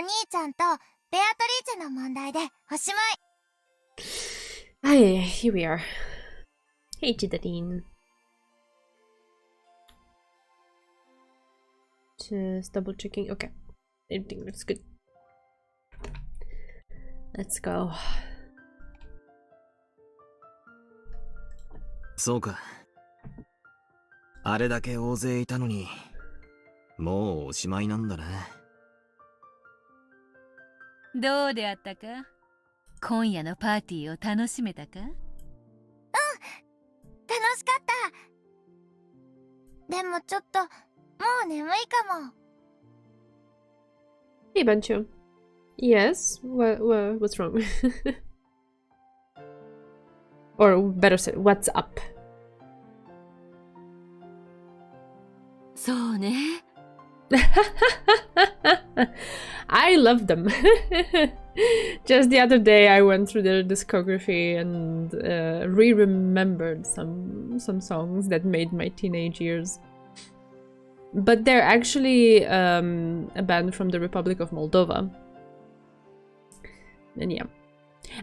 兄ちゃんとベアトリーチェの問題でおしまい。Hey, here we are. Hey, Chidadine. Just double checking. Okay, everything looks good. Let's go. そうか。あれだけ大勢いたのに、もうおしまいなんだね。どうであったか？今夜のパーティーを楽しめたか？楽しかった。でもちょっともう眠いかも。Hey, Bancho. Yes? What's wrong? Or better said, what's up? そうね。I love them. Just the other day I went through their discography and re-remembered some songs that made my teenage years. But they're actually a band from the Republic of Moldova. And yeah.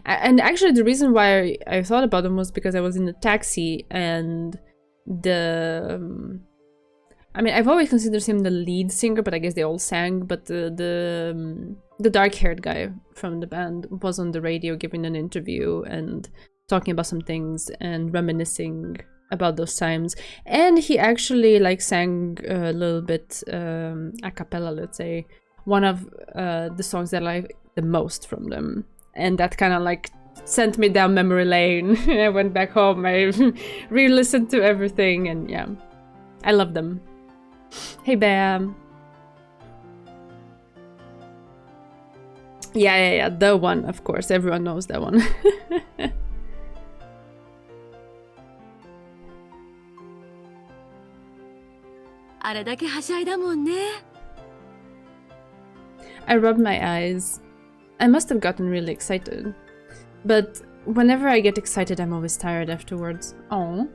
And actually the reason why I thought about them was because I was in a taxi and the... I mean, I've always considered him the lead singer, but I guess they all sang. But the dark-haired guy from the band was on the radio giving an interview and talking about some things and reminiscing about those times. And he actually like sang a little bit a cappella, let's say, one of the songs that I like the most from them. And that kind of like sent me down memory lane. I went back home, I re-listened to everything, and yeah, I love them. Hey, Bam. Yeah, the one, of course. Everyone knows that one. I rubbed my eyes. I must have gotten really excited. But whenever I get excited, I'm always tired afterwards. Oh.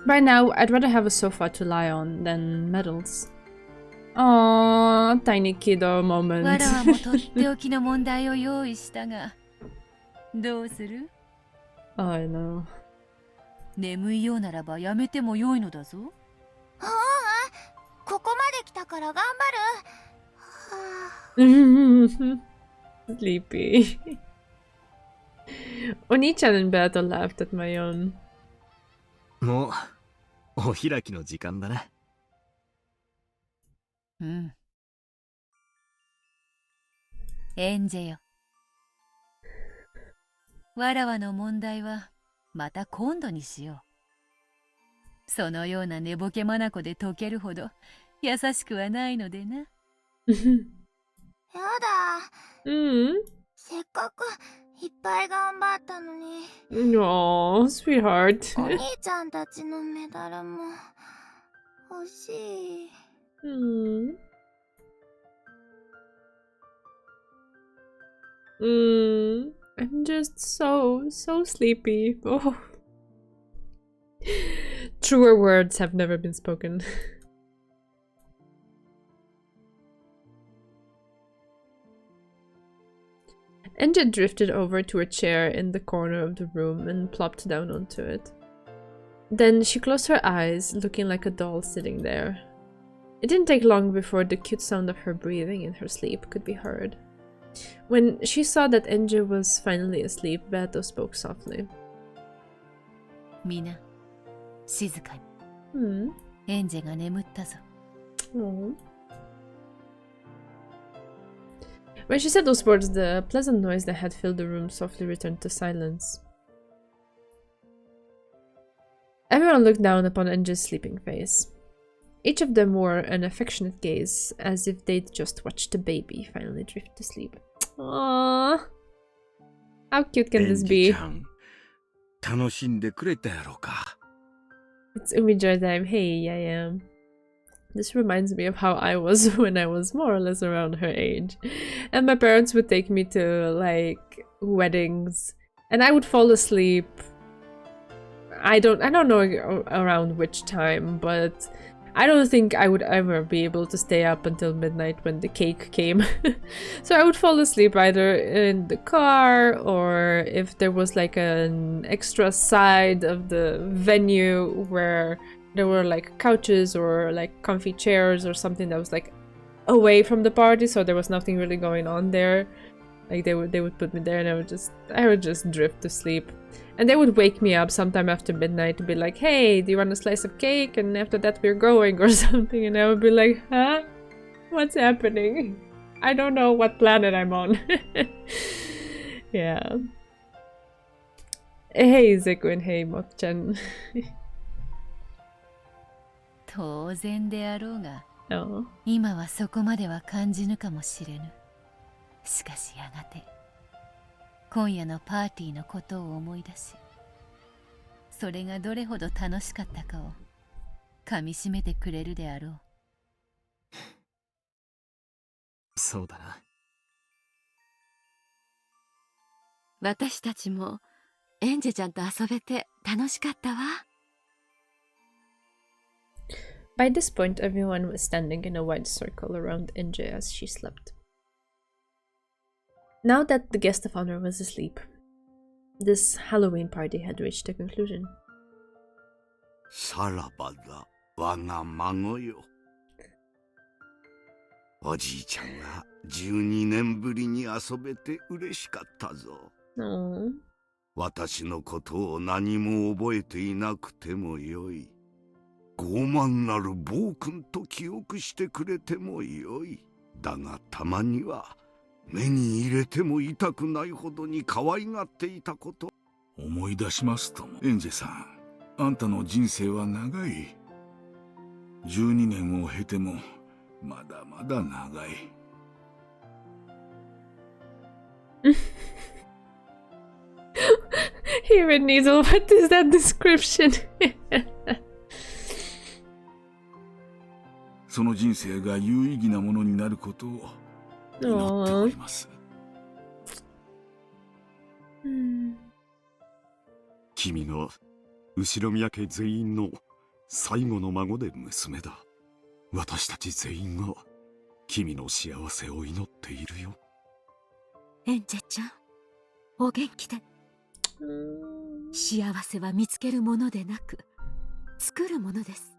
Right now, I'd rather have a sofa to lie on than medals. Aww, tiny kiddo moment. わらわもとっておきの問題を用意したが、どうする？ Oh, I know. 眠いようならばやめても良いのだぞ。ここまで来たから頑張る。Sleepy. Oni-chan and Beato laughed at my yawn. もうお開きの時間だね。うん。エンジェよ。わらわの問題はまた今度にしよう。そのような寝ぼけ眼で解けるほど優しくはないのでな。やだ。せっかくいっぱい頑張ったのに。No, sweetheart. お兄ちゃんたちのメダルも欲しい。I'm just so sleepy. Oh. Truer words have never been spoken. Enja drifted over to a chair in the corner of the room and plopped down onto it. Then she closed her eyes, looking like a doll sitting there. It didn't take long before the cute sound of her breathing in her sleep could be heard. When she saw that Enja was finally asleep, Beato spoke softly. みな、静かに。エンジェが眠ったぞ。When she said those words, the pleasant noise that had filled the room softly returned to silence. Everyone looked down upon Enja's sleeping face. Each of them wore an affectionate gaze, as if they'd just watched a baby finally drift to sleep. Aww. How cute can this be? 楽しんでくれたやろか。 It's Umijar time. Hey, I am. This reminds me of how I was when I was more or less around her age. And my parents would take me to, like, weddings. And I would fall asleep. I don't know around which time, but I don't think I would ever be able to stay up until midnight when the cake came. So I would fall asleep either in the car, or if there was like an extra side of the venue where there were like couches or like comfy chairs or something that was like away from the party, so there was nothing really going on there. Like they would put me there, and I would just drift to sleep. And they would wake me up sometime after midnight to be like, "Hey, do you want a slice of cake? And after that we're going," or something. And I would be like, "Huh? What's happening? I don't know what planet I'm on." Yeah. Hey, Zekun. Hey, Mok-chan. 当然であろうが、 Oh. 今はそこまでは感じぬかもしれぬ。しかしやがて今夜のパーティーのことを思い出し、それがどれほど楽しかったかを噛みしめてくれるであろう。そうだな。私たちもエンジェちゃんと遊べて楽しかったわ。By this point, everyone was standing in a wide circle around Inje as she slept. Now that the guest of honor was asleep, this Halloween party had reached a conclusion. さらばだ、我が孫よ。おじいちゃんが12年ぶりに遊べて嬉しかったぞ。Aww. 私のことを何も覚えていなくてもよい。傲慢なる暴君と記憶してくれてもよい。だがたまには目に入れても痛くないほどに可愛がっていたこと。思い出しますとも、エンジェさん、あんたの人生は長い。12年を経てもまだまだ長い。Here in Needle, what is that description? その人生が有意義なものになることを祈っております。君が後宮家全員の最後の孫で娘だ。私たち全員が君の幸せを祈っているよ。エンジェちゃん、お元気で。幸せは見つけるものでなく作るものです。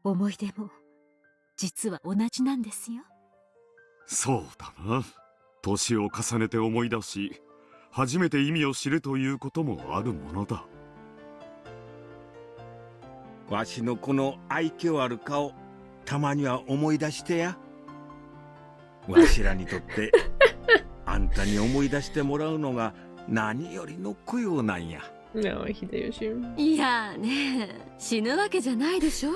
思い出も実は同じなんですよ。そうだな。年を重ねて思い出し、初めて意味を知るということもあるものだ。わしのこの愛嬌ある顔、たまには思い出してや。わしらにとってあんたに思い出してもらうのが何よりの供養なんや。No, Hideyoshi. いやーね、死ぬわけじゃないでしょ。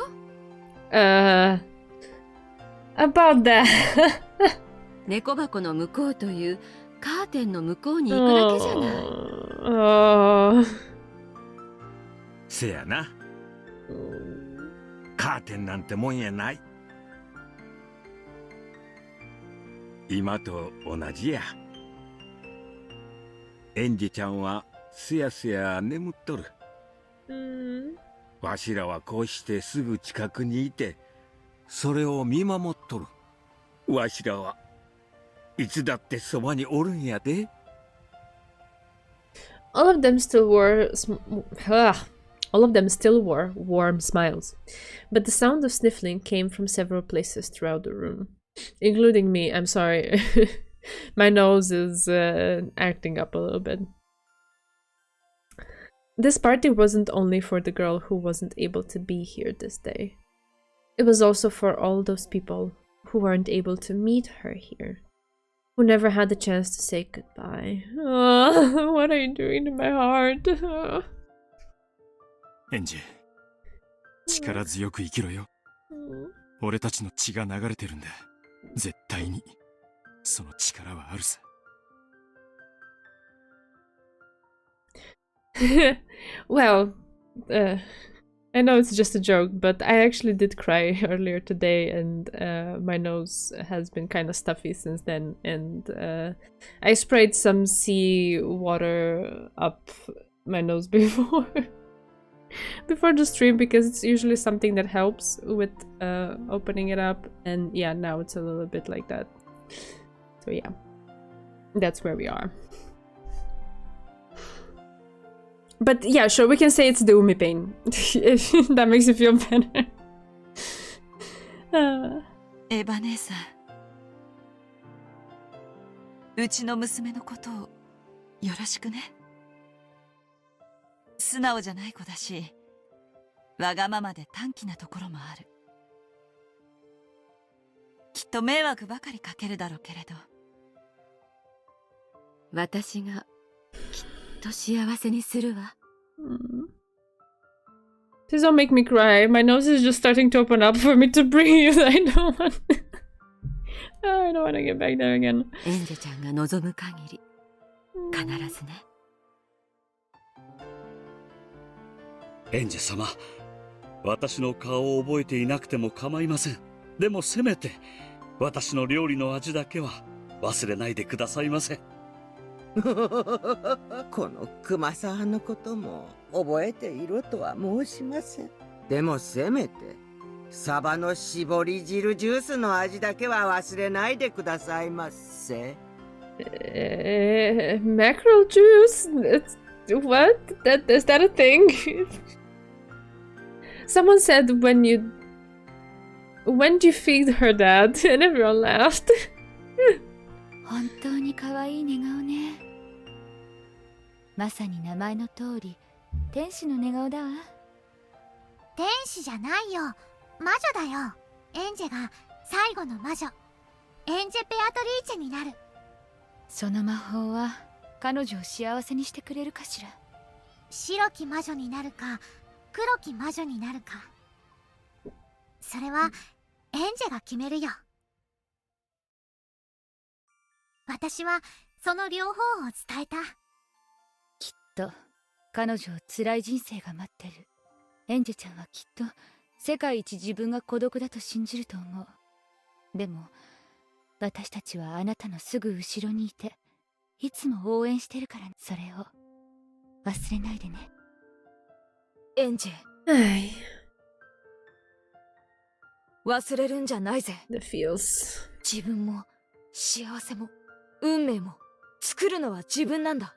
About that. 猫箱の向こうというカーテンの向こうに行くだけじゃない。せやな。カーテンなんてもんやない。今と同じや。エンジちゃんはすやすや眠っとる。わしらはこうしてすぐ近くにいて、それを見守っとる。わしらはいつだってそばにおるんやで。All of them still wore warm smiles, but the sound of sniffling came from several places throughout the room, including me. I'm sorry. My nose is acting up a little bit. This party wasn't only for the girl who wasn't able to be here this day. It was also for all those people who weren't able to meet her here, who never had the chance to say goodbye. Oh, what are you doing to my heart? エンジェ、力強く生きろよ。俺たちの血が流れてるんだ。絶対に。その力はあるさ。Well, I know it's just a joke, but I actually did cry earlier today, and my nose has been kind of stuffy since then, and I sprayed some sea water up my nose before. before the stream because it's usually something that helps with opening it up, and yeah, now it's a little bit like that. So yeah, that's where we are. But yeah, sure, we can say it's the Umi pain if that makes you feel better. エヴァ姉さん、うちの娘のことをよろしくね。素直じゃない子だし、わがままで短気なところもある。きっと迷惑ばかりかけるだろうけれど、私がきっと幸せにするわ。Please don't make me cry. My nose is just starting to open up for me to breathe. I don't want. I don't want to get back there again. エンジェちゃんが望む限り、必ずね。エンジェ様、私の顔を覚えていなくても構いません。でもせめて私の料理の味だけは忘れないでくださいませ。このクマさんのことも覚えていろとは申しません。でもせめてサバの絞り汁ジュースの味だけは忘れないでくださいませ。Mackerel juice? What? Is that a thing? Someone said when do you feed her dad? And everyone laughed. 本当に可愛い寝顔ね。まさに名前の通り、天使の寝顔だわ。天使じゃないよ、魔女だよ。エンジェが最後の魔女、エンジェ・ベアトリーチェになる。その魔法は彼女を幸せにしてくれるかしら。白き魔女になるか黒き魔女になるか、それはエンジェが決めるよ。私はその両方を伝えた。きっと彼女を辛い人生が待ってる。エンジェちゃんはきっと世界一自分が孤独だと信じると思う。でも私たちはあなたのすぐ後ろにいていつも応援してるから、それを忘れないでね。エンジェ、はい。忘れるんじゃないぜ。 The feels. 自分も幸せも運命も作るのは自分なんだ。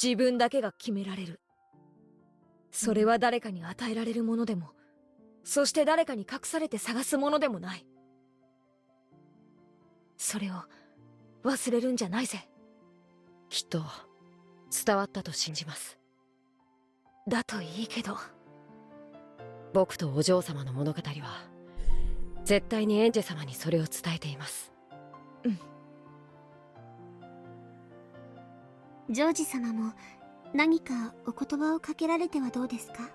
自分だけが決められる。それは誰かに与えられるものでも、そして誰かに隠されて探すものでもない。それを忘れるんじゃないぜ。きっと伝わったと信じます。だといいけど、僕とお嬢様の物語は絶対にエンジェ様にそれを伝えています。うん。ジョージ様も何かお言葉をかけられてはどうですか？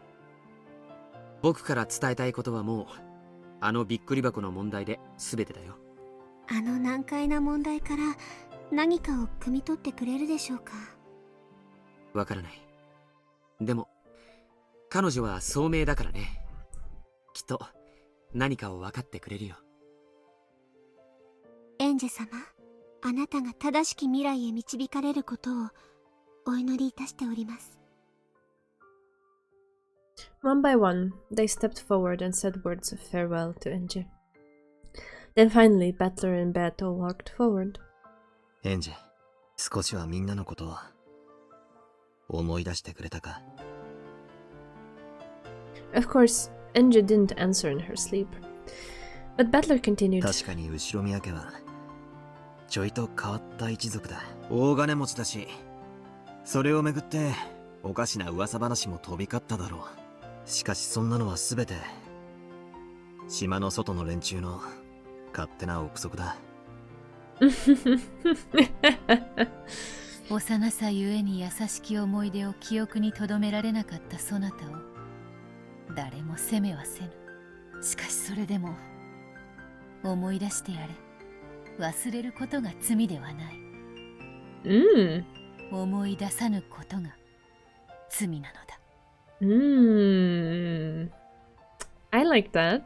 僕から伝えたいことはもうあのびっくり箱の問題で全てだよ。あの難解な問題から何かを汲み取ってくれるでしょうか？わからない。でも彼女は聡明だからね。きっと何かを分かってくれるよ。エンジェ様、あなたが正しき未来へ導かれることをお祈りいたしております。One by one, they stepped forward and said words of farewell to Enji. Then finally, Battler and Beto walked forward. エンジェ、少しはみんなのことを思い出してくれたか？ Of course, Enji didn't answer in her sleep. But Battler continued. 確かに後ろ宮家はちょいと変わった一族だ。大金持ちだし、それをめぐっておかしな噂話も飛び交っただろう。しかしそんなのは全て島の外の連中の勝手な憶測だ。幼さゆえに優しき思い出を記憶に留められなかったそなたを誰も責めはせぬ。しかしそれでも思い出してやれ。忘れることが罪ではない。思い出さぬことが罪なのだ。I like that.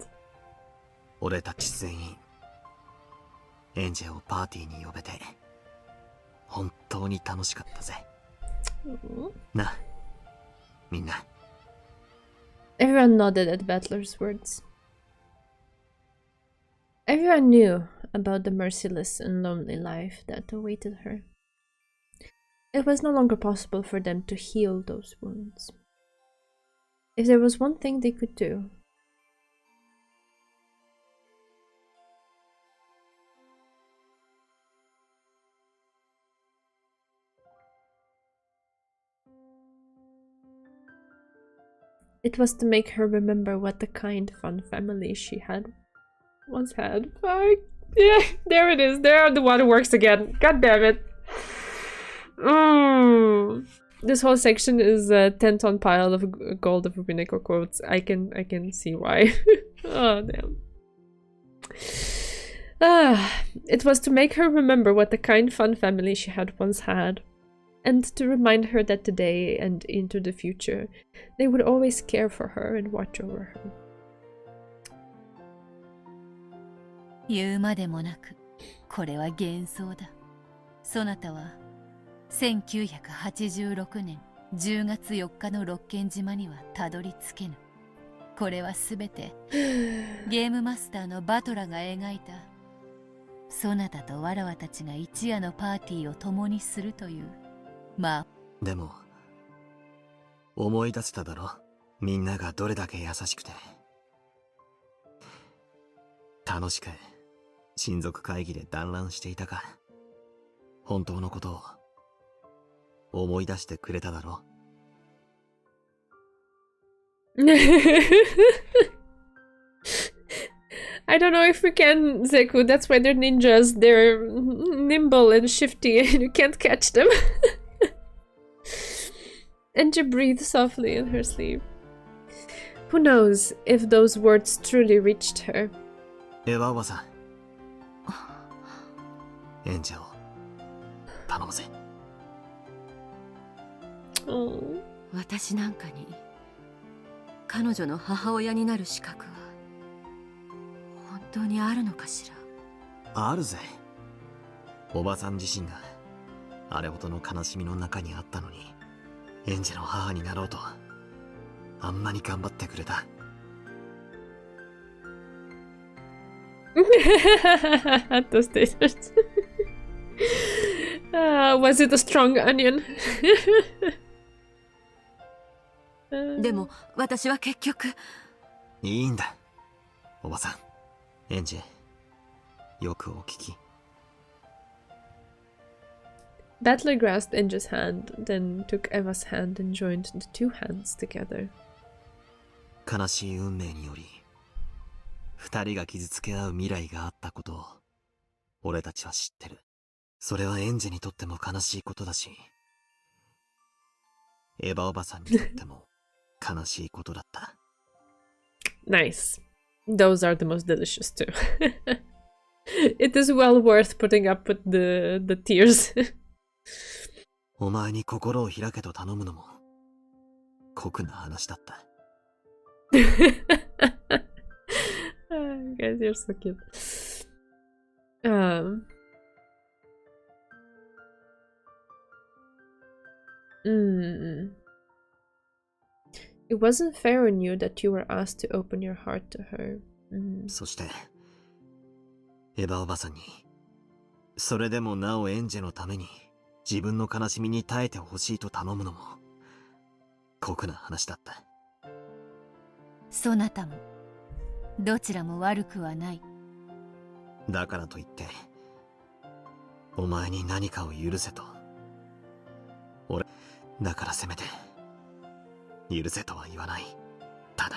俺たち全員エンジェをパーティーに呼べて本当に楽しかったぜ。な、みんな。Everyone nodded at Battler's words. Everyone knew about the merciless and lonely life that awaited her. It was no longer possible for them to heal those wounds. If there was one thing they could do, it was to make her remember what a kind, fun family she had once had. Fuck. Yeah, there it is. There the waterworks again. God damn it. This whole section is a 10-ton pile of gold of Umineko quotes. I can see why. Oh damn. It was to make her remember what a kind, fun family she had once had, and to remind her that today and into the future, they would always care for her and watch over her. 言うまでもなく、これは幻想だ。そなたは1986年10月4日の六軒島にはたどり着けぬ。これはすべてゲームマスターのバトラが描いた、そなたとわらわたちが一夜のパーティーを共にするという。まあでも思い出せただろ、みんながどれだけ優しくて楽しく親族会議で団らんしていたか。本当のことを思い出してくれただろ。I don't know if we can, Zeku. That's why they're ninjas. They're nimble and shifty and you can't catch them. And she breathed softly in her sleep. Who knows if those words truly reached her? エヴァおばさん、エンジェを頼むぜ。私なんかに彼女の母親になる資格は本当にあるのかしら。あるぜ。おばさん自身があれほどの悲しみの中にあったのに、エンジェの母になろうとあんなに頑張ってくれた。Those tasers. Was it a strong onion? でも私は結局。いいんだ、おばさん。エンジェ、よくお聞き。Battler grasped Enja's hand, then took Eva's hand and joined the two hands together. 悲しい運命により二人が傷つけ合う未来があったことを俺たちは知ってる。それはエンジェにとっても悲しいことだし、エヴァおばさんにとっても悲しいことだった。Nice. Those are the most delicious too. It is well worth putting up with the tears. お前に心を開けと頼むのも酷な話だった。Guys, you're so cute. It wasn't fair on you that you were asked to open your heart to her. そしてエヴァおばさんにそれでもなおエンジェのために自分の悲しみに耐えてほしいと頼むのも酷な話だった。そなたもどちらも悪くはない。だからといってお前に何かを許せと。俺だからせめて許せとは言わない。ただ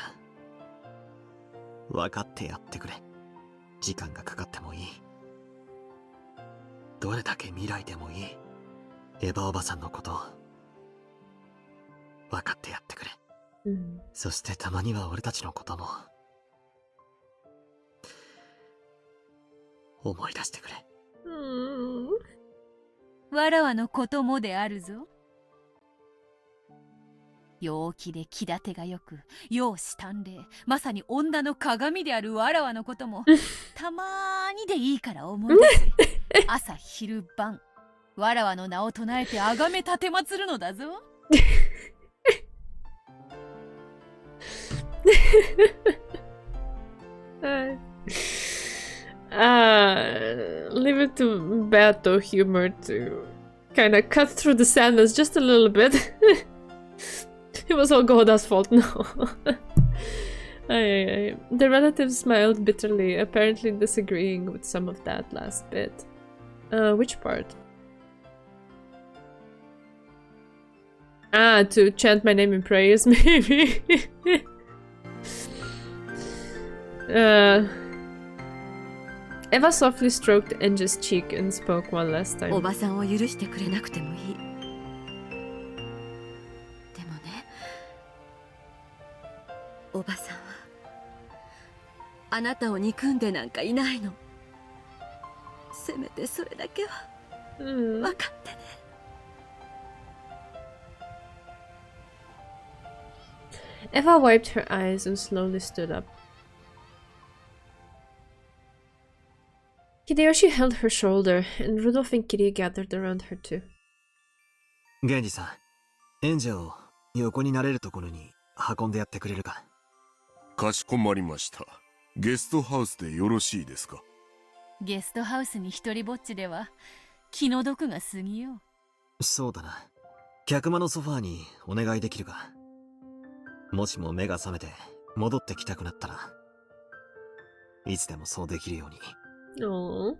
分かってやってくれ。時間がかかってもいい。どれだけ未来でもいい。エヴァおばさんのことを分かってやってくれ。そしてたまには俺たちのことも思い出してくれ。わらわのこともであるぞ。陽気で気立てがよく、容姿端麗、まさに女の鏡であるわらわのこともたまーにでいいから思い出せ。朝昼晩わらわの名を唱えてあがめ立てまつるのだぞ。Leave it to Beto humor to kind of cut through the sadness just a little bit. It was all Goda's fault, no. The relative smiled bitterly, apparently disagreeing with some of that last bit. Which part? Ah, to chant my name in prayers, maybe. Eva softly stroked Enja's cheek and spoke one last time. おばさんを許してくれなくてもいい。でもね、おばさんはあなたを憎んでなんかいないの。せめてそれだけは分かってね。Eva wiped her eyes and slowly stood up. Hideyoshi held her shoulder, and Rudolph and Kitty gathered around her too. 源氏さん、エンジェを横になれるところに運んでやってくれるか。かしこまりました。ゲストハウスでよろしいですか。ゲストハウスに一人ぼっちでは気の毒が過ぎよう。そうだな。客間のソファーにお願いできるか。もしも目が覚めて戻ってきたくなったらいつでもそうできるように。Aww.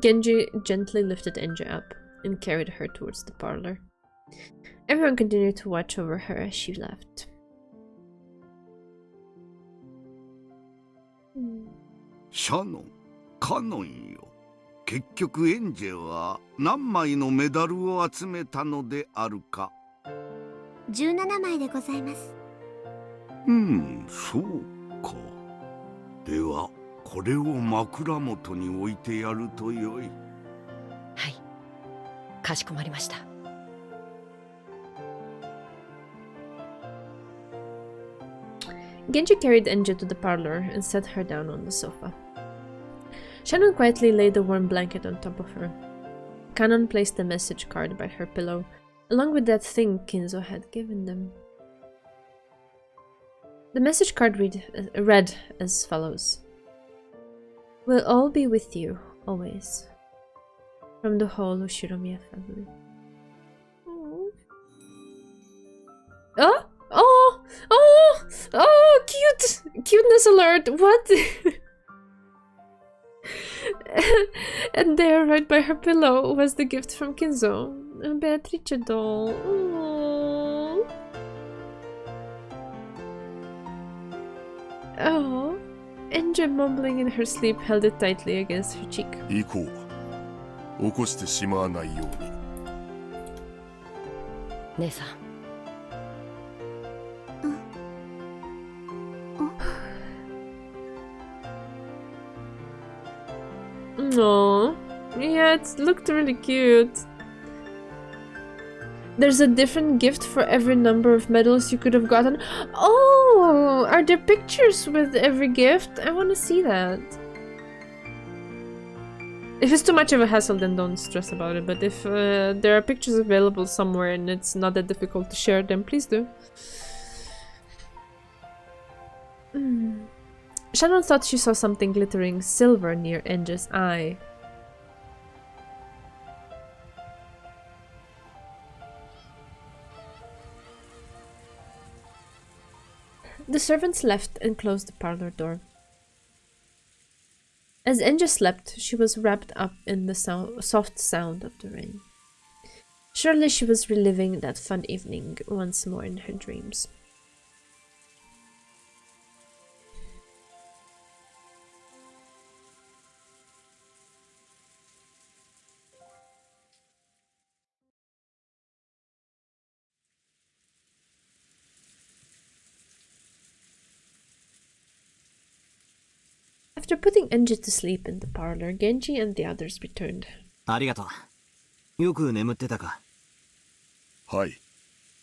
Genji gently lifted Enja up and carried her towards the parlor. Everyone continued to watch over her as she left. シャノン、カノンよ。結局エンジェは何枚のメダルを集めたのであるか。17枚でございます。そうか。ではこれを枕元に置いてやるとよい。はい、かしこまりました。Genji carried Enja to the parlor and set her down on the sofa. Shannon quietly laid a warm blanket on top of her. Kanon placed the message card by her pillow, along with that thing Kinzo had given them. The message card read as follows. We'll all be with you, always. From the whole Ushiromiya family. Oh! Oh! Oh! Oh! Cute! Cuteness alert! What? And there, right by her pillow, was the gift from Kinzo. A Beatrice doll. Aww. Oh. Enja, mumbling in her sleep, held it tightly against her cheek. 行こう。起こしてしまわないように。姉さん。Aww. Yeah, it looked really cute. There's a different gift for every number of medals you could have gotten. Oh! Are there pictures with every gift? I want to see that. If it's too much of a hassle, then don't stress about it. But if there are pictures available somewhere and it's not that difficult to share, then please do. Shannon thought she saw something glittering silver near Enja's eye. The servants left and closed the parlor door. As Enja slept, she was wrapped up in the soft sound of the rain. Surely she was reliving that fun evening once more in her dreams. After putting Enja to sleep in the parlor, Genji and the others returned. ありがとう。よく眠ってたか。はい。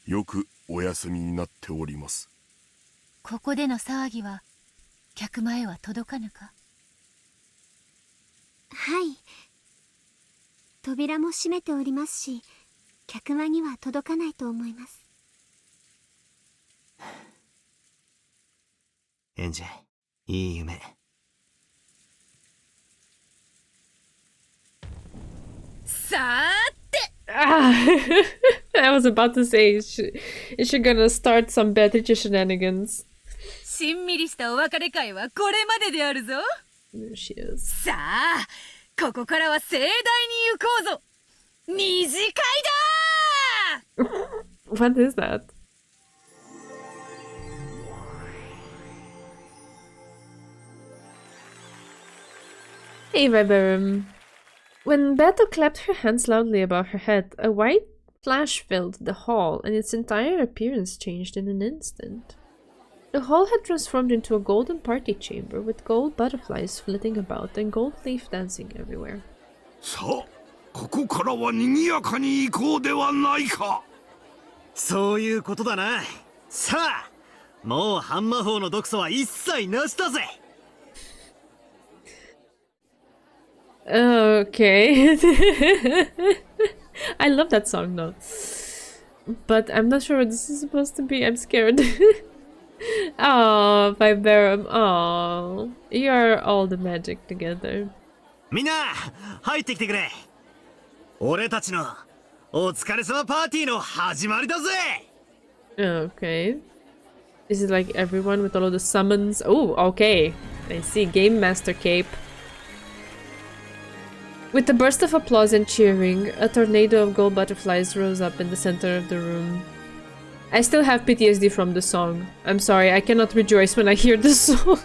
よくお休みになっております。ここでの騒ぎは客間へは届かぬか。はい。扉も閉めておりますし、客間には届かないと思います。エンジェ、いい夢。さーて Ah, I was about to say, is she gonna start some Beatrice shenanigans? しんみりしたお別れ会はこれまでであるぞ。 There she is. さあ、ここからは盛大に行こうぞ。二次会だWhat is that? Hey, Viburnum. When Beto clapped her hands loudly above her head, a white flash filled the hall, and its entire appearance changed in an instant. The hall had transformed into a golden party chamber with gold butterflies flitting about and gold leaf dancing everywhere. さあ、ここからは賑やかに行こうではないか。そういうことだな。さあ、もうハンマ法の毒素は一切なしだぜ。Okay. I love that song though. But I'm not sure what this is supposed to be. I'm scared. Oh, Viburnum. Oh, you're all the magic together. みんな、入ってきてくれ。俺たちのお疲れ様パーティーの始まりだぜ。Okay. Is it like everyone with all of the summons? Oh, okay. I see. Game Master Cape. With a burst of applause and cheering, a tornado of gold butterflies rose up in the center of the room. I still have PTSD from the song. I'm sorry, I cannot rejoice when I hear the song.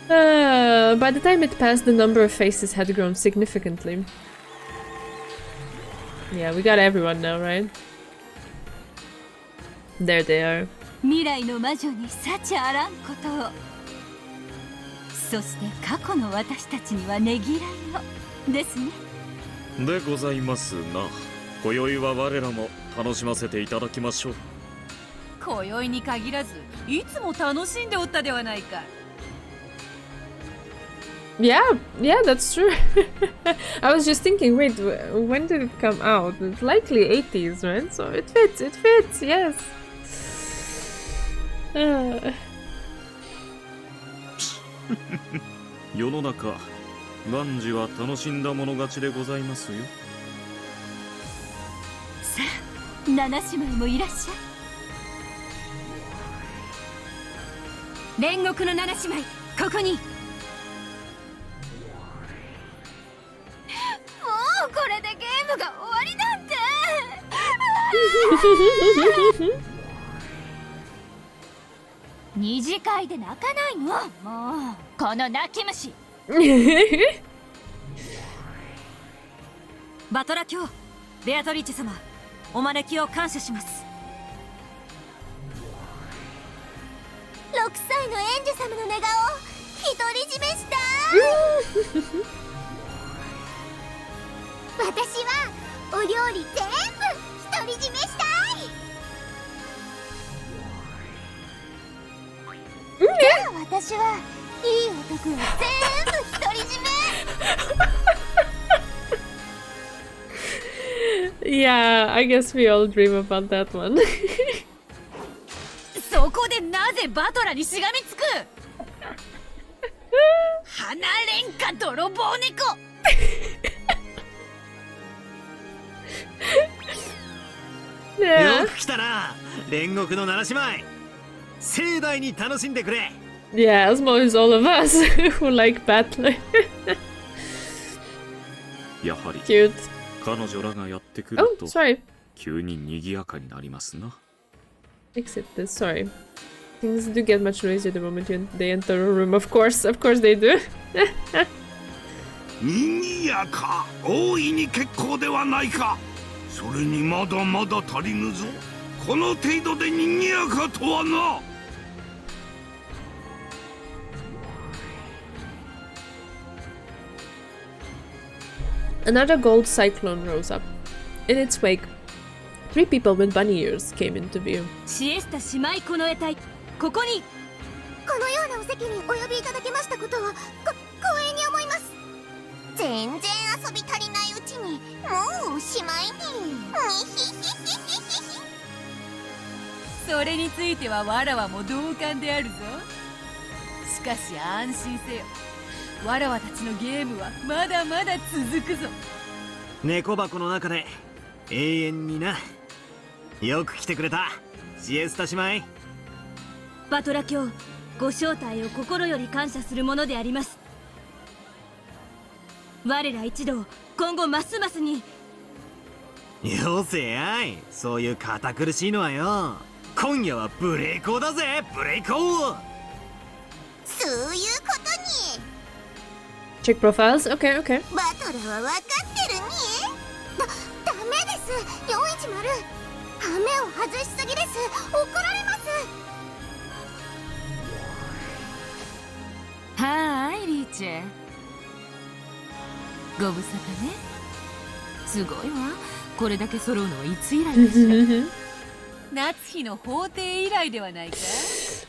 By the time it passed, the number of faces had grown significantly. Yeah, we got everyone now, right? There they are. 未来の魔女に幸あらんことを。そして過去の私たちにはねぎらいをですね。でございますな。今宵は我らも楽しませていただきましょう。今宵に限らず、いつも楽しんでおったではないか。Yeah, that's true. I was just thinking, wait, when did it come out? It's likely 80s, right? So it fits, yes. 世の中、万事は楽しんだもの勝ちでございますよ。さあ、七姉妹もいらっしゃい。煉獄の七姉妹、ここに。もうこれでゲームが終わりなんて。二次会で泣かないの。もうこの泣き虫。バトラ卿、ベアトリーチェ様、お招きを感謝します。6歳のエンジェ様の寝顔独り占めした私はお料理全部独り占めしたい。私はいい男を全部独り占め。Yeah, I guess we all dream about that one. そこでなぜバトラにしがみつく。離れんか泥棒猫。よく来たな、煉獄の七姉妹。盛大に楽しんでくれ。Yeah, as much as all of us who like battling. やはり Cute. 彼女らがやってくる Oh, と sorry. 急に賑やかになりますな。Exit this, sorry. Things do get much noisier the moment they enter a room. Of course they do. 賑やか、大いに結構ではないか。それにまだまだ足りぬぞ。この程度で賑やかとはな。Another gold cyclone rose up. In its wake, 3 people with bunny ears came into view. シエスタ姉妹この得体、ここに。このようなお席にお呼びいただけましたことは光栄に思います。全然遊び足りないうちにもうおしまいに。それについてはわらわも同感であるぞ。しかし安心せよ、わらわたちのゲームはまだまだ続くぞ。猫箱の中で永遠にな。よく来てくれたシエスタ姉妹。バトラ卿、ご招待を心より感謝するものであります。我ら一同今後ますますに。よせやい、そういう堅苦しいのはよ。今夜はブレイコーだぜ、ブレイコー。そういうことに。 Check profiles? Okay, okay. バトラは分かってるに。ダメです410。羽目を外しすぎです。怒られます。はーい、リーチェ。ご無沙汰ね。すごいわ。これだけ揃うのはいつ以来でした。夏日の法廷以来ではないか。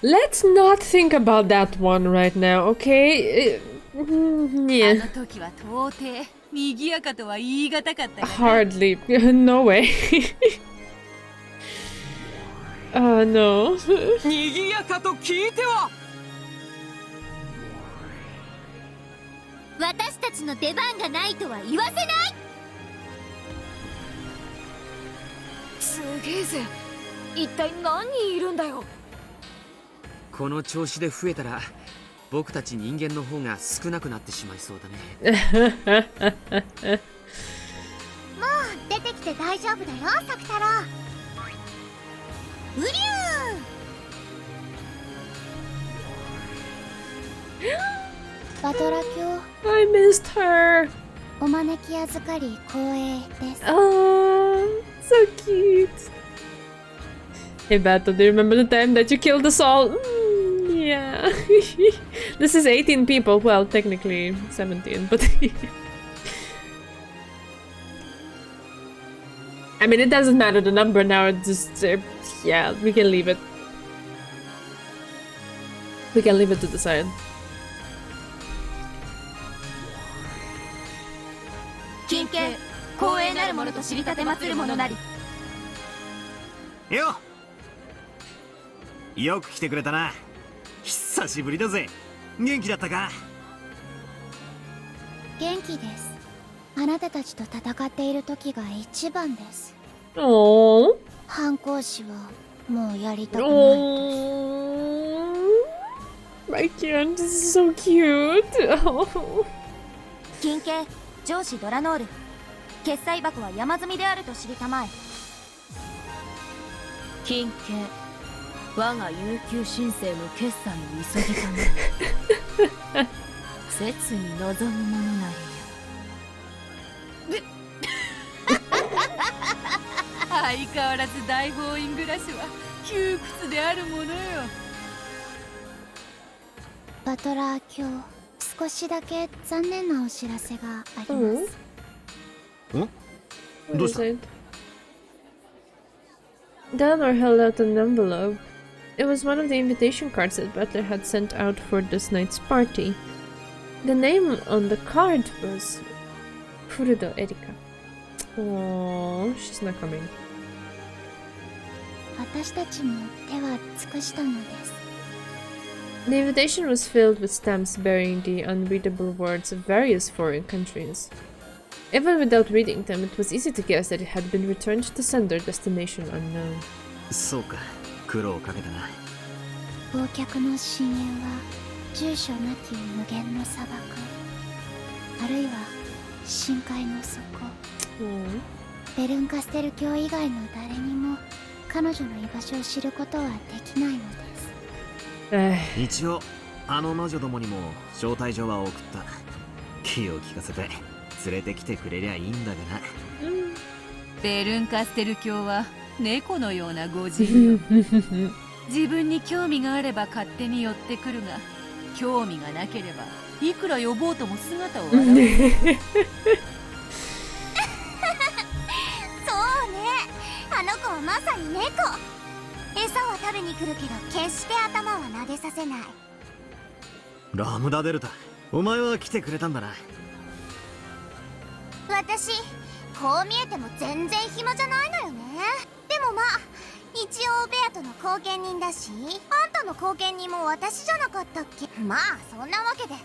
Let's not think about that one right now, okay? Yeah. あの時は到底賑やかとは言い難かったが。Hardly. No way. No. 賑やかと聞いては。私たちの出番がないとは言わせない。すげえぜ。一体何人いるんだよ。この調子で増えたら僕たち人間の方が少なくなってしまいそうだね。もう出てきて大丈夫だよ、サク太郎。うりゅー。バトラ卿、 I missed her. お招き預かり光栄です。Oh, so cute. Hey Bato, do you remember the time that you killed us all? Yeah. This is 18 people. Well, technically 17, but I mean, it doesn't matter the number now. It's just, yeah, we can leave it. We can leave it to the side. 金系光栄なるものと知りたてまつるものなり。よく来てくれたな。久しぶりだぜ。元気だったか？元気です。あなたたちと戦っている時が一番です。Oh. 反抗士はもうやりたくないです。My God, this is so cute. 金系上司ドラノール、決済箱は山積みであると知りたまえ。金系我が悠久申請の決済に急ぎたまえ。切に望むものなりよ。相変わらず大暴飲暮らしは窮屈であるものよ。バトラー卿、少しだけ残念なお知らせがあります。どうした？ Danor held out an envelope. It was one of the invitation cards that Butler had sent out for this night's party. The name on the card was Furudo Erika. Oh, she's not coming. 私たちも手は尽くしたのです。The invitation was filled with stamps bearing the unreadable words of various foreign countries. Even without reading them, it was easy to guess that it had been returned to sender, destination unknown. そうか、苦労をかけたな。忘却の深淵は住所なき無限の砂漠、あるいは深海の底。ベルンカステル教以外の誰にも彼女の居場所を知ることはできないのです。一応あの魔女どもにも招待状は送った。気を利かせて連れてきてくれりゃいいんだがな。ベルンカステル教は猫のようなご自由。自分に興味があれば勝手に寄ってくるが、興味がなければいくら呼ぼうとも姿を現す。そうね、あの子はまさに猫。餌は食べに来るけど決して頭は撫でさせない。ラムダデルタ、お前は来てくれたんだな。私こう見えても全然暇じゃないのよね。でもまあ一応ベアとの後見人だし、あんたの後見人も私じゃなかったっけ。まあそんなわけで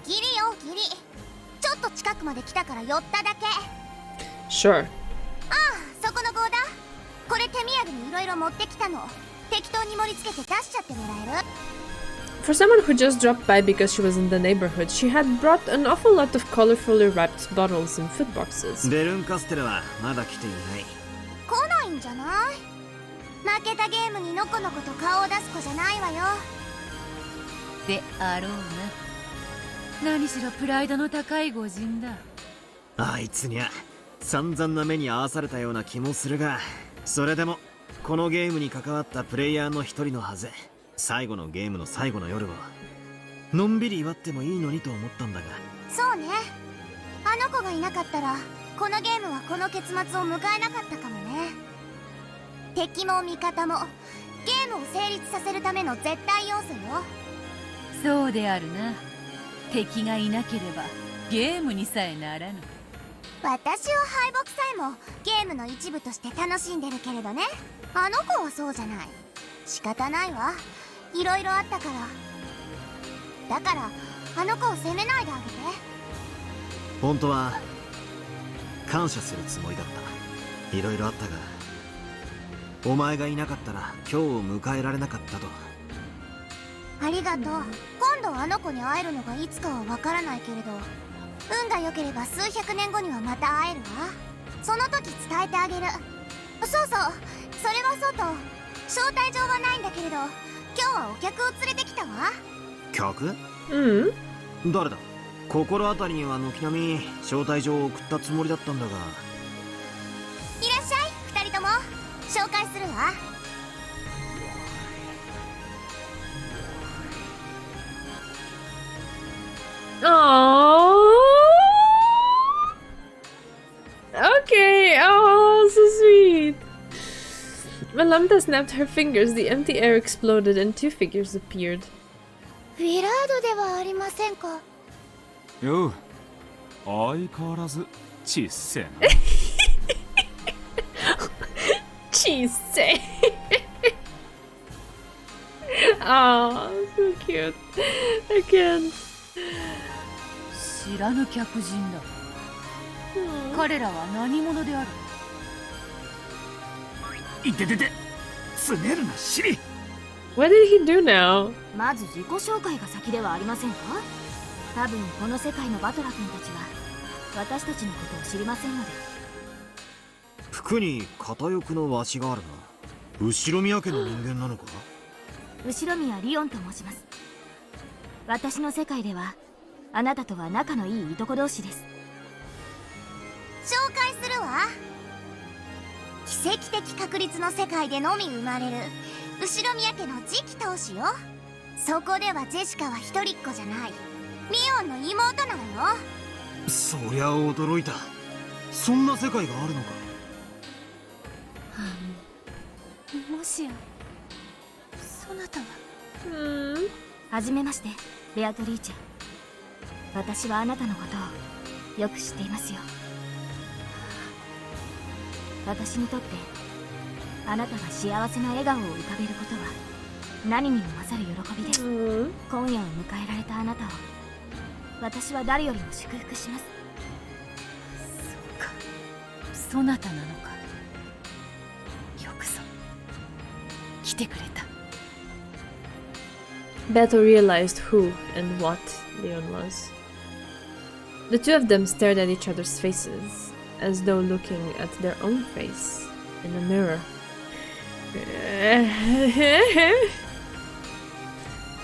ギリよギリ。ちょっと近くまで来たから寄っただけ。 Sure. ああ、そこの号だ。これ手土産にいろいろ持ってきたの。適当に盛り付けて出しちゃってもらえる？ For someone who just dropped by because she was in the neighborhood, she had brought an awful lot of colorfully wrapped bottles and food boxes. ベルンカステルはまだ来ていない。来ないんじゃない？負けたゲームにのこのこと顔を出す子じゃないわよ。であろうな。何しろプライドの高い御人だ。あいつにゃ散々な目に遭わされたような気もするが、それでもこのゲームに関わったプレイヤーの一人のはず。最後のゲームの最後の夜をのんびり祝ってもいいのにと思ったんだが。そうね、あの子がいなかったらこのゲームはこの結末を迎えなかったかもね。敵も味方もゲームを成立させるための絶対要素よ。そうであるな。敵がいなければゲームにさえならぬ。私は敗北さえもゲームの一部として楽しんでるけれどね。あの子はそうじゃない。仕方ないわ、いろいろあったから。だからあの子を責めないであげて。本当は感謝するつもりだった。いろいろあったが、お前がいなかったら今日を迎えられなかったと。ありがとう。今度あの子に会えるのがいつかはわからないけれど、運が良ければ数百年後にはまた会えるわ。その時伝えてあげる。そうそう、それはそうと、招待状はないんだけれど、今日はお客を連れてきたわ。客？うん。誰だ？心当たりには軒並み招待状を送ったつもりだったんだが。いらっしゃい、二人とも。紹介するわ。Aww. Okay. Oh, so sweet. Melamda snapped her fingers. The empty air exploded, and two figures appeared. ウィラードではありませんか。よう、相変わらずちっせえな。ちっせえ。Ah, so cute. I can't. 知らぬ客人だ。彼らは何者である？いててて、つねるなシリ。 What did he do now? まず自己紹介が先ではありませんか？多分この世界のバトラ君たちは私たちのことを知りませんので。服に片翼のわしがあるな。後ろ宮家の人間なのか？後ろ宮リオンと申します。私の世界ではあなたとは仲のいいいとこ同士です。紹介するわ。奇跡的確率の世界でのみ生まれる後ろ宮家の次期当主よ。そこではジェシカは一人っ子じゃない。リオンの妹なのよ。そりゃ驚いた。そんな世界があるのか。もしやそなたは。はじめまして、ベアトリーチェ。私はあなたのことをよく知っていますよ。私にとってあなたが幸せな笑顔を浮かべることは何にも勝る喜びです。今夜を迎えられたあなたを私は誰よりも祝福します。そうか、そなたなのか。よくぞ来てくれた。Beto realized who and what Leon was. The two of them stared at each other's faces, as though looking at their own face in a mirror.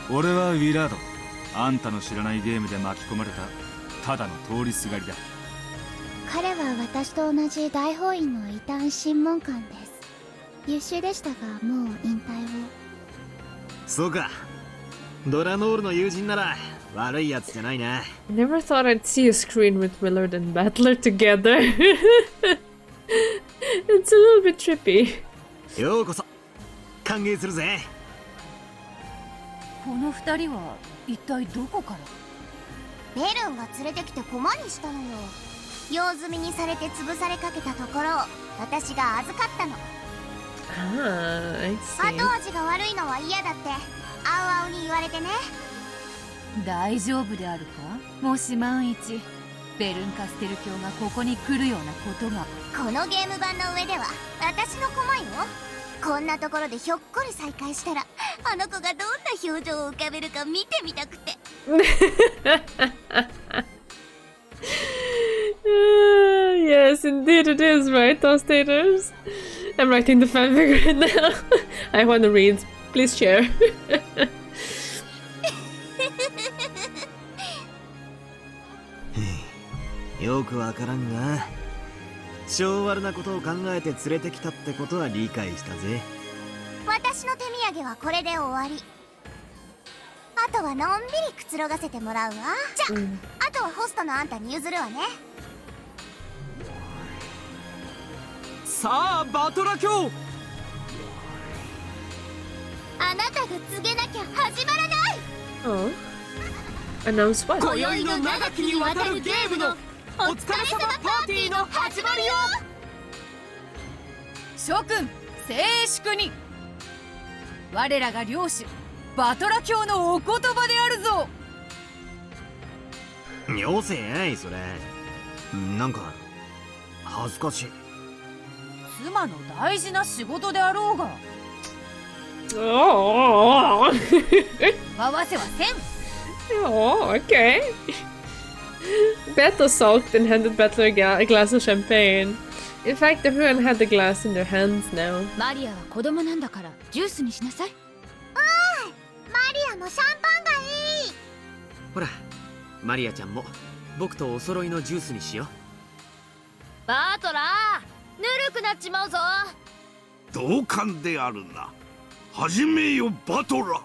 俺はウィラード。あんたの知らないゲームで巻き込まれたただの通りすがりだ。彼は私と同じ大法院の異端審問官です。優秀でしたがもう引退を。そうか、ドラノールの友人なら悪いやつじゃないな。 Never thought I'd see a screen with Willard and Battler together. It's a little bit trippy. ようこそ、歓迎するぜ。この二人は一体どこから？ベルンが連れてきて駒にしたのよ。用済みにされて潰されかけたところを私が預かったの。Ah, I 後味が悪いのは嫌だって青々に言われてね。大丈夫であるか？もし万一ベルンカステル教がここに来るようなことが。このゲーム版の上では私の駒よ。こんなところでひょっこり再会したらあの子がどんな表情を浮かべるか見てみたくて。Yes, indeed it is, right, Tostaters? I'm writing the fanfic right now. I want to read. Please share. よくわからんが、性悪なことを考えて連れてきたってことは理解したぜ。私の手土産はこれで終わり。あとはのんびりくつろがせてもらうわ。じゃ、あとはホストのあんたに譲るわね。さあバトラ教、あなたが告げなきゃ始まらない。 Oh. Announce what? 今宵の長きにわたるゲームのお疲れ様パーティーの始まりよ。諸君静粛に。我らが領主バトラ教のお言葉であるぞ。よせやいそれ。なんか恥ずかしい。妻の大事な仕事であろうが。わわせはせん。 Oh, okay. Battle sulked and handed Battler a glass of champagne. In fact, everyone had the glass in their hands now. マリアは子供なんだからジュースにしなさい。マリアもシャンパンがいい。ほらマリアちゃんも僕とお揃いのジュースにしよう。バトラーぬるくなっちまうぞ。同感であるな。始めよバトラー。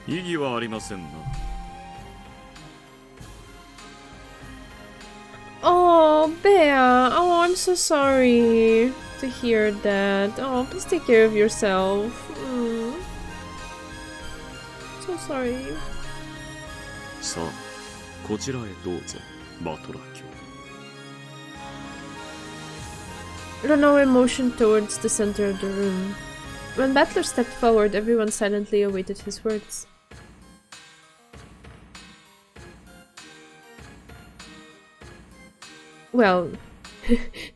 意義はありませんな。Oh, Bea. Oh, I'm so sorry to hear that. Oh, please take care of yourself. So sorry. さあこちらへどうぞバトラ教。Ranoe motioned towards the center of the room. When Battler stepped forward, everyone silently awaited his words. Well,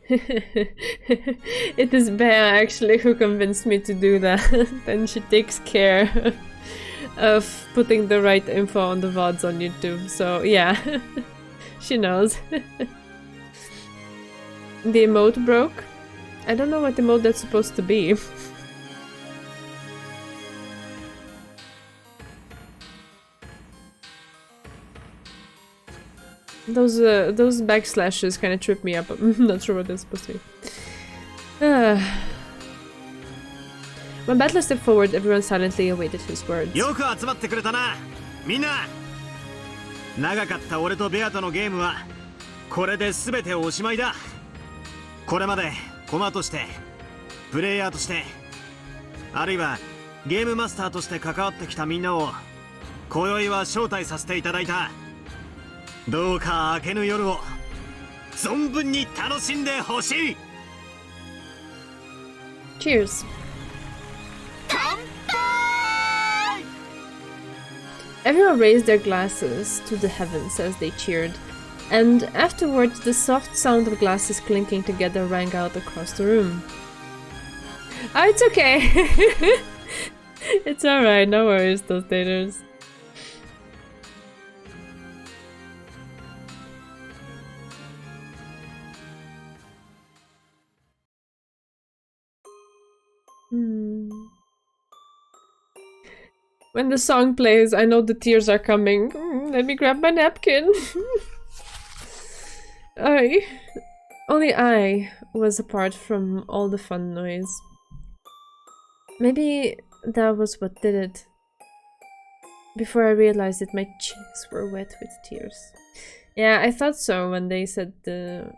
it is Bea actually who convinced me to do that, and she takes care of putting the right info on the VODs on YouTube, so yeah, she knows. The emote broke? I don't know what emote that's supposed to be. Those backslashes kind of trip me up. I'm not sure what they're supposed to be. When Battler stepped forward, everyone silently awaited his words. よく集まってくれたな、みんな。長かった俺とベアとのゲームはこれで全ておしまいだ。これまで駒としてプレイヤーとしてあるいはゲームマスターとして関わってきたみんなを今宵は招待させていただいた。どうか明けぬ夜を存分に楽しんでほしい。 Cheers. Everyone raised their glasses to the heavens as they cheered, and afterwards the soft sound of glasses clinking together rang out across the room. Oh, it's okay. It's alright, no worries, those daters. When the song plays, I know the tears are coming. Let me grab my napkin. Only I was apart from all the fun noise. Maybe that was what did it. Before I realized it, my cheeks were wet with tears. Yeah, I thought so when they said the...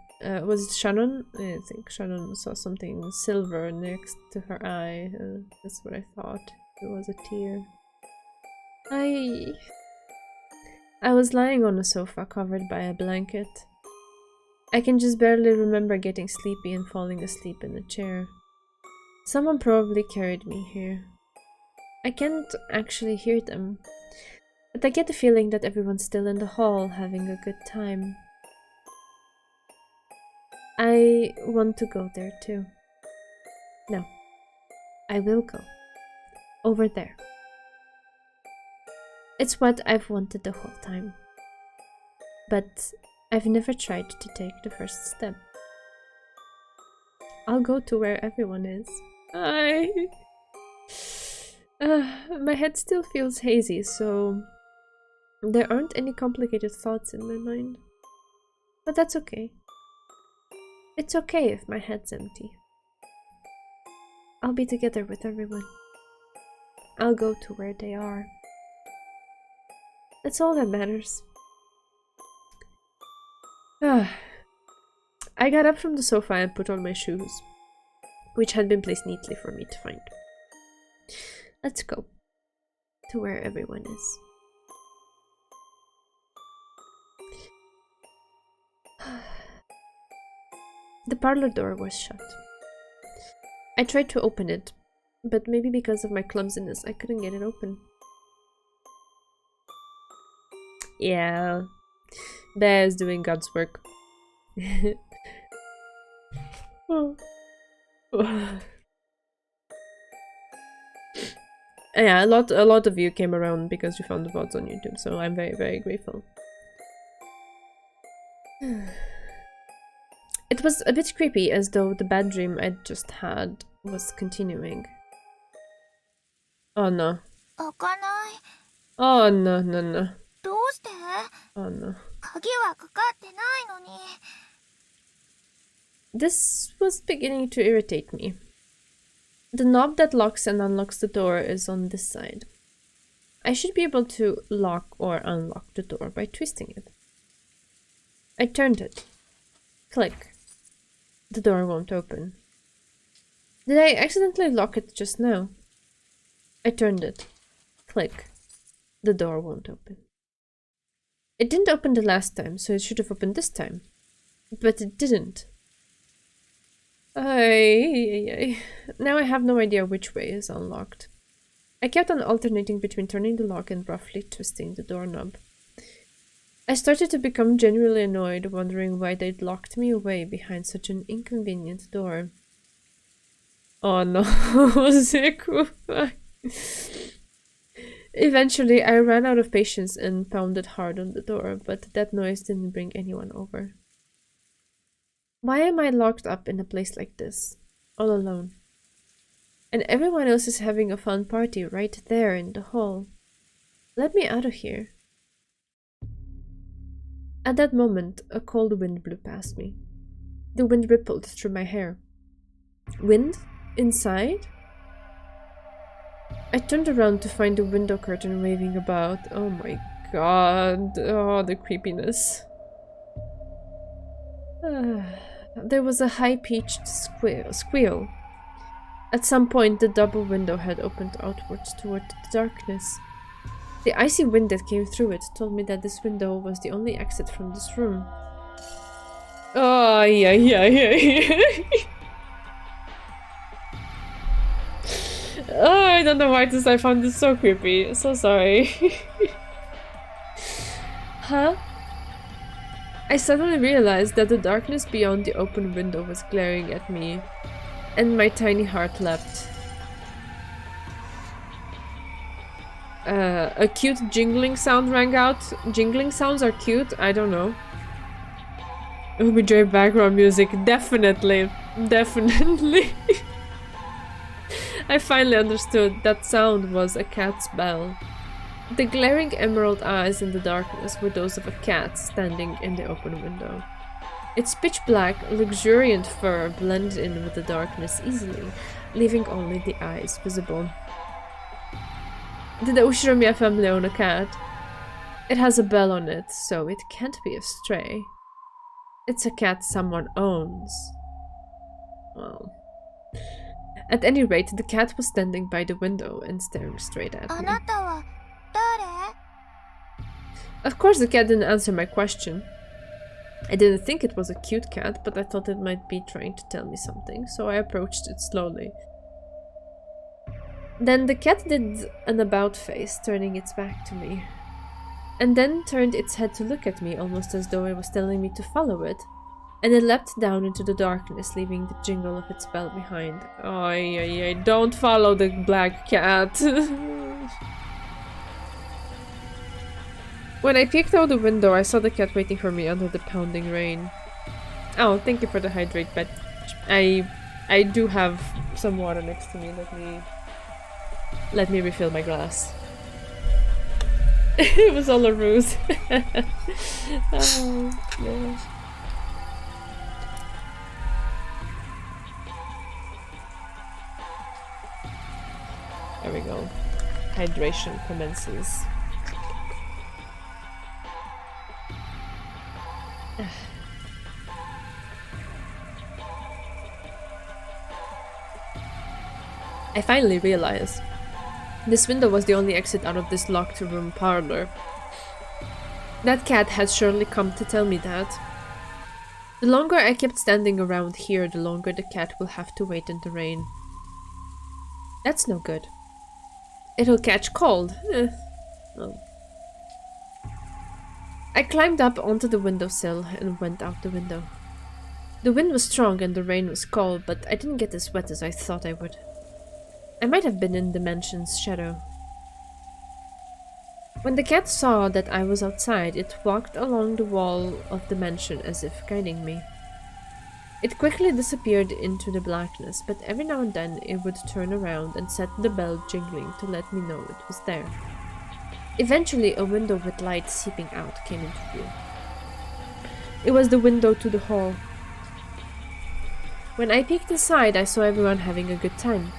was it Shannon? I think Shannon saw something silver next to her eye. That's what I thought. It was a tear. I was lying on a sofa covered by a blanket. I can just barely remember getting sleepy and falling asleep in a chair. Someone probably carried me here. I can't actually hear them, but I get the feeling that everyone's still in the hall having a good time. I want to go there too. No, I will go. Over there. It's what I've wanted the whole time. But I've never tried to take the first step. I'll go to where everyone is. My head still feels hazy, so there aren't any complicated thoughts in my mind. But that's okay. It's okay if my head's empty. I'll be together with everyone. I'll go to where they are. That's all that matters. I got up from the sofa and put on my shoes, which had been placed neatly for me to find. Let's go to where everyone is. The parlor door was shut. I tried to open it, but maybe because of my clumsiness, I couldn't get it open. Yeah, Bear's doing God's work. Oh. Yeah, a lot of you came around because you found the VODs on YouTube, so I'm very, very grateful. It was a bit creepy, as though the bad dream I'd just had was continuing. Oh no. Oh no, no, no. Oh no. This was beginning to irritate me. The knob that locks and unlocks the door is on this side. I should be able to lock or unlock the door by twisting it. I turned it. Click. The door won't open. Did I accidentally lock it just now? I turned it. Click. The door won't open. It didn't open the last time, so it should have opened this time. But it didn't. Now I have no idea which way is unlocked. I kept on alternating between turning the lock and roughly twisting the doorknob. I started to become genuinely annoyed, wondering why they'd locked me away behind such an inconvenient door. Oh no, Zeku. Eventually, I ran out of patience and pounded hard on the door, but that noise didn't bring anyone over. Why am I locked up in a place like this, all alone? And everyone else is having a fun party right there in the hall. Let me out of here. At that moment, a cold wind blew past me. The wind rippled through my hair. Wind? Inside? I turned around to find the window curtain waving about. Oh my god. Oh, the creepiness. There was a high-pitched squeal. At some point, the double window had opened outwards toward the darkness. The icy wind that came through it told me that this window was the only exit from this room. Oh, yeah. Oh, I don't know why I found this so creepy. So sorry. Huh? I suddenly realized that the darkness beyond the open window was glaring at me, and my tiny heart leapt. A cute jingling sound rang out. Jingling sounds are cute? I don't know. OBJ background music, definitely. Definitely. I finally understood that sound was a cat's bell. The glaring emerald eyes in the darkness were those of a cat standing in the open window. Its pitch black, luxuriant fur blended in with the darkness easily, leaving only the eyes visible. Did the Ushiromiya family own a cat? It has a bell on it, so it can't be a stray. It's a cat someone owns. Well... At any rate, the cat was standing by the window and staring straight at me. Of course the cat didn't answer my question. I didn't think it was a cute cat, but I thought it might be trying to tell me something, so I approached it slowly. Then the cat did an about face, turning its back to me, and then turned its head to look at me, almost as though it was telling me to follow it, and it leapt down into the darkness, leaving the jingle of its bell behind. Ay, don't follow the black cat. When I peeked out the window, I saw the cat waiting for me under the pounding rain. Oh, thank you for the hydrate, but I do have some water next to me. Let me refill my glass. It was all a ruse. Oh, gosh. There we go. Hydration commences. I finally realized this window was the only exit out of this locked room parlor. That cat had surely come to tell me that. The longer I kept standing around here, the longer the cat will have to wait in the rain. That's no good. It'll catch cold. Oh. I climbed up onto the windowsill and went out the window. The wind was strong and the rain was cold, but I didn't get as wet as I thought I would. I might have been in the mansion's shadow. When the cat saw that I was outside, it walked along the wall of the mansion as if guiding me. It quickly disappeared into the blackness, but every now and then it would turn around and set the bell jingling to let me know it was there. Eventually, a window with light seeping out came into view. It was the window to the hall. When I peeked inside, I saw everyone having a good time.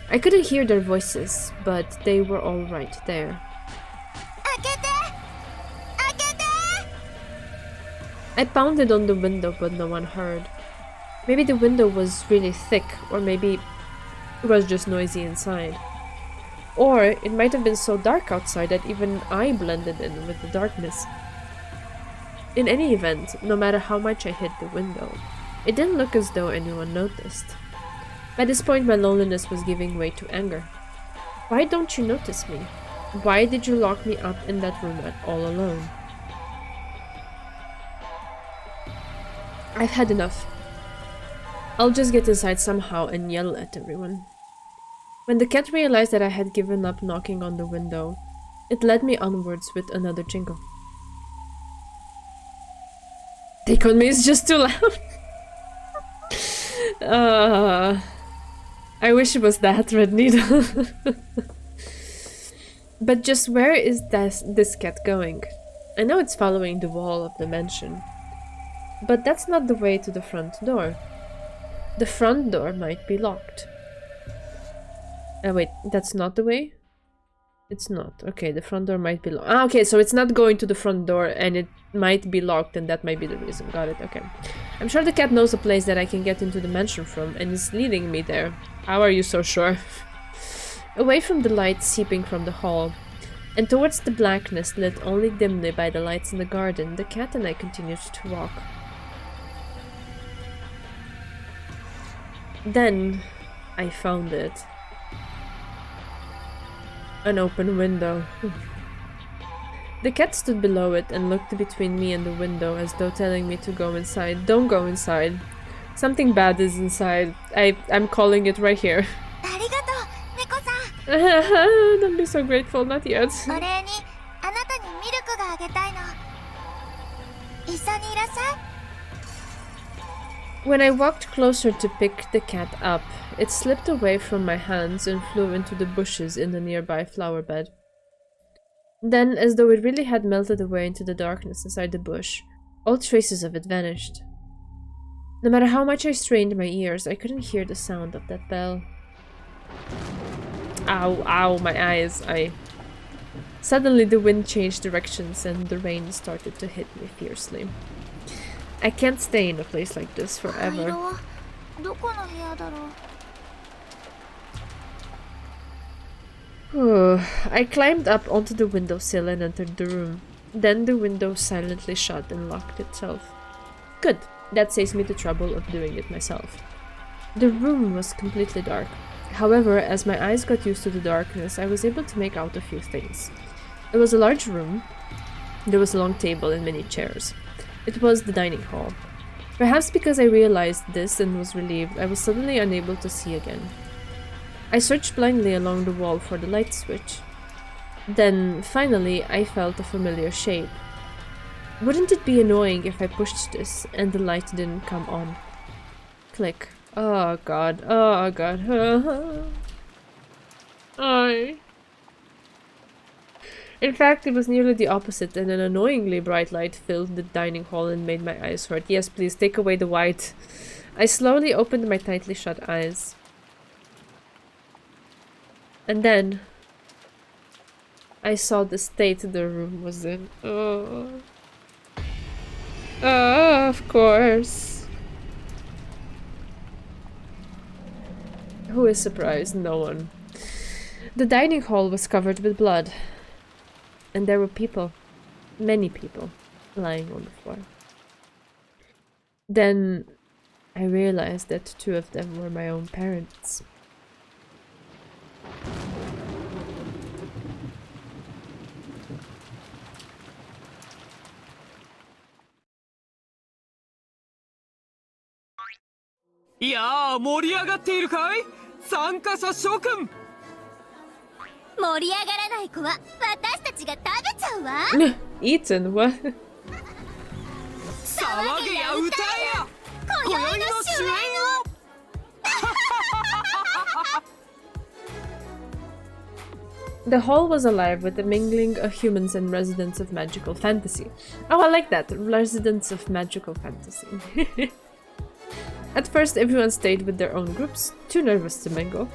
I couldn't hear their voices, but they were all right there. I pounded on the window, but no one heard. Maybe the window was really thick, or maybe it was just noisy inside. Or it might have been so dark outside that even I blended in with the darkness. In any event, no matter how much I hit the window, it didn't look as though anyone noticed. By this point, my loneliness was giving way to anger. Why don't you notice me? Why did you lock me up in that room all alone? I've had enough. I'll just get inside somehow and yell at everyone. When the cat realized that I had given up knocking on the window, it led me onwards with another jingle. Take on me is just too loud. I wish it was that, Red Needle. But just where is this cat going? I know it's following the wall of the mansion. But that's not the way to the front door. The front door might be locked. Wait, that's not the way? It's not. Okay, the front door might be locked. Ah, okay, so it's not going to the front door and it might be locked and that might be the reason. Got it, okay. I'm sure the cat knows a place that I can get into the mansion from and is leading me there. How are you so sure? Away from the light seeping from the hall and towards the blackness lit only dimly by the lights in the garden, the cat and I continued to walk. Then I found it. An open window. The cat stood below it and looked between me and the window as though telling me to go inside. Don't go inside. Something bad is inside. I'm calling it right here. Don't be so grateful, not yet. When I walked closer to pick the cat up, it slipped away from my hands and flew into the bushes in the nearby flower bed. Then, as though it really had melted away into the darkness inside the bush, all traces of it vanished. No matter how much I strained my ears, I couldn't hear the sound of that bell. Ow, ow, my eyes, Suddenly the wind changed directions and the rain started to hit me fiercely. I can't stay in a place like this forever. I climbed up onto the windowsill and entered the room. Then the window silently shut and locked itself. Good, that saves me the trouble of doing it myself. The room was completely dark. However, as my eyes got used to the darkness, I was able to make out a few things. It was a large room. There was a long table and many chairs. It was the dining hall. Perhaps because I realized this and was relieved, I was suddenly unable to see again. I searched blindly along the wall for the light switch. Then, finally, I felt a familiar shape. Wouldn't it be annoying if I pushed this and the light didn't come on? Click. Oh god, oh god. In fact, it was nearly the opposite, and an annoyingly bright light filled the dining hall and made my eyes hurt. Yes, please, take away the white. I slowly opened my tightly shut eyes. And then I saw the state the room was in. Oh, of course. Who is surprised? No one. The dining hall was covered with blood. And there were people, many people, lying on the floor. Then I realized that 2 of them were my own parents. Yeah, 盛り上がっているかい？参加者諸君。盛り上がらない子は私たちが食べちゃうわ。Eaten? What? 騒げや歌えや。今宵の主演を。The hall was alive with the mingling of humans and residents of magical fantasy. Oh, I like that. Residents of magical fantasy. At first, everyone stayed with their own groups, too nervous to mingle.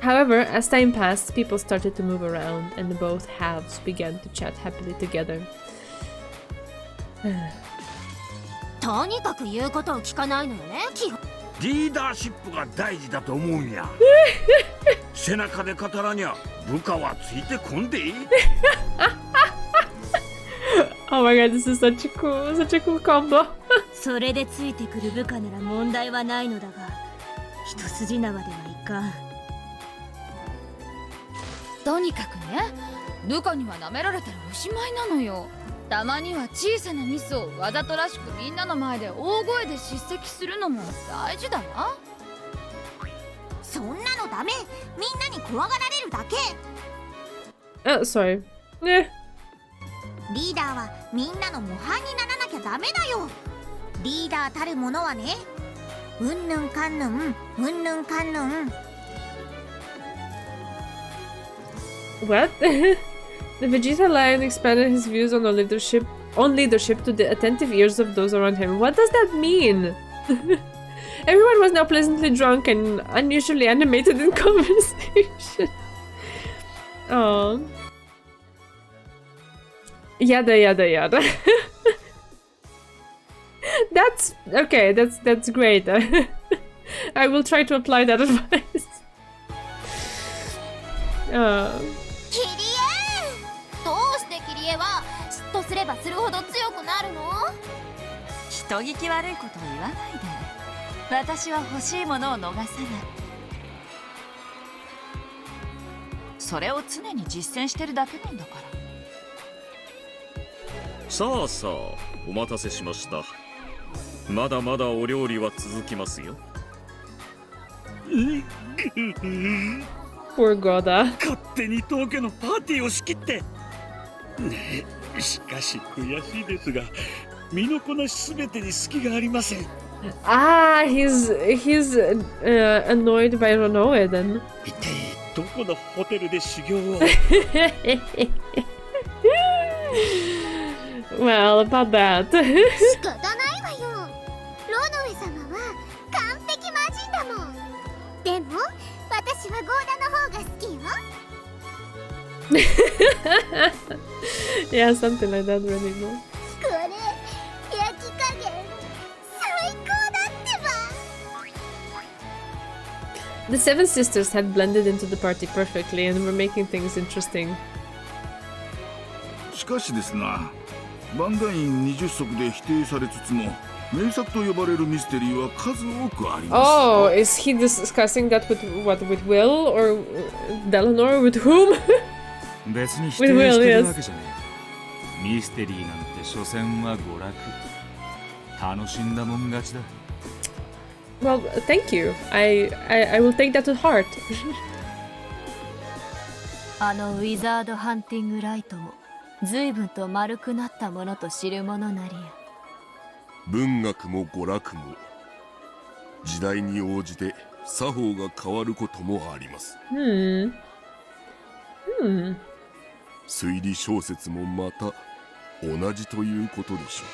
However, as time passed, people started to move around, and both halves began to chat happily together. とにかく言うことを聞かないのよね、基本。リーダーシップが大事だと思うんや。背中で語らにゃ部下はついてこんでいい。Oh my god, this is such a cool combo. それでついてくる部下なら問題はないのだが、一筋縄ではいかん。とにかくね、部下には舐められたらおしまいなのよ。たまには小さなミスをわざとらしくみんなの前で大声で叱責するのも大事だわ。そんなのダメ。みんなに怖がられるだけ。Oh, sorry. Yeah. リーダーはみんなの模範にならなきゃダメだよ。リーダーたるものはね、うんぬんかんぬん、うんぬんかんぬん。What? The Vegeta Lion expanded his views on leadership to the attentive ears of those around him. What does that mean? Everyone was now pleasantly drunk and unusually animated in conversation. Oh. Yada yada yada. That's okay, that's great. I will try to apply that advice. キリエ、どうしてキリエは嫉妬すればするほど強くなるの？人聞き悪いことを言わないで。私は欲しいものを逃さない。それを常に実践してるだけなんだから。さあさあ、お待たせしました。まだまだお料理は続きますよ。Poor Goda. 勝手に当家のパーティーを仕切って。ねえ、しかし悔しいですが、身のこなしすべてに隙がありません。Ah, he's annoyed by Ronoe then. 一体どこのホテルで修行を？ Well, about that. 仕方ないわよ。ロノエ様は完璧魔人だもん。でも私はゴーダの方が好きよ。Yeah, something like that really no. これ焼き加減最高だってば。The seven sisters had blended into the party perfectly and were making things interesting. しかしですな、バンダイン20足で否定されつつも名作と呼ばれるミステリーは数多くあります。Oh, is he discussing that with what, with Will or Delanor, with whom? 別に否定してるわけじゃねえ。ミステリーなんて所詮は娯楽。楽しんだもん勝ちだ。Well, thank you. I will take that to heart. あのウィザードハンティングライトも随分と丸くなったものと知るものなりや。文学も娯楽も時代に応じて作法が変わることもあります。推理小説もまた同じということでしょ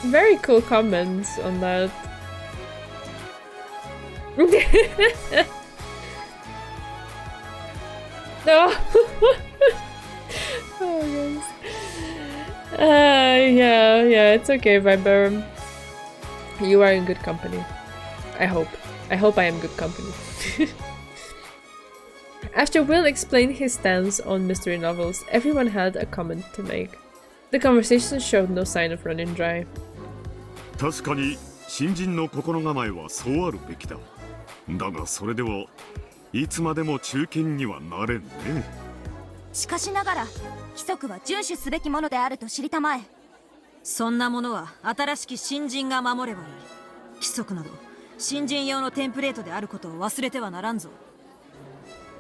う。Very cool comments on that. No. Oh yes. Yeah, it's okay, Viber. You are in good company. I hope I am good company. After Will explained his stance on mystery novels, everyone had a comment to make. The conversation showed no sign of running dry. 確かに新人の心構えはそうあるべきだ。だがそれではいつまでも中堅にはなれんね。しかしながら規則は遵守すべきものであると知りたまえ。そんなものは新しき新人が守ればいい。規則など新人用のテンプレートであることを忘れてはならんぞ。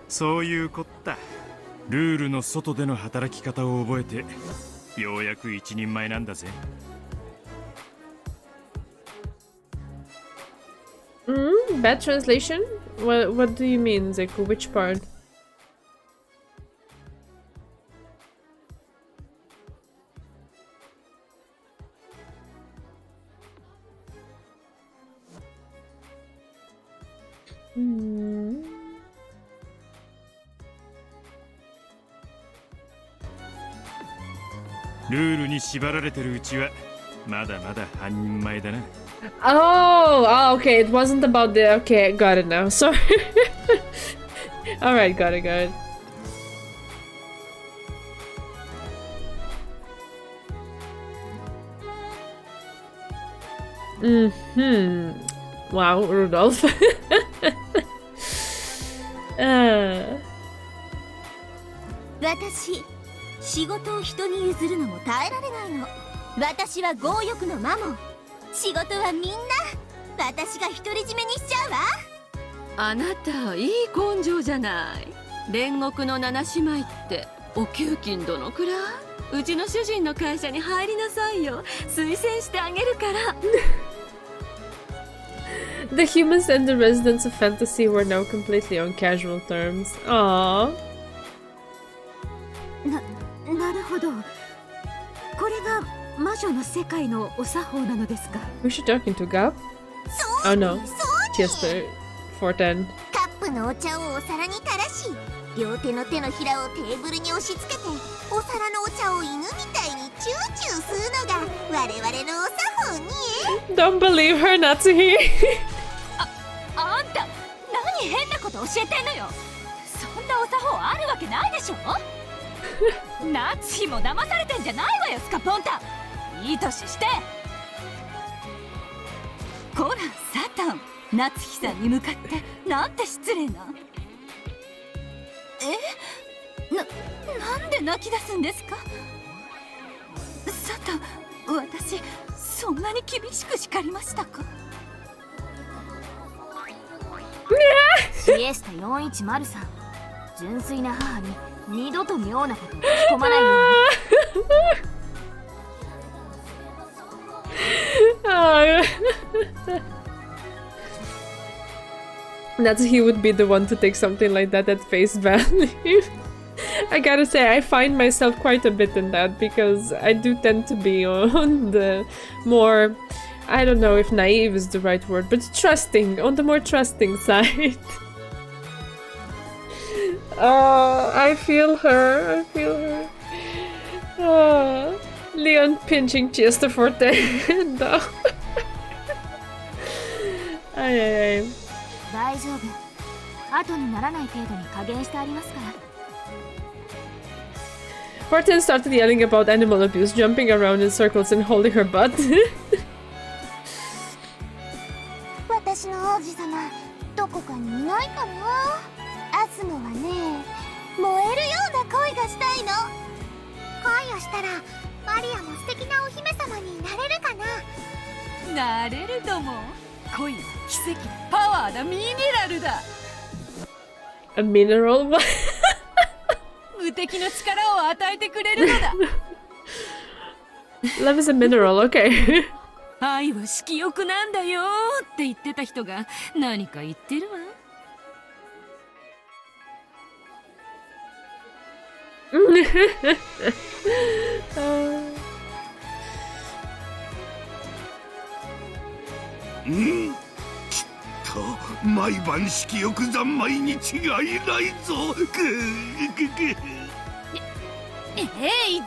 そういうこった。ルールの外での働き方を覚えてようやく一人前なんだぜ。Bad translation? What do you mean, Zeku? Which part? Oh, okay, it wasn't about the... Okay, got it now, sorry. Alright, got it. Wow, Rudolph. 私、仕事を人に譲るのも耐えられないの。私は強欲のマモン。仕事はみんな私が独り占めにしちゃうわ。あなたいい根性じゃない。煉獄の7姉妹ってお給金どのくらい？うちの主人の会社に入りなさいよ。推薦してあげるから。The humans and the residents of Fantasy were now completely on casual terms. Aww. なるほど。これが魔女の世界のお作法なのですか？ Who's she talking to, Gab? Oh no. Chester. 410. カップのお茶をお皿に垂らし、両手の手のひらをテーブルに押し付けて、お皿のお茶を犬みたいにチューチュー吸うのが我々のお作法に。Don't believe her, Natsuhi. あんた何変なこと教えてんのよ。そんなお作法あるわけないでしょ。ナツヒも騙されてんじゃないわよ、スカポンタ。いい年して。こらサタン、ナツヒさんに向かってなんて失礼な。なんで泣き出すんですか。サタン、私そんなに厳しく叱りましたか。シエスタ4103、純粋な母に二度と妙なことを吹き込まないように。Natsuhi would be the one to take something like that at face value. I gotta say, I find myself quite a bit in that because I do tend to be on the more, I don't know if naive is the right word, but trusting, on the more trusting side. I feel her. Leon pinching Chester for the hand. 大丈夫。後にならない程度に加減してありますから。Fortin started yelling about animal abuse, jumping around in circles and holding her butt. 私の王子様、どこかにいないかな。アスモはね、燃えるような恋がしたいの。恋をしたらマリアも素敵なお姫様になれるかな。なれるとも。恋は奇跡、パワーだ、ミネラルだ。A mineral? 無敵の力を与えてくれるのだ。Love is a mineral, okay. 愛は色欲なんだよって言ってた人が何か言ってるわ。きっと毎晩色欲三昧に違いないぞ。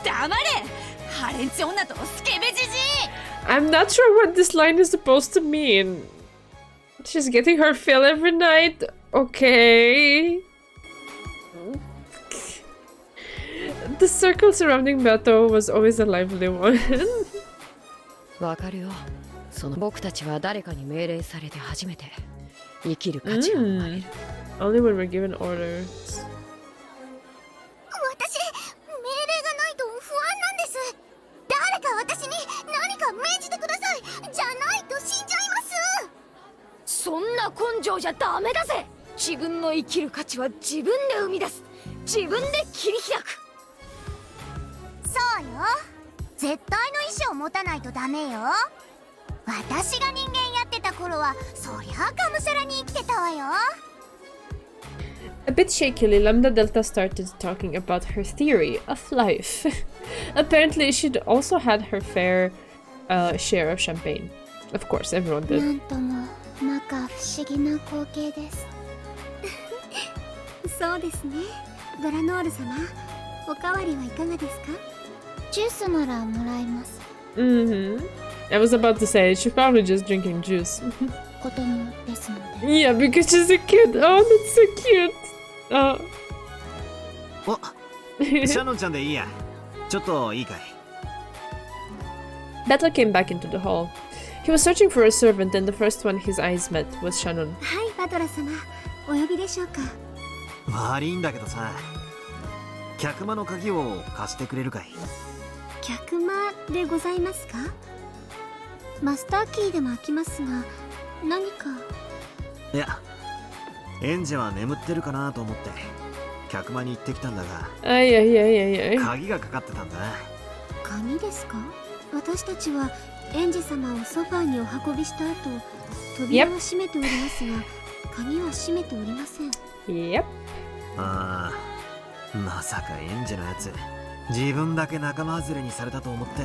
黙れ。ハレンチ女とスケベジジイ。I'm not sure what this line is supposed to mean. She's getting her fill every night. Okay. The circle surrounding Beto was always a lively one. わかるよ。その僕たちは誰かに命令されて初めて生きる価値を生まれる。Only when we're given orders. 私、命令がないと不安なんです。誰か私に何か命じてください。じゃないと死んじゃいます。そんな根性じゃダメだぜ。自分の生きる価値は自分で生み出す。自分で切り開く。そうよ。絶対の意志を持たないとダメよ。私が人間やってた頃はそりゃがむしゃらに生きてたわよ。A bit shakily, Lambda Delta started talking about her theory of life. Apparently, she'd also had her fair share of champagne. Of course, everyone did. なんとも摩訶不思議な光景です。そうですね。グラノール様、おかわりはいかがですか？ジュースならもらいます。I was about to say, she's probably just drinking juice. 子供ですので。Yeah, because she's a kid. Oh, that's so cute. Oh. お、シャノンちゃんでいいや。ちょっといいかい。Battle came back into the hall. He was searching for a servant, and the first one his eyes met was Shannon. はい、バトラ様、お呼びでしょうか。悪いんだけどさ、客間の鍵を貸してくれるかい。客間でございますか？マスターキーでも開きますが、何か。いや、エンジェは眠ってるかなと思って客間に行ってきたんだが、鍵がかかってたんだ。鍵ですか？私たちはエンジェ様をソファーにお運びした後、扉は閉めておりますが、鍵は閉めておりません。Yep. ああ、まさかエンジェのやつ自分だけ仲間外れにされたと思って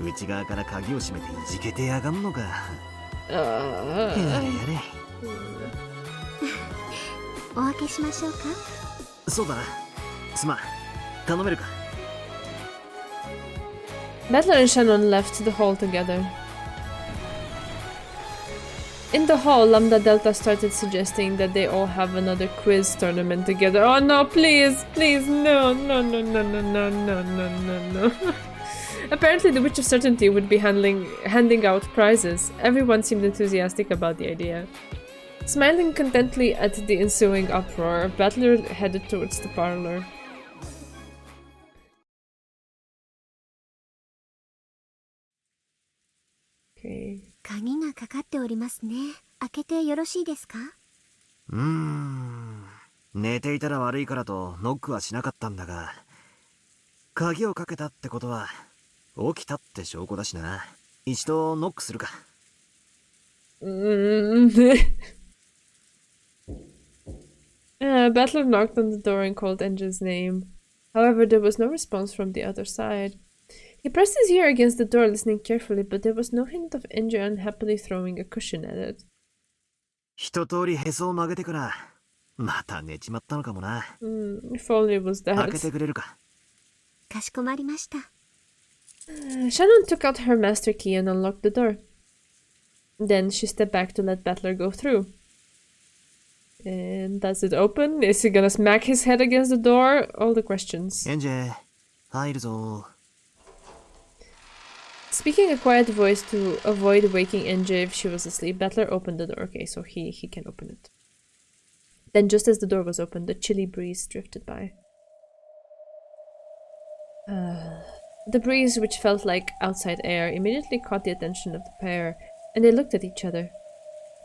内側から鍵を閉めていじけてやがんのか。やれやれ。お開けしましょうか。そうだな。すまん、頼めるか。Battler and Shannon left the hall together. In the hall, Lambda Delta started suggesting that they all have another quiz tournament together. Oh no, please, please, no, no, no, no, no, no, no, no, no, no. Apparently, the Witch of Certainty would be handing out prizes. Everyone seemed enthusiastic about the idea. Smiling contently at the ensuing uproar, Battler headed towards the parlor. Okay. 鍵がかかっておりますね。開けてよろしいですか？寝ていたら悪いからとノックはしなかったんだが、鍵をかけたってことは起きたって証拠だしな。一度ノックするか。Battler knocked on the door and called Enja's name. However, there was no response from the other side. He pressed his ear against the door, listening carefully, but there was no hint of Enja unhappily throwing a cushion at it. 一通りへそを曲げてからまた寝ちまったのかもな。If only it was that. 開けてくれるか。かしこまりました。Shannon took out her master key and unlocked the door. Then she stepped back to let Battler go through. And does it open? Is he gonna smack his head against the door? All the questions. エンジェ、入るぞ。 Speaking a quiet voice to avoid waking NJ if she was asleep, Butler opened the door. Okay, so he can open it. Then just as the door was opened, a chilly breeze drifted by. The breeze, which felt like outside air, immediately caught the attention of the pair, and they looked at each other.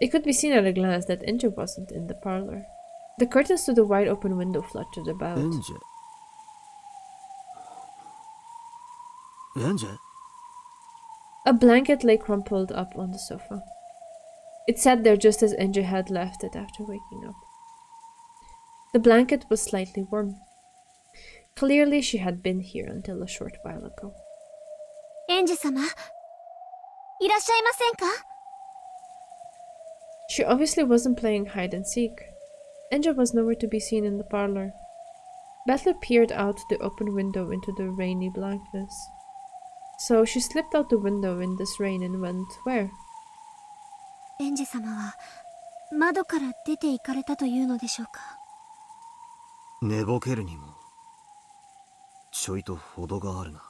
It could be seen at a glance that NJ wasn't in the parlor. The curtains to the wide open window fluttered about. NJ? A blanket lay crumpled up on the sofa. It sat there just as NJ had left it after waking up. The blanket was slightly warm. Clearly she had been here until a short while ago. NJ-sama, いらっしゃいませんか? She obviously wasn't playing hide and seek. NJ was nowhere to be seen in the parlor. Butler peered out the open window into the rainy blankness. So she slipped out the window in this rain and went where? エンジ様は窓から出て行かれたというのでしょうか。寝ぼけるにもちょいと程があるな。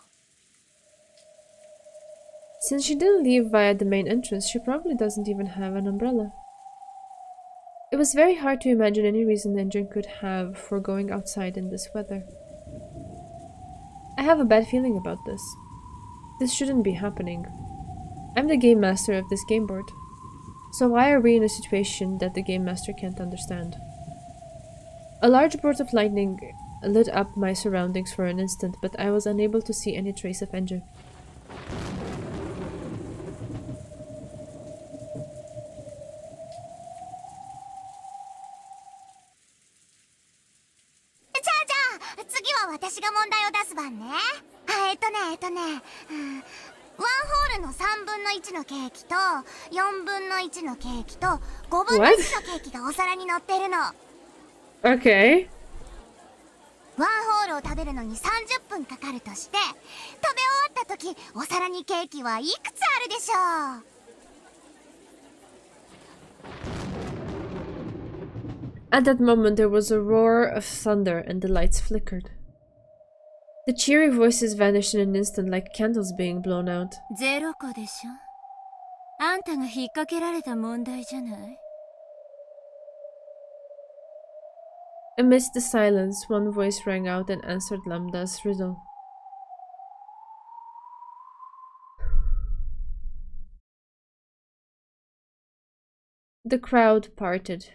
Since she didn't leave via the main entrance, she probably doesn't even have an umbrella. It was very hard to imagine any reason Enjin could have for going outside in this weather. I have a bad feeling about this. This shouldn't be happening. I'm the game master of this game board. So why are we in a situation that the game master can't understand? A large bolt of lightning lit up my surroundings for an instant, but I was unable to see any trace of Enjin. Okay. ワンホールを食べるのに30分かかるとして、食べ終わった時お皿にケーキはいくつあるでしょう? At that moment there was a roar of thunder and the lights flickered. The cheery voices vanished in an instant like candles being blown out. 0個でしょ。あんたが引っ掛けられた問題じゃない。 Amidst the silence, one voice rang out and answered Lambda's riddle. The crowd parted,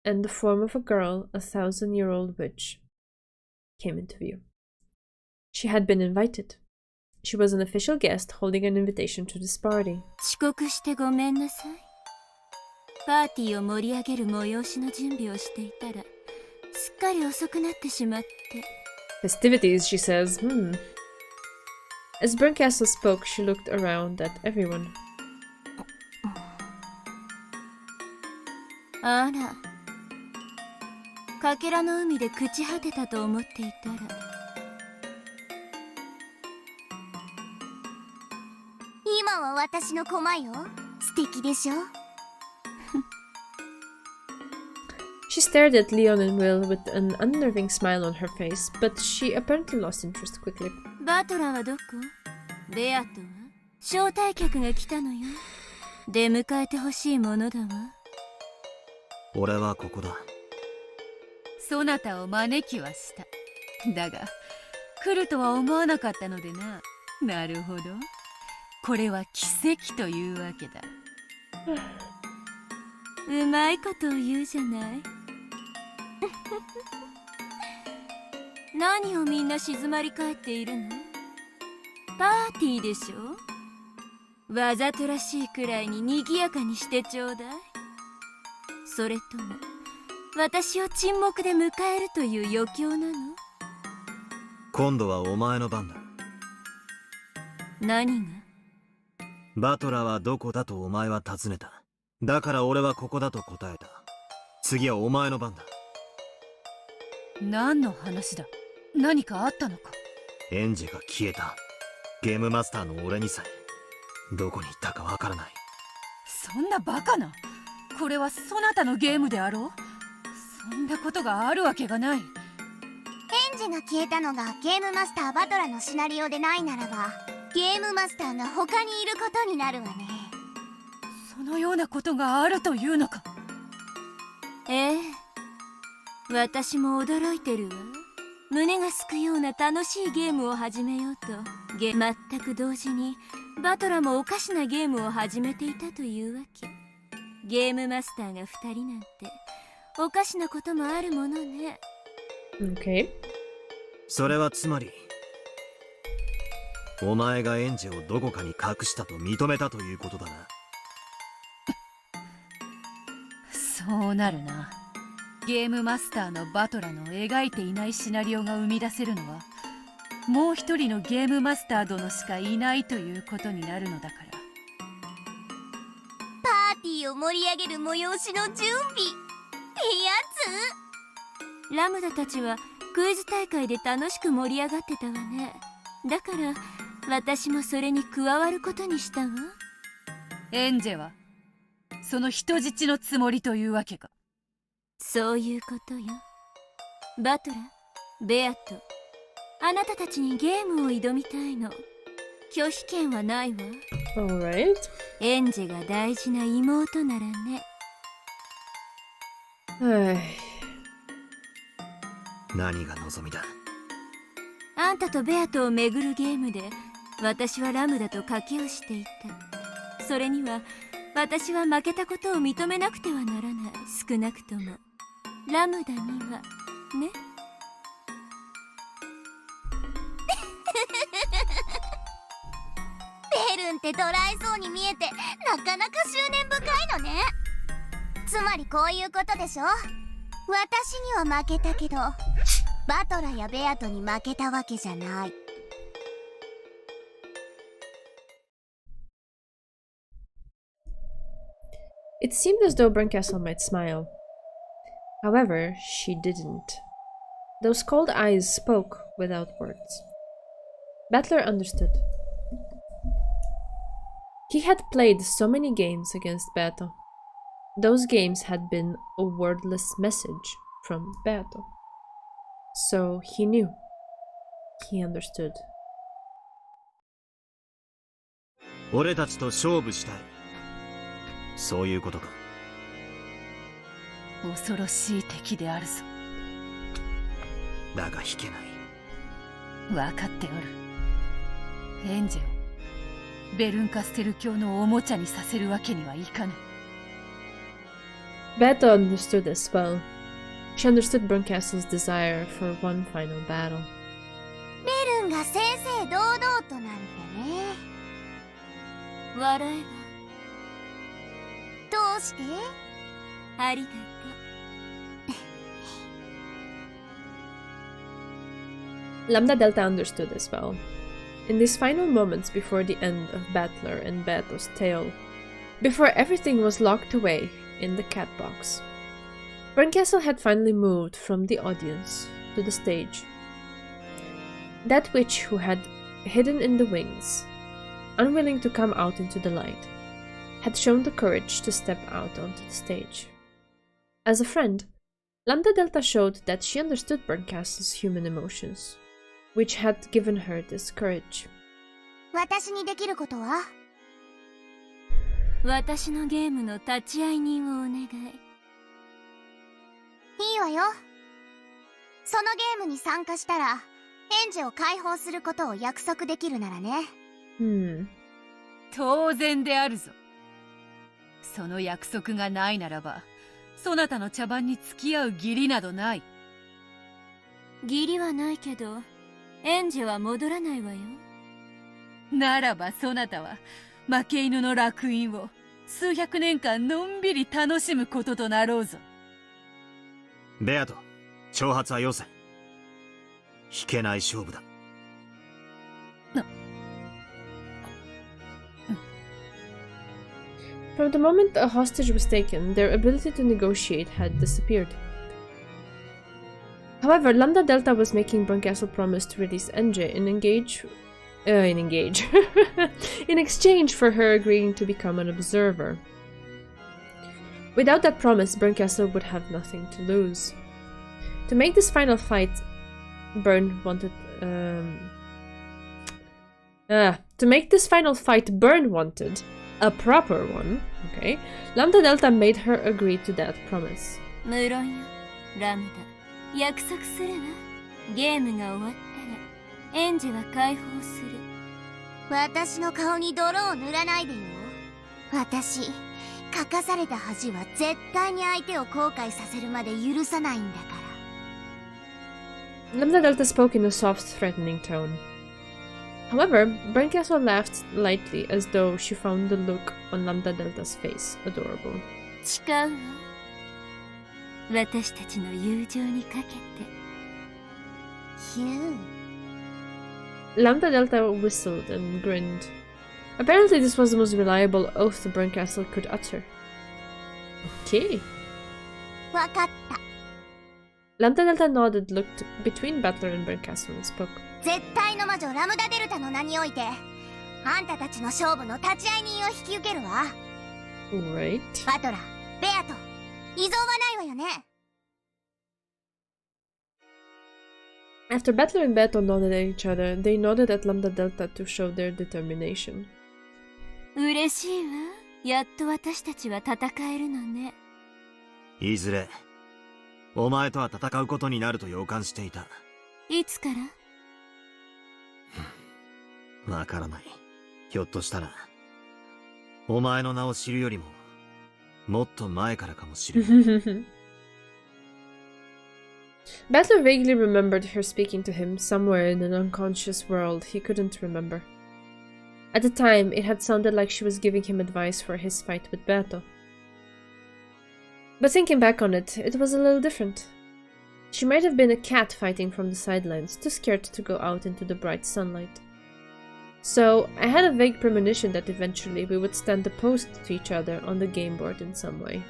and the form of a girl, a 1,000-year-old witch, came into view. She had been invited. She was an official guest holding an invitation to this party. 遅刻してごめんなさい。パーティーを盛り上げる催しの準備をしていたら、すっかり遅くなってしまって。 Festivities, she says. As Berncastle spoke, she looked around at everyone. あら、かけらの海で朽ち果てたと思っていたら。今は私の駒よ。素敵でしょ? She stared at Leon and Will with an unnerving smile on her face, but she apparently lost interest quickly. バトラはどこ? ベアとは招待客が来たのよ。出迎えてほしいものだわ。俺はここだ。そなたを招きはした。だが来るとは思わなかったのでな。なるほど。これは奇跡というわけだ。うまいことを言うじゃない。何をみんな静まり返っているの？パーティーでしょ？わざとらしいくらいに賑やかにしてちょうだい。それとも私を沈黙で迎えるという余興なの？今度はお前の番だ。何が？バトラはどこだとお前は尋ねた。だから俺はここだと答えた。次はお前の番だ。何の話だ？何かあったのか？エンジが消えた。ゲームマスターの俺にさえどこに行ったかわからない。そんなバカな。これはそなたのゲームであろう。そんなことがあるわけがない。エンンジが消えたのがゲームマスターバトラのシナリオでないならば、ゲームマスターが他にいることになるわね。そのようなことがあるというのか。ええ、私も驚いてるわ。胸がすくような楽しいゲームを始めようと全く同時にバトラもおかしなゲームを始めていたというわけ。ゲームマスターが2人なんておかしなこともあるものね。Okay. それはつまりお前がエンジェをどこかに隠したと認めたということだな。そうなるな。ゲームマスターのバトラの描いていないシナリオが生み出せるのはもう一人のゲームマスター殿しかいないということになるのだから。パーティーを盛り上げる催しの準備ってやつ。ラムダたちはクイズ大会で楽しく盛り上がってたわね。だから私もそれに加わることにしたわ。エンジェはその人質のつもりというわけか。そういうことよ。バトラ、ベアト、あなたたちにゲームを挑みたいの。拒否権はないわ。Alright. エンジェが大事な妹ならね。何が望みだ。あんたとベアトを巡るゲームで私はラムダと賭けをしていた。それには私は負けたことを認めなくてはならない。少なくともラムダにはね。ベルンってドライそうに見えてなかなか執念深いのね。つまりこういうことでしょ。私には負けたけどバトラやベアトに負けたわけじゃない。It seemed as though Bernkastel might smile. However, she didn't. Those cold eyes spoke without words. Battler understood. He had played so many games against Beato. Those games had been a wordless message from Beato. So he knew. He understood. 俺たちと勝負したい。そういうことか。恐ろしい敵であるぞ。だが引けない。分かっておる。エンジェをベルンカステル教のおもちゃにさせるわけにはいかぬ。Beato understood as well. She understood Bernkastel's desire for one final battle. ベルンが正々堂々となんてね。笑えば。どうして？ありがとう。Lambda Delta understood as well. In these final moments before the end of Battler and Beato's tale, before everything was locked away in the cat box, Bernkastel had finally moved from the audience to the stage. That witch who had hidden in the wings, unwilling to come out into the light, had shown the courage to step out onto the stage. As a friend, Lambda Delta showed that she understood Bernkastel's human emotions, which had given her this courage. 私にできることは？私のゲームの立ち会い人をお願い。いいわよ。そのゲームに参加したらエンジェを解放することを約束できるならね。当然であるぞ。その約束がないならばそなたの茶番に付き合う義理などない。義理はないけどエンジェは戻らないわよ。ならばそなたは負け犬の烙印を数百年間のんびり楽しむこととなろうぞ。ベアト、挑発はよせ。引けない勝負だ。From the moment a hostage was taken, their ability to negotiate had disappeared. However, Lambda Delta was making Bernkastel promise to release NJ in exchange for her agreeing to become an observer. Without that promise, Bernkastel would have nothing to lose. To make this final fight Burn wanted... to make this final fight Burn wanted, a proper one, okay, Lambda Delta made her agree to that promise. 無論よ、ラムダ。約束するわ。ゲームが終わったら、エンジは解放する。私の顔に泥を塗らないでよ。私、書かされた恥は絶対に相手を後悔させるまで許さないんだから。Lambda Delta spoke in a soft, threatening tone. However, Berncastle laughed lightly as though she found the look on Lambda Delta's face adorable. 誓うわ。私たちの友情にかけて。ヒュー。 Lambda Delta whistled and grinned. Apparently this was the most reliable oath the Berncastle could utter. Okay. わかった。Lambda Delta nodded, looked between Battler and Berncastle and spoke. 絶対の魔女ラムダデルタの名において、あんたたちの勝負の立ち会い人を引き受けるわ。Right. バトラー、ベアと、異存はないわよね。After Battler and Beto nodded at each other, they nodded at Lambda Delta to show their determination. 嬉しいわ。やっと私たちは戦えるのね。いずれ、お前とは戦うことになると予感していた。いつから？わからない。ひょっとしたら、お前の名を知るよりも、もっと前からかもしれない。Battler vaguely remembered her speaking to him somewhere in an unconscious world he couldn't remember. At the time, it had sounded like she was giving him advice for his fight with Beto. But thinking back on it, it was a little different. She might have been a cat fighting from the sidelines, too scared to go out into the bright sunlight. So, I had a vague premonition that eventually we would stand opposed to each other on the game board in some way.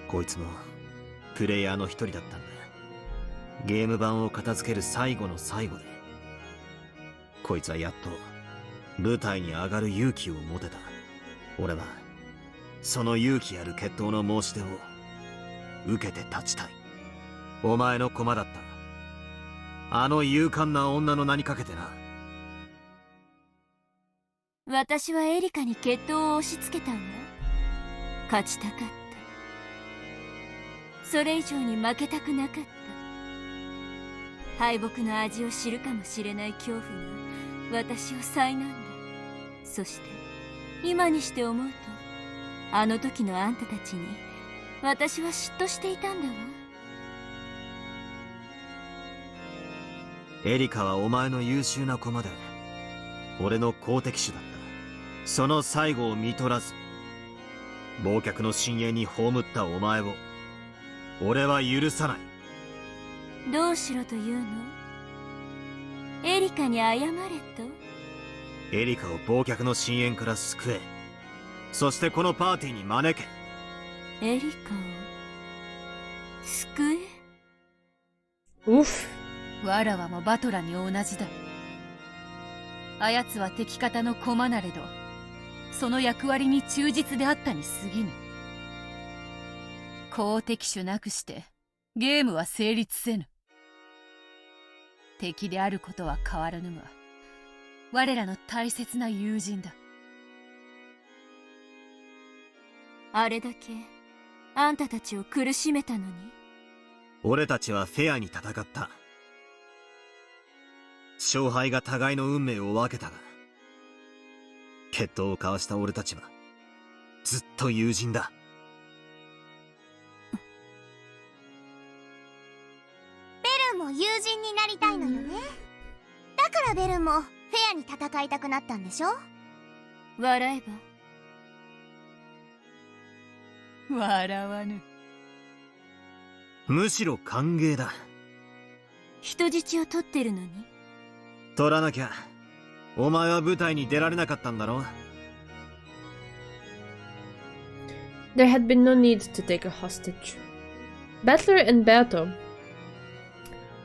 こいつもプレイヤーの一人だったんだ。ゲーム版を片付ける最後の最後で、こいつはやっと舞台に上がる勇気を持てた。俺はその勇気ある決闘の申し出を受けて立ちたい。お前の駒だった。あの勇敢な女の名にかけてな。私はエリカに決闘を押し付けたわ。勝ちたかった。それ以上に負けたくなかった。敗北の味を知るかもしれない恐怖が私を災難だ。そして今にして思うと、あの時のあんたたちに私は嫉妬していたんだわ。エリカはお前の優秀な駒で、俺の好敵手だった。その最後を見取らず、忘却の深淵に葬ったお前を、俺は許さない。どうしろというの？エリカに謝れと？エリカを忘却の深淵から救え。そしてこのパーティーに招け。エリカを救え？うふ。わらわもバトラに同じだ。あやつは敵方の駒なれど、その役割に忠実であったに過ぎぬ。好敵手なくしてゲームは成立せぬ。敵であることは変わらぬが、我らの大切な友人だ。あれだけあんたたちを苦しめたのに。俺たちはフェアに戦った。勝敗が互いの運命を分けたが、決闘を交わした俺たちはずっと友人だ。ベルンも友人になりたいのよね。だからベルンもフェアに戦いたくなったんでしょ？笑えば？笑わぬ。むしろ歓迎だ。人質を取ってるのに？取らなきゃお前は舞台に出られなかったんだろ。 There had been no need to take a hostage. Battler and Beato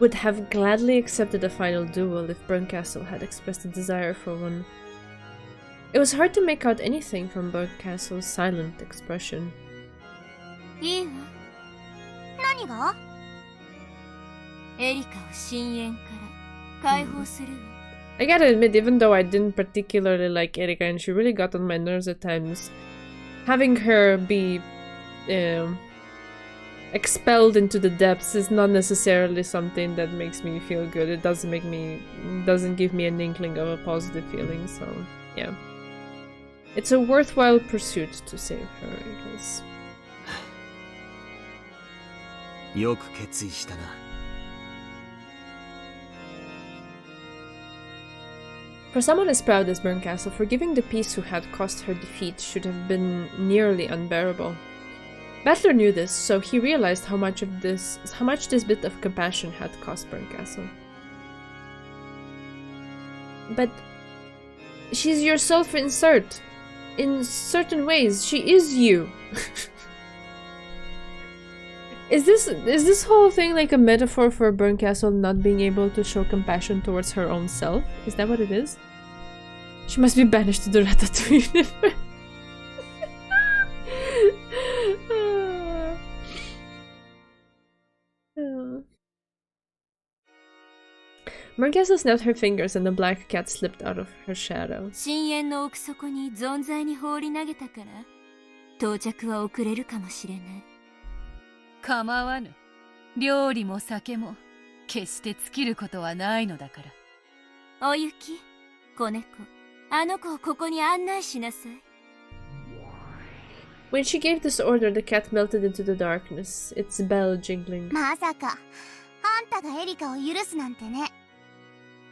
would have gladly accepted a final duel if Berncastle had expressed a desire for one. It was hard to make out anything from Berncastle's silent expression. いいわ。何が？エリカを深淵から解放するわ。I gotta admit, even though I didn't particularly like Erika and she really got on my nerves at times, having her be expelled into the depths is not necessarily something that makes me feel good. It doesn't give me an inkling of a positive feeling, so yeah. It's a worthwhile pursuit to save her, I guess. よく決意したな。For someone as proud as Berncastle, forgiving the peace who had caused her defeat should have been nearly unbearable. Battler knew this, so he realized how much this bit of compassion had cost Berncastle. But she's yourself in certain ways. She is you. Is this whole thing like a metaphor for Berncastle not being able to show compassion towards her own self? Is that what it is? She must be banished to the Ratatouille. Berncastle snapped her fingers and the black cat slipped out of her shadow. 深淵の奥底に存在に放り投げたから到着は遅れるかもしれない。構わぬ。料理も酒も決して尽きることはないのだから。おゆき、子猫、あの子をここに案内しなさい。When she gave this order, the cat melted into the darkness, its bell jingling. まさか、あんたがエリカを許すなんてね。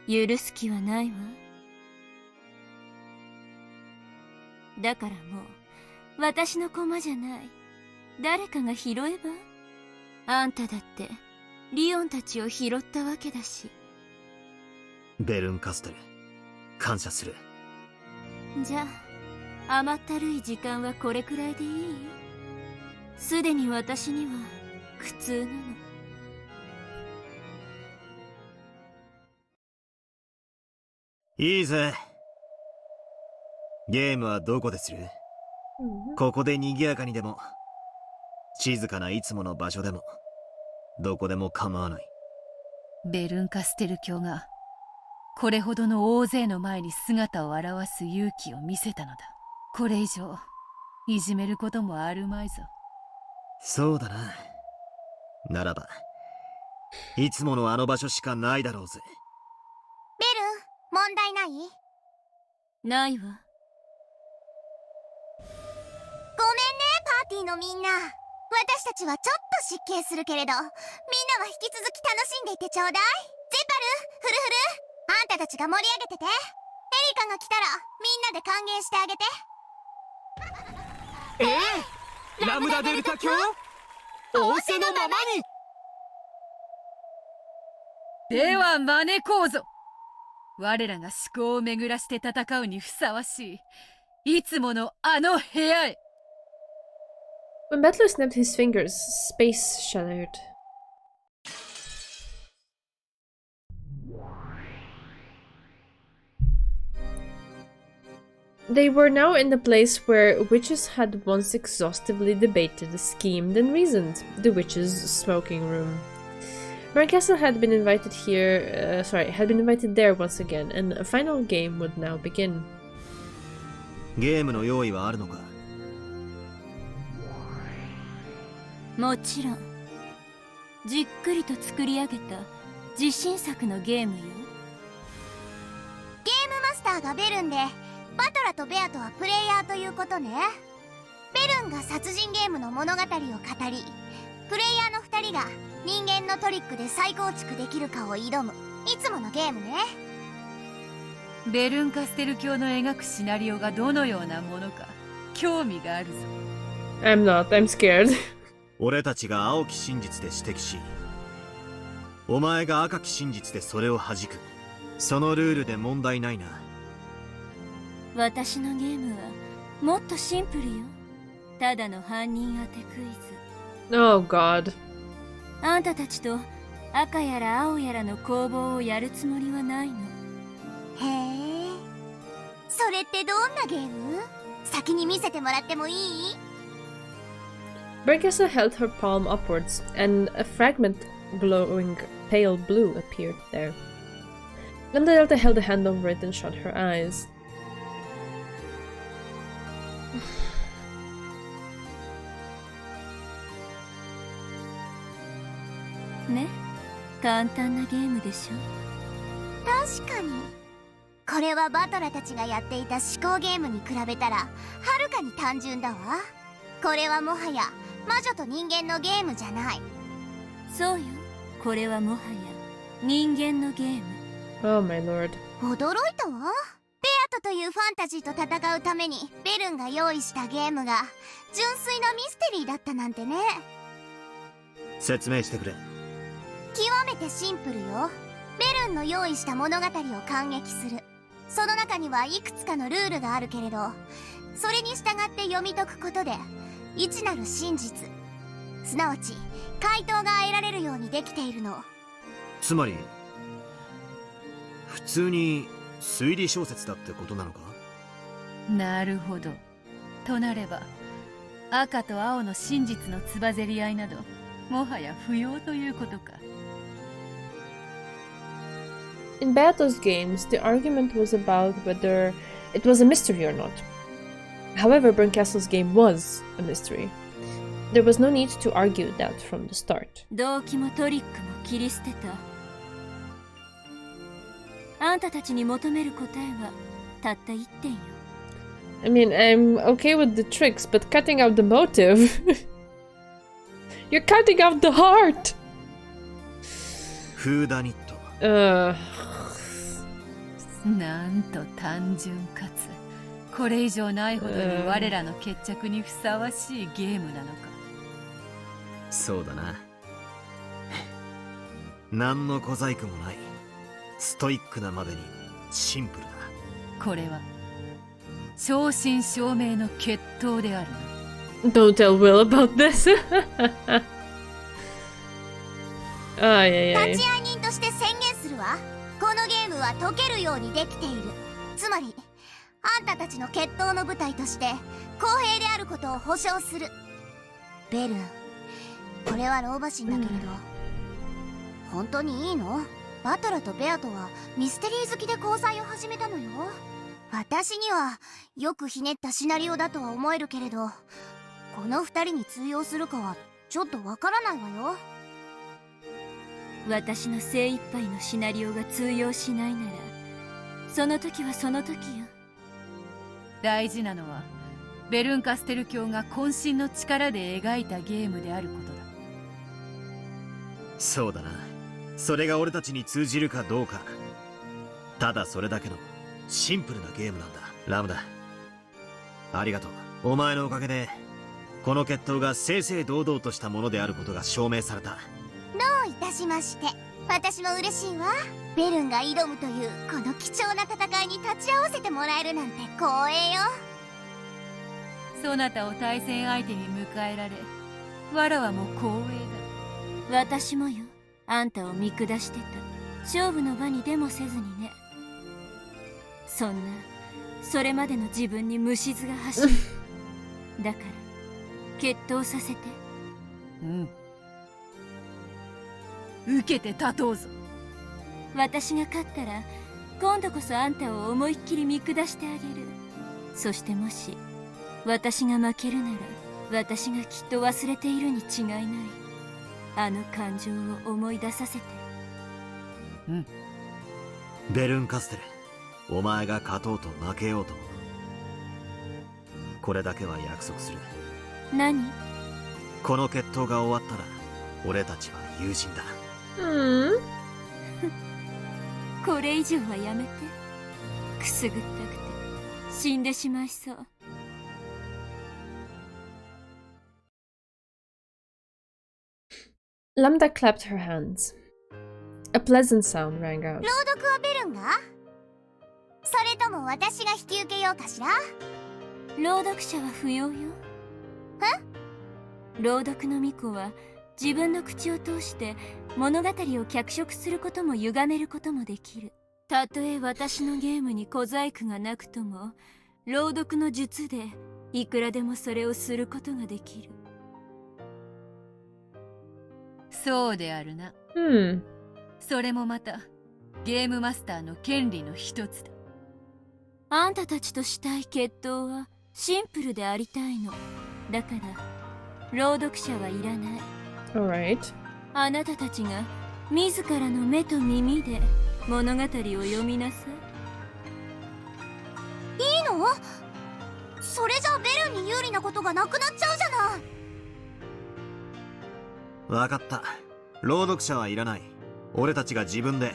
許す気はないわ。だからもう、私の駒じゃない。誰かが拾えば？あんただって、リオンたちを拾ったわけだし。ベルンカステル、感謝する。じゃあ、甘ったるい時間はこれくらいでいい？すでに私には苦痛なの。いいぜ。ゲームはどこでする？ここで賑やかにでも、静かないつもの場所でも、どこでも構わない。ベルンカステル教がこれほどの大勢の前に姿を現す勇気を見せたのだ。これ以上いじめることもあるまいぞ。そうだな。ならばいつものあの場所しかないだろうぜ。ベル、問題ない？ないわ。ごめんね、パーティーのみんな。私たちはちょっと失敬するけれど、みんなは引き続き楽しんでいてちょうだい。ゼパル、フルフル、あんたたちが盛り上げてて。エリカが来たらみんなで歓迎してあげて。ラムダデルタ教仰せのままに。では招こうぞ。我らが思考を巡らして戦うにふさわしいいつものあの部屋へ。When Battler snapped his fingers, space shattered. They were now in the place where witches had once exhaustively debated, schemed, and reasoned, the witches' smoking room. Berncastle had been invited there once again, and a final game would now begin. ゲームの用意はあるのか？もちろん。じっくりと作り上げた自信作のゲームよ。ゲームマスターがベルンで、バトラとベアとはプレイヤーということね。ベルンが殺人ゲームの物語を語り、プレイヤーの2人が人間のトリックで再構築できるかを挑む、いつものゲームね。ベルンカステル教の描くシナリオがどのようなものか興味があるぞ。 I'm not, I'm scared. 俺たちが青き真実で指摘し、お前が赤き真実でそれを弾く。そのルールで問題ないな。私のゲームはもっとシンプルよ。ただの犯人当てクイズ。Oh God. あんたたちと赤やら青やらの攻防をやるつもりはないの。へえ、それってどんなゲーム？先に見せてもらってもいい？ Berncastle held her palm upwards, and a fragment glowing pale blue appeared there. Lambda Delta held a hand over it and shut her eyes. ね、簡単なゲームでしょ。確かにこれはバトラたちがやっていた思考ゲームに比べたらはるかに単純だわ。これはもはや魔女と人間のゲームじゃない。そうよ、これはもはや人間のゲーム。 Oh my lord。 驚いたわ。ベアトというファンタジーと戦うためにベルンが用意したゲームが純粋なミステリーだったなんてね。説明してくれ。極めてシンプルよ。ベルンの用意した物語を感激する。その中にはいくつかのルールがあるけれど、それに従って読み解くことで一なる真実、すなわち回答が得られるようにできているの。つまり普通に推理小説だってことなのか？なるほど。となれば赤と青の真実のつばぜり合いなどもはや不要ということか。In Beato's games, the argument was about whether it was a mystery or not. However, Berncastle's game was a mystery. There was no need to argue that from the start. 動機もトリックも切り捨てた。あんたたちに求める答えはたった一点よ。I mean, I'm okay with the tricks, but cutting out the motive... You're cutting out the heart! フーダニット。なんと単純かつこれ以上ないほどに我らの決着にふさわしいゲームなのか。そうだな。何の小細工もないストイックなまでにシンプルだ。これは正真正銘の決闘であるな。 Don't tell Will about this. あいやいや。立ち会い人として宣言するわ。このゲームは解けるようにできている。つまりあんたたちの決闘の舞台として公平であることを保証する。ベルン、これは老婆心だけれど、本当にいいの？バトラとベアとはミステリー好きで交際を始めたのよ。私にはよくひねったシナリオだとは思えるけれど、この二人に通用するかはちょっとわからないわよ。私の精一杯のシナリオが通用しないなら、その時はその時よ。大事なのはベルンカステル教が渾身の力で描いたゲームであることだ。そうだな。それが俺たちに通じるかどうか。ただそれだけのシンプルなゲームなんだ。ラムダ、ありがとう。お前のおかげでこの決闘が正々堂々としたものであることが証明された。どういたしまして。私も嬉しいわ。ベルンが挑むというこの貴重な戦いに立ち会わせてもらえるなんて光栄よ。そなたを対戦相手に迎えられ、わらわも光栄だ。私もよ。あんたを見下してた。勝負の場にでもせずにね。そんなそれまでの自分に虫唾が走る。だから決闘させて。うん、受けて立とうぞ。私が勝ったら今度こそあんたを思いっきり見下してあげる。そしてもし私が負けるなら、私がきっと忘れているに違いない。あの感情を思い出させて。うん。ベルンカステル、お前が勝とうと負けようとも、これだけは約束する。何？この決闘が終わったら俺たちは友人だ。これ以上はやめて。くすぐったくて死んでしまいそう。Lambda clapped her hands. A pleasant sound rang out. 朗読はベルンが？それとも私が引き受けようかしら？朗読者は不要よ。朗読の巫女は自分の口を通して物語を脚色することも歪めることもできる。たとえ私のゲームに小細工がなくとも、朗読の術でいくらでもそれをすることができる。そうであるな。それもまたゲームマスターの権利の一つだ。あんたたちとしたい決闘はシンプルでありたいの。だから朗読者はいらない。 Alright. あなたたちが自らの目と耳で物語を読みなさい。いいの？それじゃベルに有利なことがなくなっちゃうじゃない。わかった。朗読者はいらない。俺たちが自分で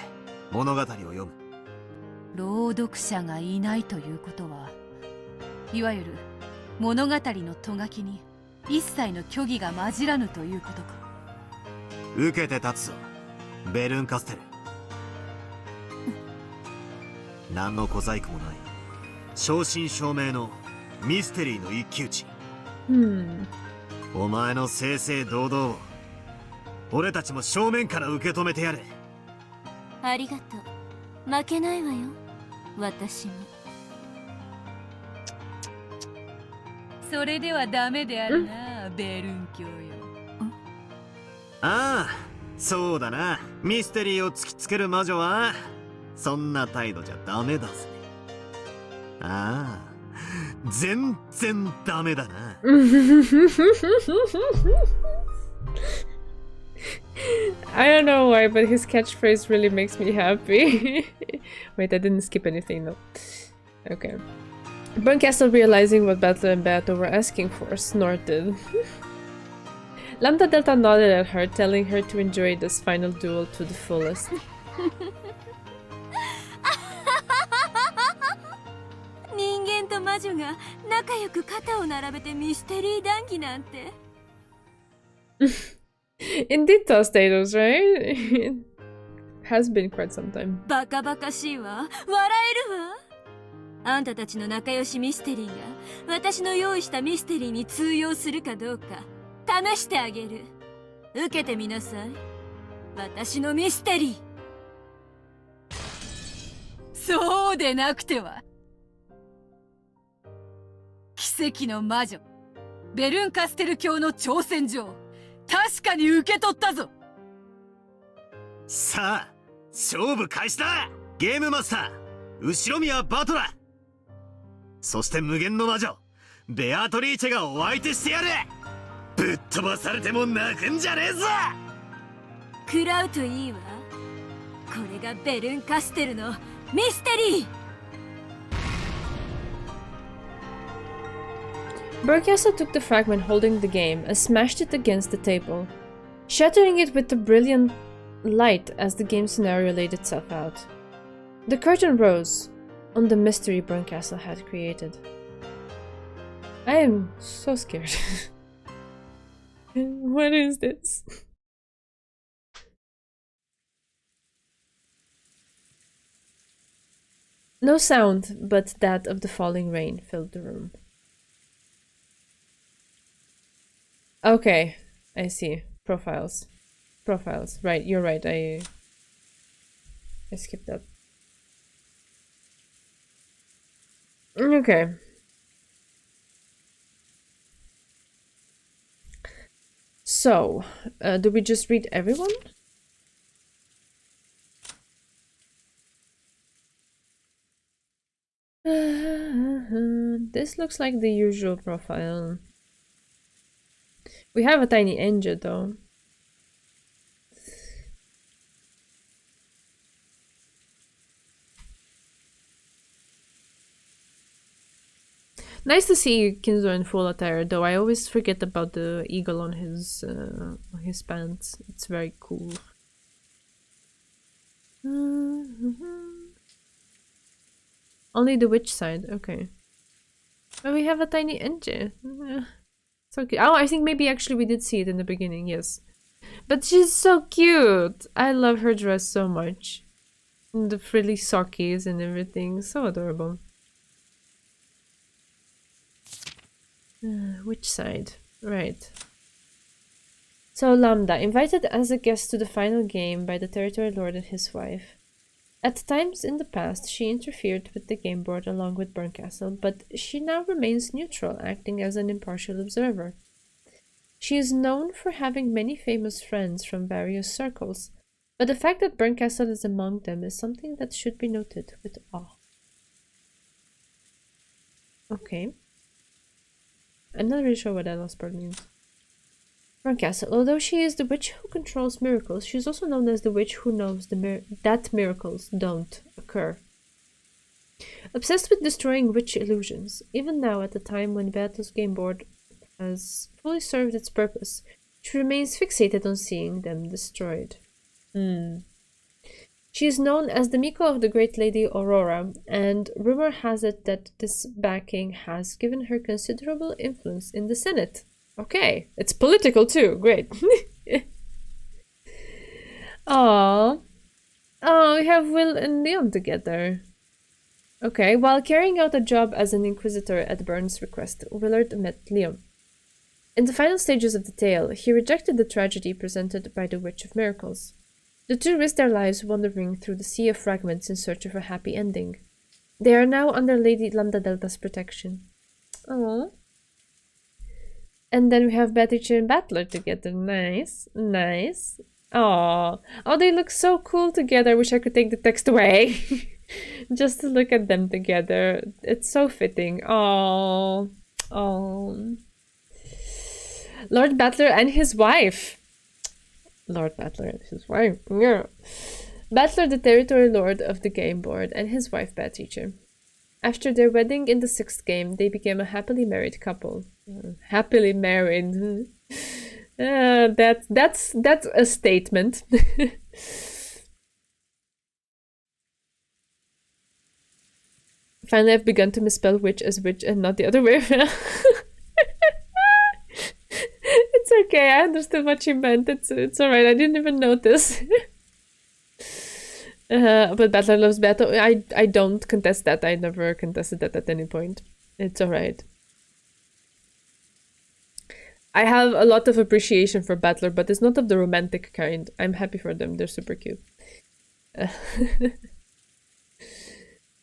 物語を読む。朗読者がいないということは、いわゆる物語のとがきに一切の虚偽が混じらぬということか。受けて立つぞ、ベルンカステル。何の小細工もない正真正銘のミステリーの一騎打ち。お前の正々堂々を俺たちも正面から受け止めてやれ。ありがとう。負けないわよ、私も。それではダメであるな、ベルン教よ。ああ、そうだな。ミステリーを突きつける魔女はそんな態度じゃダメだぜ。ああ、全然ダメだな。I don't know why, but his catchphrase really makes me happy. Wait, I didn't skip anything though. Okay. Burncastle, realizing what Battle and Beato were asking for, snorted. Lambda Delta nodded at her, telling her to enjoy this final duel to the fullest. 人間と魔女が仲良く肩を並べてミステリー談義なんて。Indeed, Tostatos, right? It has been quite some time. バカバカしいわ。笑えるわ。あんたたちの仲良しミステリーが私の用意したミステリーに通用するかどうか試してあげる。受けてみなさい、私のミステリー。そうでなくては。奇跡の魔女ベルンカステル教の挑戦状、確かに受け取ったぞ。さあ、勝負開始だ。ゲームマスター後ろ宮バトラ、そして無限の魔女ベアトリーチェがお相手してやる。ぶっ飛ばされても泣くんじゃねえぞ。食らうといいわ。これがベルンカステルのミステリー。Burncastle took the fragment holding the game and smashed it against the table, shattering it with a brilliant light as the game scenario laid itself out. The curtain rose on the mystery Burncastle had created. I am so scared. What is this? No sound but that of the falling rain filled the room. Okay, I see. Profiles. Profiles. Right, you're right. I skipped that. Okay. So, do we just read everyone? This looks like the usual profile. We have a tiny engine though. Nice to see Kinzo in full attire, though I always forget about the eagle on his pants. It's very cool. Only the witch side, okay. Oh, we have a tiny engine. So cute. Oh, I think maybe actually we did see it in the beginning, yes. But she's so cute! I love her dress so much. And the frilly sockies and everything, so adorable. Which side? Right. So Lambda, invited as a guest to the final game by the Territory Lord and his wife. At times in the past, she interfered with the game board along with Burncastle, but she now remains neutral, acting as an impartial observer. She is known for having many famous friends from various circles, But the fact that Bernkastel is among them is something that should be noted with awe. Okay. I'm not really sure what that last part means. Bernkastel, although she is the witch who controls miracles, she is also known as the witch who knows that miracles don't occur. Obsessed with destroying witch illusions, even now at the time when Beato's game board has fully served its purpose, she remains fixated on seeing them destroyed. She is known as the Miko of the Great Lady Aurora, and rumor has it that this backing has given her considerable influence in the Senate. Okay, it's political too, great. Aww. Oh, we have Will and Leon together. Okay, while carrying out a job as an inquisitor at Byrne's request, Willard met Leon. In the final stages of the tale, he rejected the tragedy presented by the Witch of Miracles. The two risked their lives wandering through the sea of fragments in search of a happy ending. They are now under Lady Lambda Delta's protection. Aww. And then we have Beatrice and Battler together. Nice, nice. Aww. Oh, they look so cool together. I wish I could take the text away. Just to look at them together. It's so fitting. Aww. Aww. Lord Battler and his wife. Lord Battler and his wife. Yeah. Battler, the territory lord of the game board, and his wife Beatrice. After their wedding in the 6th game, they became a happily married couple. Happily married. That's a statement. Finally, I've begun to misspell witch as witch and not the other way around. It's okay, I understood what you meant. It's alright, I didn't even notice. But Battler loves Beto. I don't contest that. I never contested that at any point. It's alright. I have a lot of appreciation for Battler, but it's not of the romantic kind. I'm happy for them. They're super cute.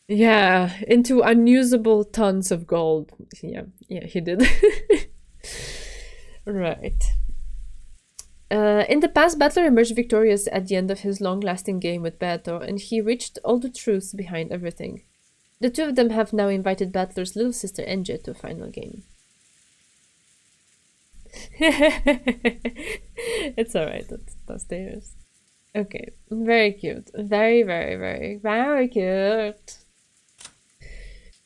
Yeah, into unusable tons of gold. Yeah, he did. Right. In the past, Battler emerged victorious at the end of his long-lasting game with Beato, and he reached all the truths behind everything. The two of them have now invited Battler's little sister Enje to a final game. It's alright, that's theirs. Okay, very cute. Very, very, very, very cute.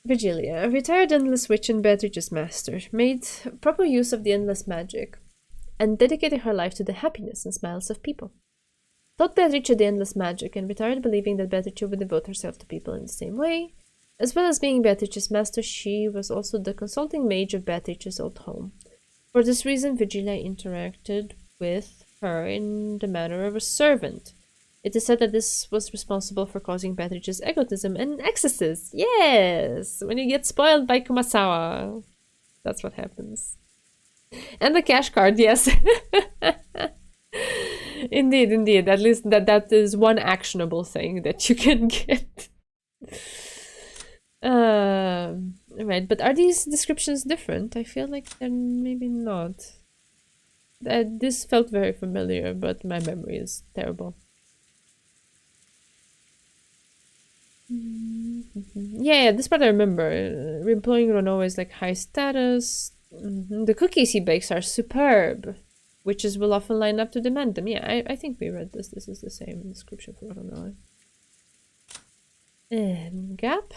Virgilia, a retired Endless Witch and Beatrice's master, made proper use of the endless magic and dedicated her life to the happiness and smiles of people. Taught Beatrice the endless magic and retired believing that Beatrice would devote herself to people in the same way. As well as being Beatrice's master, she was also the consulting mage of Beatrice's old home. For this reason, Virgilia interacted with her in the manner of a servant. It is said that this was responsible for causing Beatrice's egotism and excesses. Yes! When you get spoiled by Kumasawa. That's what happens. And the cash card, yes. Indeed, indeed. At least that is one actionable thing that you can get. Right, but are these descriptions different? I feel like they're maybe not. This felt very familiar, but my memory is terrible. Yeah, this part I remember. Employing Ronoa is like high status. The cookies he bakes are superb. Witches will often line up to demand them. Yeah, I think we read this. This is the same description for Ronoa. Gap.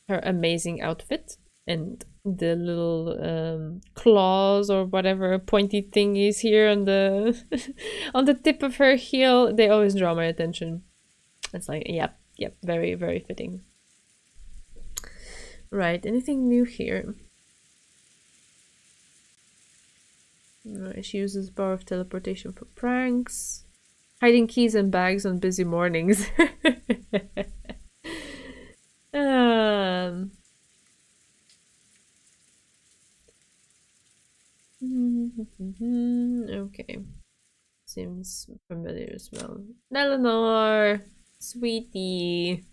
Her amazing outfit. And the little claws or whatever pointy thingies here on the on the tip of her heel. They always draw my attention. It's like, yep. Yep, very, very fitting. Right, anything new here? Right, she uses the power of teleportation for pranks. Hiding keys and bags on busy mornings. Okay. Seems familiar as well. Eleanor! Sweetie.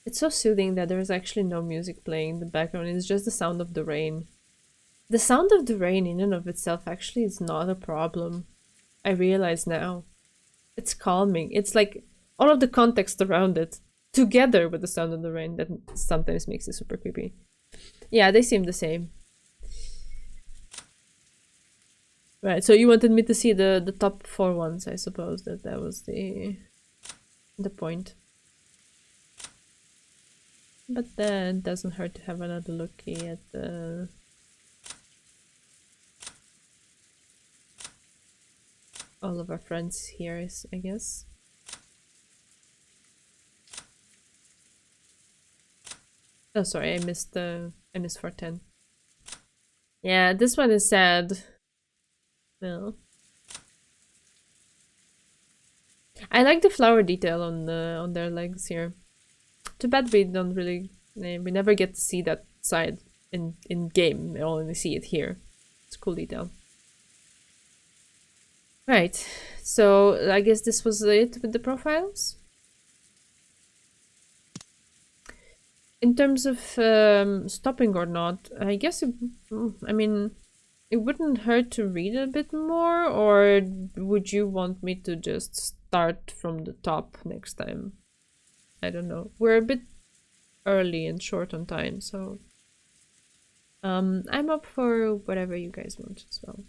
It's so soothing that there's actually no music playing in the background. It's just the sound of the rain. The sound of the rain in and of itself actually is not a problem. I realize now. It's calming. It's like all of the context around it, together with the sound of the rain, that sometimes makes it super creepy. Yeah, they seem the same. Right, so you wanted me to see the top 4 ones, I suppose. That was the point. But then it doesn't hurt to have another look at the... all of our friends here, I guess. Oh, sorry, I missed 410. Yeah, this one is sad. Well, I like the flower detail on their legs here. Too bad we don't really, we never get to see that side in game. We only see it here. It's a cool detail. Right, so I guess this was it with the profiles. In terms of stopping or not, I guess I mean, it wouldn't hurt to read a bit more, or would you want me to just start from the top next time? I don't know. We're a bit early and short on time, so I'm up for whatever you guys want as well.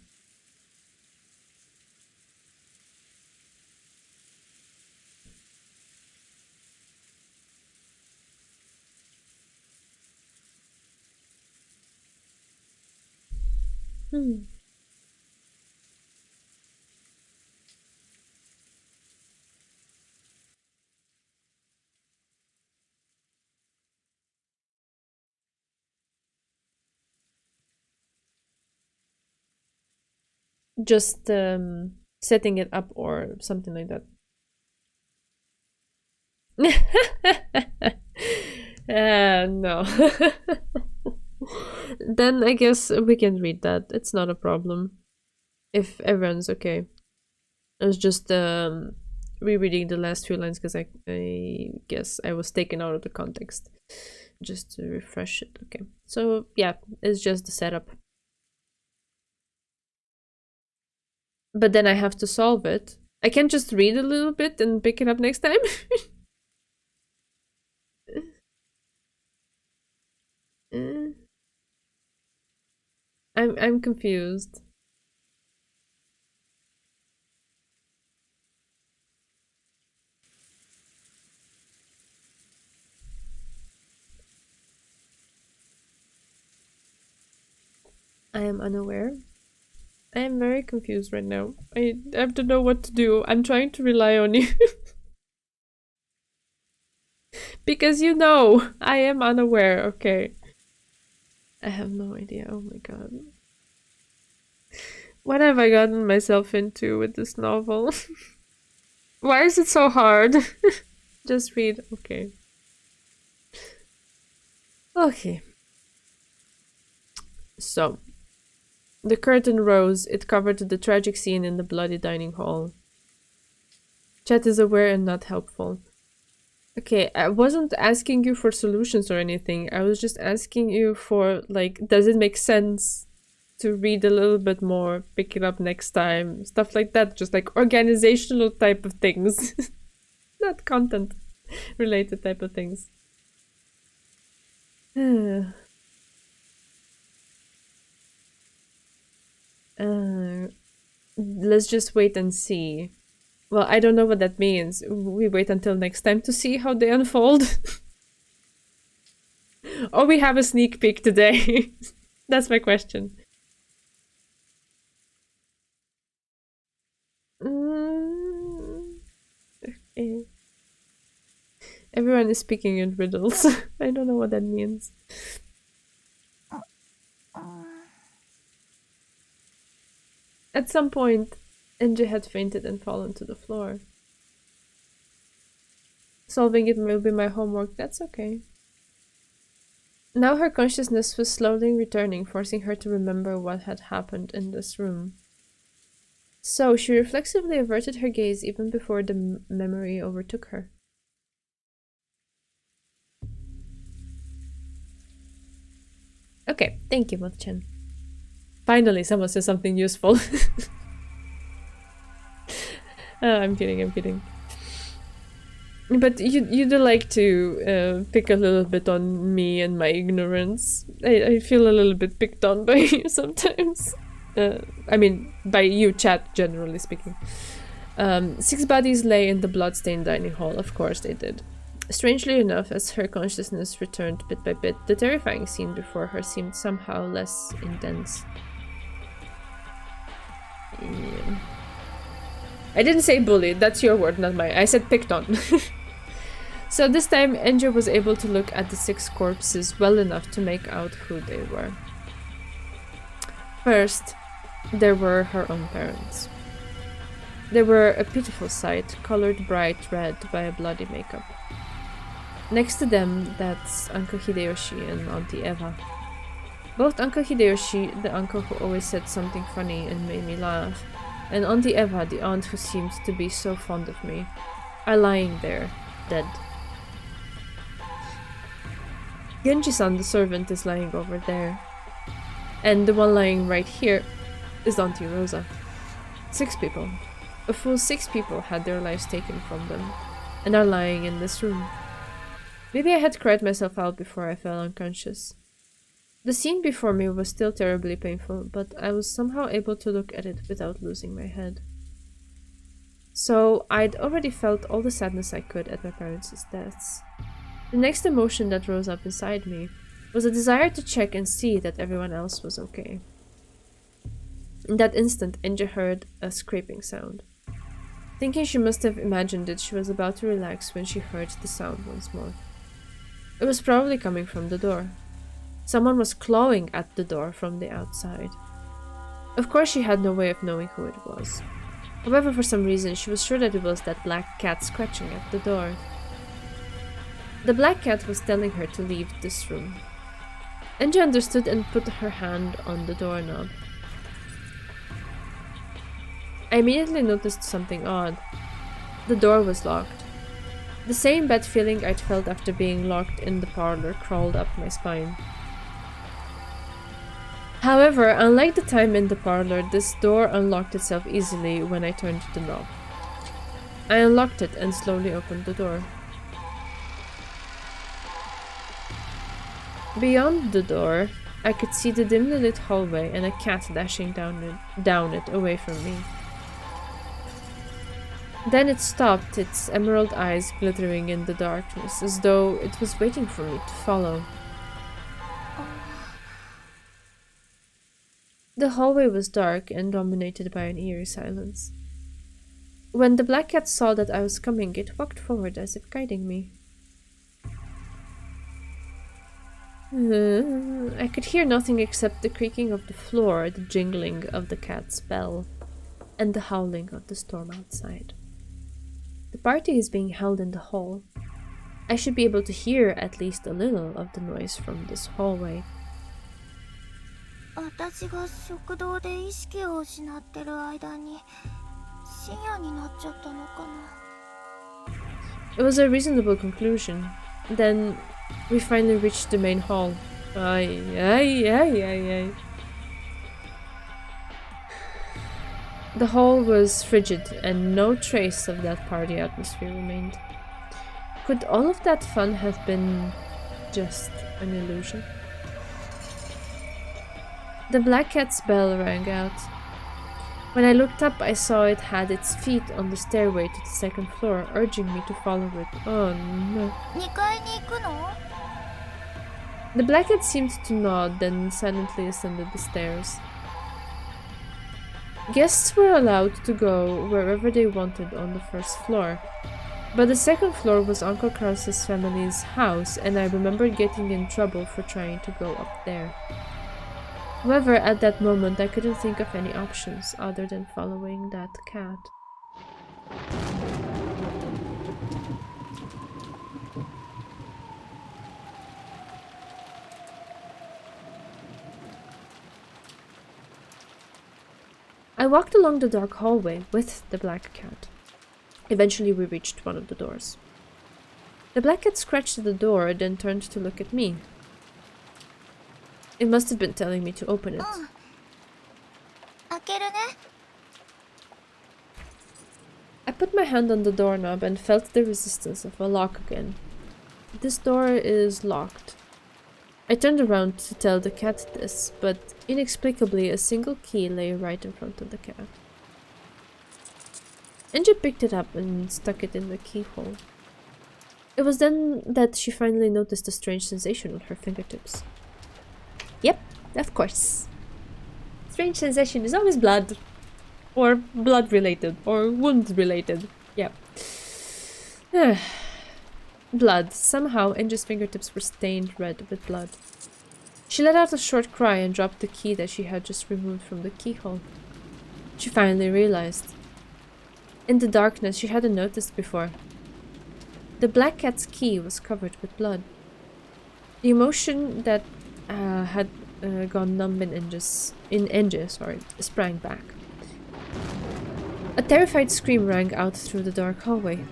Just setting it up or something like that. No. Then I guess we can read that. It's not a problem. If everyone's okay. I was just rereading the last few lines because I guess I was taken out of the context. Just to refresh it. Okay. So yeah, it's just the setup. But then I have to solve it. I can't just read a little bit and pick it up next time. I'm confused. I am unaware. I am very confused right now. I have to know what to do. I'm trying to rely on you. Because you know, I am unaware, okay. I have no idea, oh my god. What have I gotten myself into with this novel? Why is it so hard? Just read, okay. Okay. So, the curtain rose. It covered the tragic scene in the bloody dining hall. Chet is aware and not helpful. Okay, I wasn't asking you for solutions or anything. I was just asking you for, like, does it make sense to read a little bit more, pick it up next time, stuff like that. Just like organizational type of things. Not content related type of things. Let's just wait and see. Well, I don't know what that means. We wait until next time to see how they unfold. Or we have a sneak peek today. That's my question. Okay. Everyone is speaking in riddles. I don't know what that means. At some point, Enji had fainted and fallen to the floor. Solving it will be my homework, that's okay. Now her consciousness was slowly returning, forcing her to remember what had happened in this room. So she reflexively averted her gaze even before the memory overtook her. Okay, thank you, Moth-chan. Finally, someone says something useful. I'm kidding. But you do like to pick a little bit on me and my ignorance. I feel a little bit picked on by you sometimes. I mean, by you, chat, generally speaking. 6 bodies lay in the bloodstained dining hall. Of course they did. Strangely enough, as her consciousness returned bit by bit, the terrifying scene before her seemed somehow less intense. Yeah. I didn't say bullied, that's your word, not mine. I said picked on. So this time, Enja was able to look at the 6 corpses well enough to make out who they were. First, there were her own parents. They were a pitiful sight, colored bright red by a bloody makeup. Next to them, that's Uncle Hideyoshi and Auntie Eva. Both Uncle Hideyoshi, the uncle who always said something funny and made me laugh, and Auntie Eva, the aunt who seemed to be so fond of me, are lying there, dead. Genji-san, the servant, is lying over there. And the one lying right here is Auntie Rosa. 6 people. A full 6 people had their lives taken from them, and are lying in this room. Maybe I had cried myself out before I fell unconscious. The scene before me was still terribly painful, but I was somehow able to look at it without losing my head. So I'd already felt all the sadness I could at my parents' deaths. The next emotion that rose up inside me was a desire to check and see that everyone else was okay. In that instant, Enja heard a scraping sound. Thinking she must have imagined it, she was about to relax when she heard the sound once more. It was probably coming from the door. Someone was clawing at the door from the outside. Of course, she had no way of knowing who it was. However, for some reason, she was sure that it was that black cat scratching at the door. The black cat was telling her to leave this room. Enja understood and put her hand on the doorknob. I immediately noticed something odd. The door was locked. The same bad feeling I'd felt after being locked in the parlor crawled up my spine. However, unlike the time in the parlor, this door unlocked itself easily when I turned the knob. I unlocked it and slowly opened the door. Beyond the door, I could see the dimly lit hallway and a cat dashing down it away from me. Then it stopped, its emerald eyes glittering in the darkness, as though it was waiting for me to follow. The hallway was dark and dominated by an eerie silence. When the black cat saw that I was coming, it walked forward as if guiding me. I could hear nothing except the creaking of the floor, the jingling of the cat's bell, and the howling of the storm outside. The party is being held in the hall. I should be able to hear at least a little of the noise from this hallway. 私が食堂で意識を失ってる間に深夜になっちゃったのかな。 It was a reasonable conclusion. Then we finally reached the main hall. Ay. The hall was frigid, and no trace of that party atmosphere remained. Could all of that fun have been just an illusion? The black cat's bell rang out. When I looked up, I saw it had its feet on the stairway to the second floor, urging me to follow it. Oh no. 2階に行くの? The black cat seemed to nod, then silently ascended the stairs. Guests were allowed to go wherever they wanted on the first floor, but the second floor was Uncle Krause's family's house, and I remembered getting in trouble for trying to go up there. However, at that moment, I couldn't think of any options other than following that cat. I walked along the dark hallway with the black cat. Eventually, we reached one of the doors. The black cat scratched at the door, then turned to look at me. It must have been telling me to open it. 開けるね。 I put my hand on the doorknob and felt the resistance of a lock again. This door is locked. I turned around to tell the cat this, but inexplicably a single key lay right in front of the cat. Angie picked it up and stuck it in the keyhole. It was then that she finally noticed a strange sensation on her fingertips. Yep, of course. Strange sensation is always blood. Or blood related, or wound related. Yep. Blood. Somehow, Angie's fingertips were stained red with blood. She let out a short cry and dropped the key that she had just removed from the keyhole. She finally realized. In the darkness, she hadn't noticed before. The black cat's key was covered with blood. The emotion that had gone numb in Angie, sprang back. A terrified scream rang out through the dark hallway.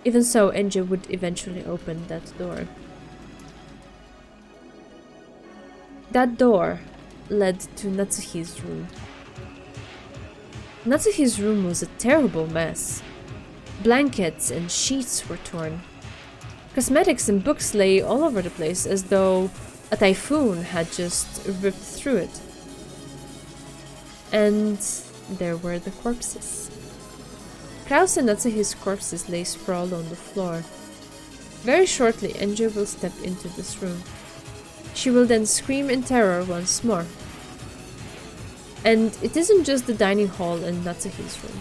Even so, Angie would eventually open that door. That door led to Natsuhi's room. Natsuhi's room was a terrible mess. Blankets and sheets were torn. Cosmetics and books lay all over the place as though a typhoon had just ripped through it. And there were the corpses. Kraus and Natsuhi's corpses lay sprawled on the floor. Very shortly, Angie will step into this room. She will then scream in terror once more. And it isn't just the dining hall and Natsuhi's room.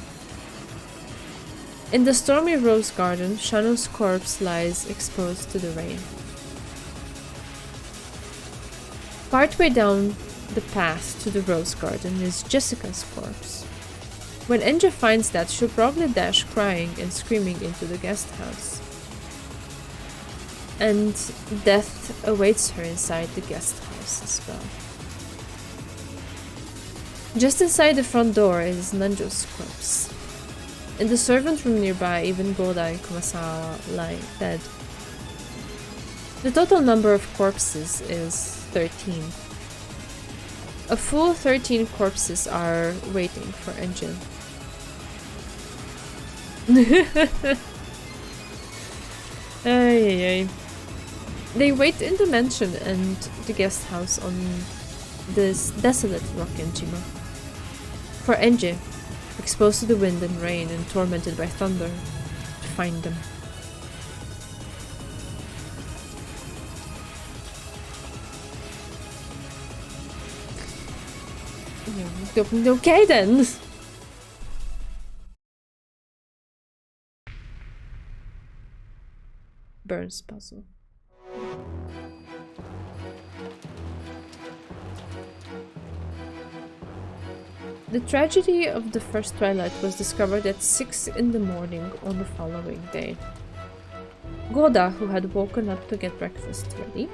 In the stormy rose garden, Shannon's corpse lies exposed to the rain. Partway down the path to the rose garden is Jessica's corpse. When Angie finds that, she'll probably dash crying and screaming into the guest house. And death awaits her inside the guest house as well. Just inside the front door is Nanjo's corpse. In the servant room nearby, even Goda and Kumasawa lie dead. The total number of corpses is 13. A full 13 corpses are waiting for Angie. Ay. They wait in the mansion and the guest house on this desolate rock in Jima. For Angie, exposed to the wind and rain and tormented by thunder, to find them. Okay then. Burns puzzle. The tragedy of the first Twilight was discovered at 6 in the morning on the following day. Goda, who had woken up to get breakfast ready,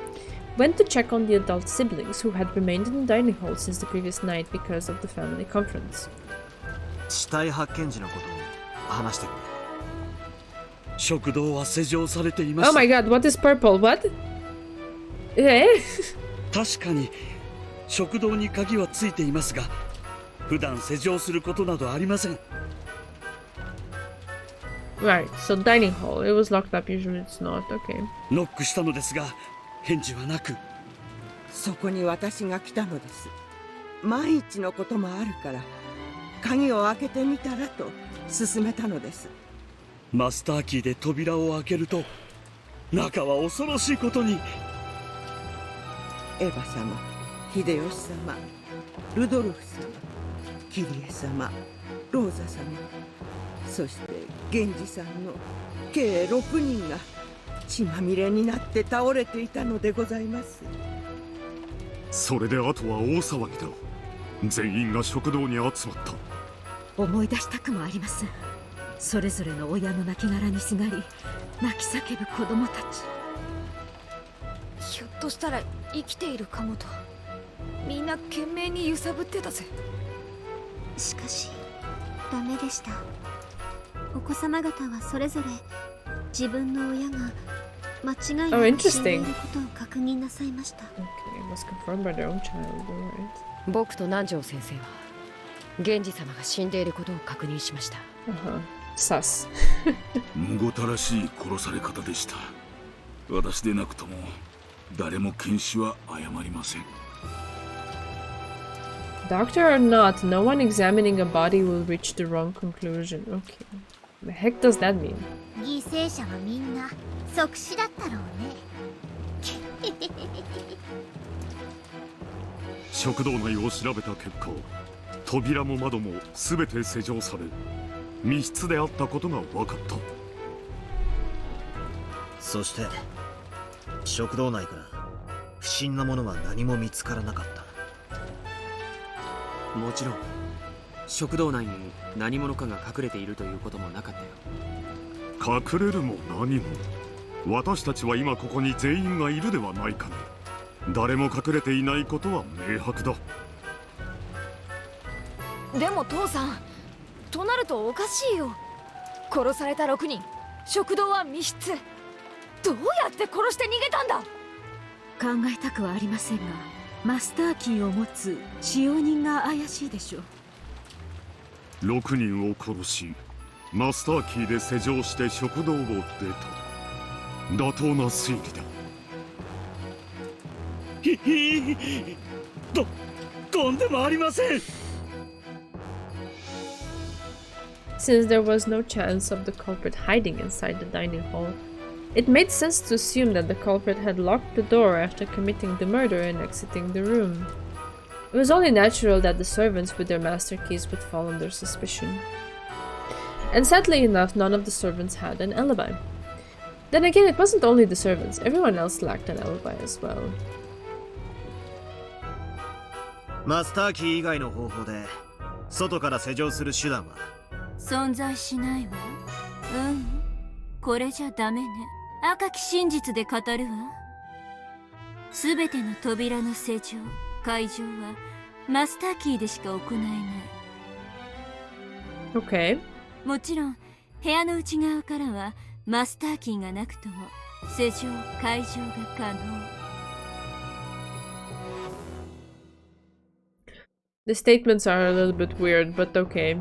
went to check on the adult siblings who had remained in the dining hall since the previous night because of the family conference. 死体発見時のことを話してくれ。食堂は施錠されていました。 Oh my god, what is purple? What? 確かに食堂に鍵はついていますが、普段施錠することなどありません。Right, so dining hall. It was locked up, usually it's not. Okay. ノックしたのですが、返事はなく。そこに私が来たのです。万一のこともあるから、鍵を開けてみたらと勧めたのです。マスターキーで扉を開けると、中は恐ろしいことに。エヴァ様、秀吉様、ルドルフ様、キリエ様、ローザ様、そして源氏さんの計6人が血まみれになって倒れていたのでございます。それであとは大騒ぎだ。全員が食堂に集まった。思い出したくもありません。それぞれの親の亡骸にすがり泣き叫ぶ子供たち。ひょっとしたら生きているかもとみんな懸命に揺さぶってたぜ。しかしダメでした。お子様方はそれぞれ自分の親が間違いな Oh, く死んでい interesting. ることを確認なさいました。 Okay, was confirmed by their own child. Alright. 僕と南條先生は源氏様が死んでいることを確認しました。Sus. むごたらしい殺され方でした。私でなくとも誰も検視は誤りません。 Doctor or not, no one examining a body will reach the wrong conclusion. Okay. The heck does that mean? 犠牲者はみんな即死だったろうね。食堂内を調べた結果、扉も窓も全て施錠され、密室であったことが分かった。そして食堂内から不審なものは何も見つからなかった。もちろん食堂内に何者かが隠れているということもなかったよ。隠れるも何も、私たちは今ここに全員がいるではないかね。誰も隠れていないことは明白だ。でも父さん、となるとおかしいよ。殺された6人、食堂は密室。どうやって殺して逃げたんだ。考えたくはありませんが、マスターキーを持つ使用人が怪しいでしょう。6人を殺し、マスターキーで施錠して食堂を出た。妥当な推理だ。とんでもありません。Since there was no chance of the culprit hiding inside the dining hall, it made sense to assume that the culprit had locked the door after committing the murder and exiting the room. It was only natural that the servants with their master keys would fall under suspicion. And sadly enough, none of the servants had an alibi. Then again, it wasn't only the servants, everyone else lacked an alibi as well. マスターキー以外の方法で外から施錠する手段は存在しないわ。これじゃダメね。赤き真実で語るわ。すべての扉の施錠、解錠はマスターキーでしか行えない。Okay. もちろん部屋の内側からはマスターキーがなくとも施錠、解錠が可能。The statements are a little bit weird, but okay.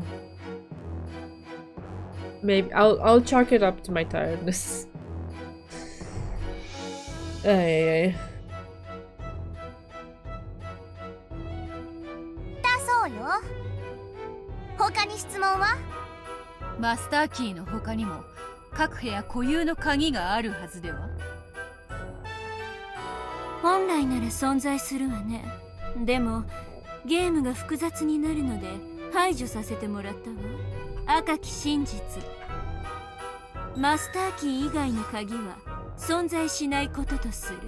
Maybe I'll chalk it up to my tiredness. だそうよ。他に質問は？マスターキーの他にも各部屋固有の鍵があるはずでは？本来なら存在するわね。でもゲームが複雑になるので排除させてもらったわ。赤き真実。マスターキー以外の鍵は存在しないこととする。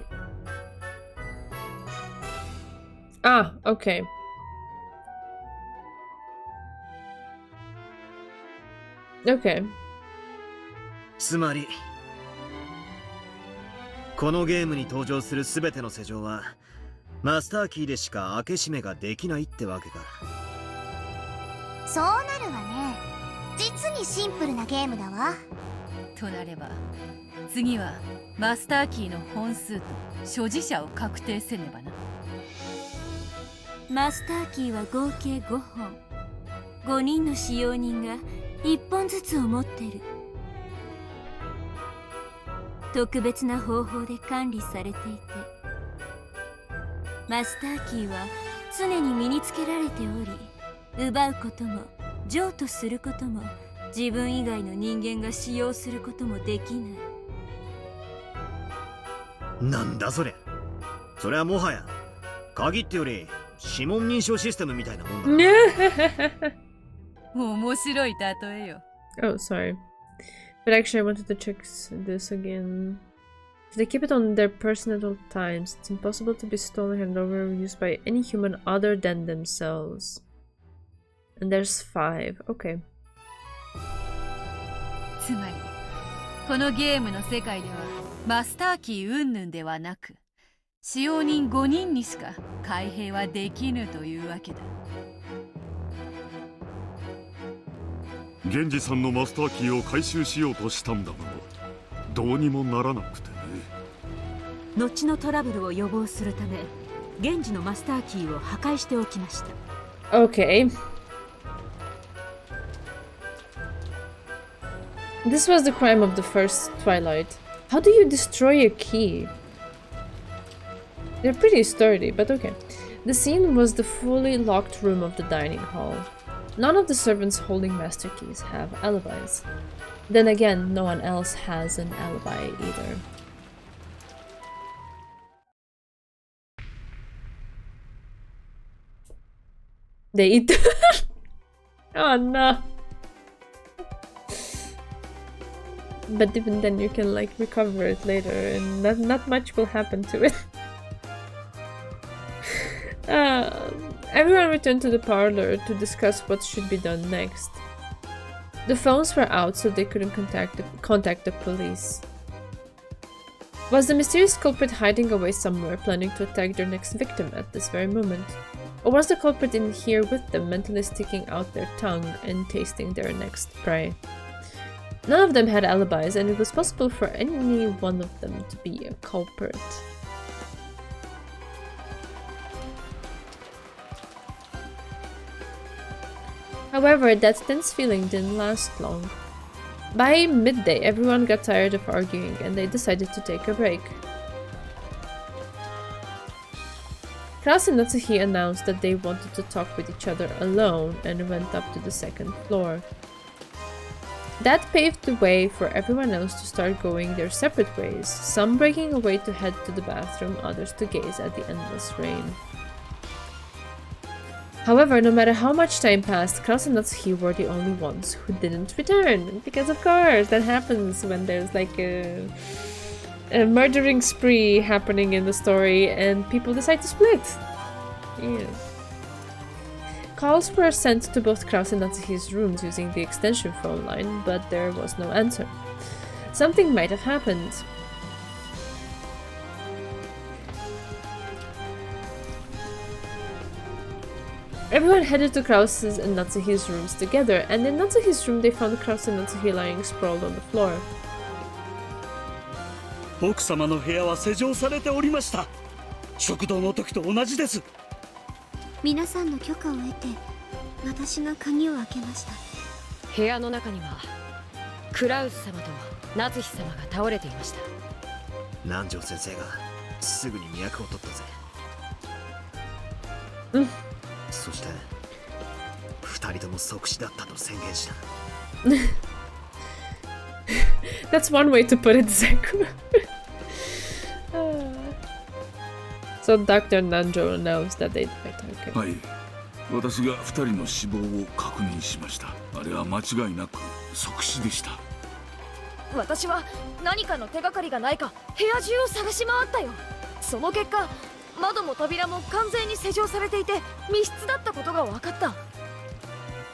Ah, okay. Okay. つまりこのゲームに登場する全ての施錠はマスターキーでしか開け閉めができないってわけか。そうなるわね。実にシンプルなゲームだわ。となれば次はマスターキーの本数と所持者を確定せねばな。マスターキーは合計5本。5人の使用人が1本ずつを持ってる。特別な方法で管理されていて、マスターキーは常に身につけられており、奪うことも譲渡することも自分以外の人間が使用することもできない。なんだそれ。それはもはや鍵ってより指紋認証システムみたいなもんだ。面白い例えよ。Oh, sorry. But actually, I wanted to check this again. If they keep it on their personal times, it's impossible to be stolen, handed over, or used by any human other than themselves. And there's 5. Okay. つまりこのゲームの世界ではマスターキー云々ではなく使用人5人にしか開閉はできぬというわけだ。源氏さんのマスターキーを回収しようとしたんだが、どうにもならなくてね。後のトラブルを予防するため現時のマスターキーを破壊しておきました。 Okay. This was the crime of the first Twilight. How do you destroy a key? They're pretty sturdy, but okay. The scene was the fully locked room of the dining hall. None of the servants holding master keys have alibis. Then again, no one else has an alibi either. They eat. Oh no. But even then you can like recover it later and not much will happen to it. Everyone returned to the parlor to discuss what should be done next. The phones were out so they couldn't contact the police. Was the mysterious culprit hiding away somewhere, planning to attack their next victim at this very moment? Or was the culprit in here with them, mentally sticking out their tongue and tasting their next prey? None of them had alibis, and it was possible for any one of them to be a culprit. However, that tense feeling didn't last long. By midday, everyone got tired of arguing, and they decided to take a break. Klaus and Natsuhi announced that they wanted to talk with each other alone and went up to the second floor. That paved the way for everyone else to start going their separate ways, some breaking away to head to the bathroom, others to gaze at the endless rain. However, no matter how much time passed, Klaus and Natsuhi were the only ones who didn't return. Because of course, that happens when there's like a murdering spree happening in the story and people decide to split. Yeah. Calls were sent to both Klaus and Natsuhi's rooms using the extension phone line, but there was no answer. Something might have happened. Everyone headed to Klaus's and Natsuhi's rooms together, and in Natsuhi's room they found Klaus and Natsuhi lying sprawled on the floor. 奥様の部屋は施錠されておりました。食堂の時と同じです。皆さんの許可を得て私が鍵を開けました。部屋の中にはクラウス様と夏日様が倒れていました。南條先生がすぐに脈を取ったぜ。そして二人とも即死だったと宣言した。That's one way to put it, Zeku. So Dr. Nanjo announced that they died. Okay. はい、私が二人の死亡を確認しました。あれは間違いなく即死でした。私は何かの手がかりがないか部屋中を探し回ったよ。その結果、窓も扉も完全に施錠されていて密室だったことが分かった。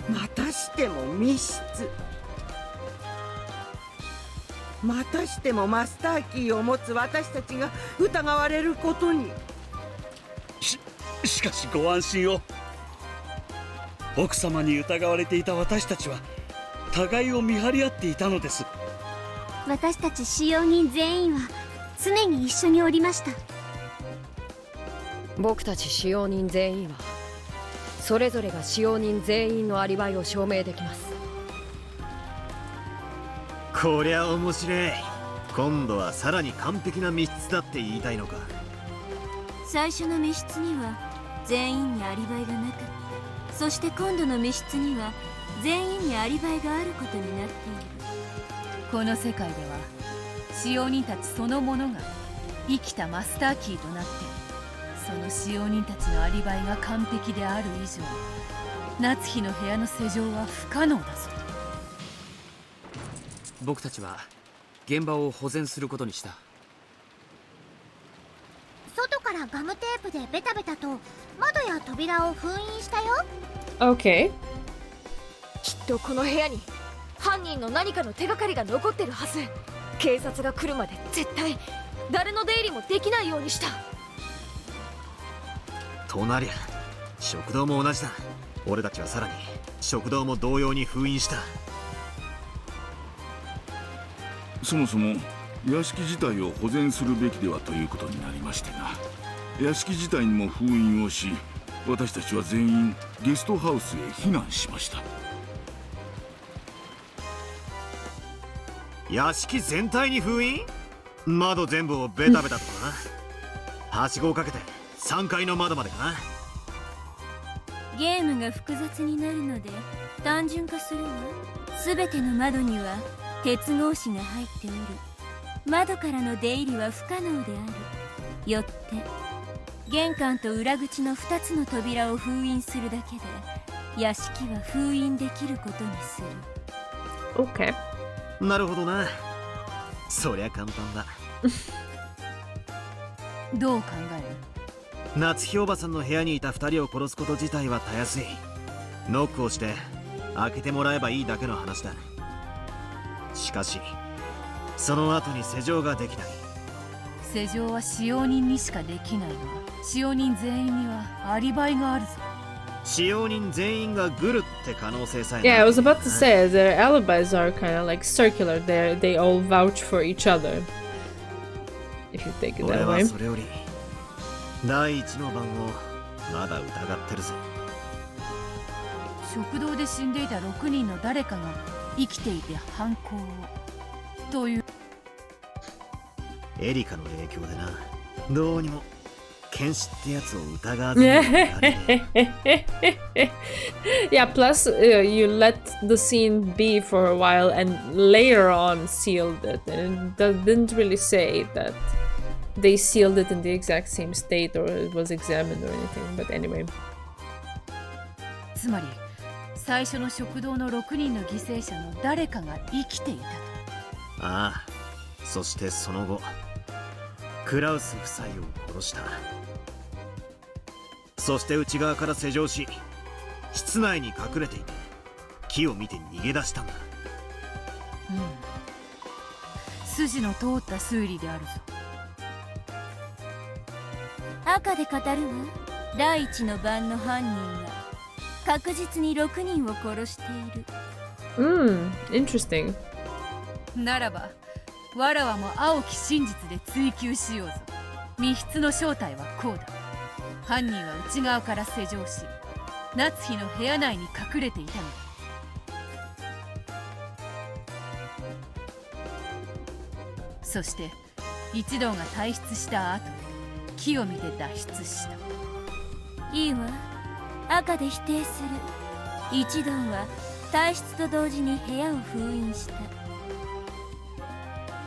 またしても密室。またしてもマスターキーを持つ私たちが疑われることに。しかしご安心を。奥様に疑われていた私たちは互いを見張り合っていたのです。私たち使用人全員は常に一緒におりました。僕たち使用人全員はそれぞれが使用人全員のアリバイを証明できます。こりゃ面白い。今度はさらに完璧な密室だって言いたいのか。最初の密室には全員にアリバイがなかった。そして今度の密室には全員にアリバイがあることになっている。この世界では使用人たちそのものが生きたマスターキーとなってその使用人たちのアリバイが完璧である以上、夏日の部屋の施錠は不可能だぞ。僕たちは現場を保全することにした。外からガムテープでベタベタと窓や扉を封印したよ。 Okay. きっとこの部屋に犯人の何かの手がかりが残ってるはず。警察が来るまで絶対誰の出入りもできないようにした。となりゃ食堂も同じだ。俺たちはさらに食堂も同様に封印した。そもそも屋敷自体を保全するべきではということになりましてな。屋敷自体にも封印をし、私たちは全員ゲストハウスへ避難しました。屋敷全体に封印？窓全部をベタベタとかな。はしごをかけて3階の窓までかな。ゲームが複雑になるので単純化するわ。すべての窓には鉄格子が入っており、窓からの出入りは不可能である。よって玄関と裏口の2つの扉を封印するだけで屋敷は封印できることにする。 OK。 なるほどな。そりゃ簡単だ。どう考える？夏日おばさんの部屋にいた2人を殺すこと自体はたやすい。ノックをして開けてもらえばいいだけの話だ。しかしその後に施錠ができない。施錠は使用人にしかできないが、使用人全員にはアリバイがあるぞ。使用人全員がグルって可能性さえ。 Yeah, I was about to say their alibis are kind of like circular. They all vouch for each other. If you take it that way. それより第一の番をまだ疑ってるぜ。食堂で死んでいた6人の誰かが生きていて犯行をという。エリカの影響でな、どうにも剣士ってやつを疑わずにはいられねえ。 Yeah, plus you let the scene be for a while and later on sealed it, and it didn't really say that they sealed it in the exact same state or it was examined or anything, but anyway. つまり最初の食堂の6人の犠牲者の誰かが生きていたと。ああ、そしてその後クラウス夫妻を殺した。そして内側から施錠し、室内に隠れていて木を見て逃げ出したんだ。筋の通った推理であるぞ。赤で語るわ。第一の番の犯人は確実に6人を殺している。Interesting。 ならばわらわも青き真実で追求しようぞ。密室の正体はこうだ。犯人は内側から施錠し、夏日の部屋内に隠れていたのだ。そして一同が退出した後、木を見て脱出した。いいわ。赤で否定する。一同は退出と同時に部屋を封印した。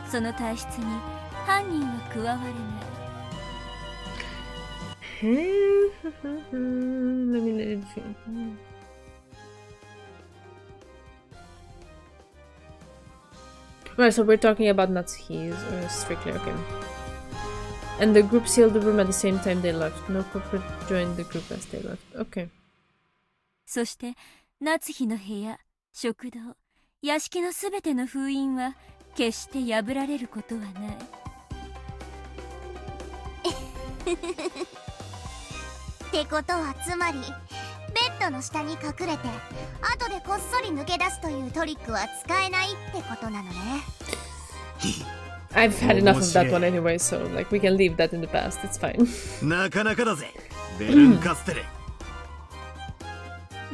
その退出に犯人は加われない。Let me let it feel. Right, so we're talking about Natsuki's strictly, okay. And the group sealed the room at the same time they left. No corporate joined the group as they left. Okay. そして夏日の部屋、食堂、屋敷のすべての封印は決して破られることはない。ってことはつまりベッドの下に隠れて後でこっそり抜け出すというトリックは使えないってことなのね。I've had enough of that one anyway, so like we can leave that in the past. It's fine. なかなかだぜ、ベルンカステレ。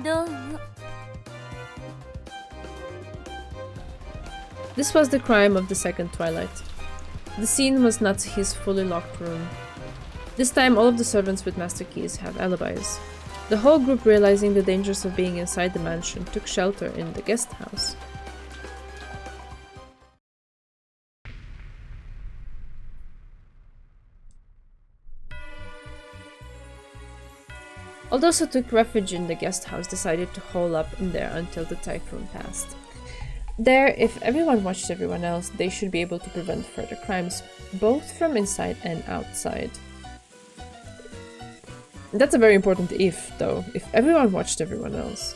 どうも。This was the crime of the second Twilight. The scene was Natsuhi's fully locked room. This time all of the servants with master keys have alibis. The whole group, realizing the dangers of being inside the mansion, took shelter in the guest house. All those who took refuge in the guest house decided to hole up in there until the typhoon passed. There, if everyone watched everyone else, they should be able to prevent further crimes, both from inside and outside. That's a very important if, though, if everyone watched everyone else.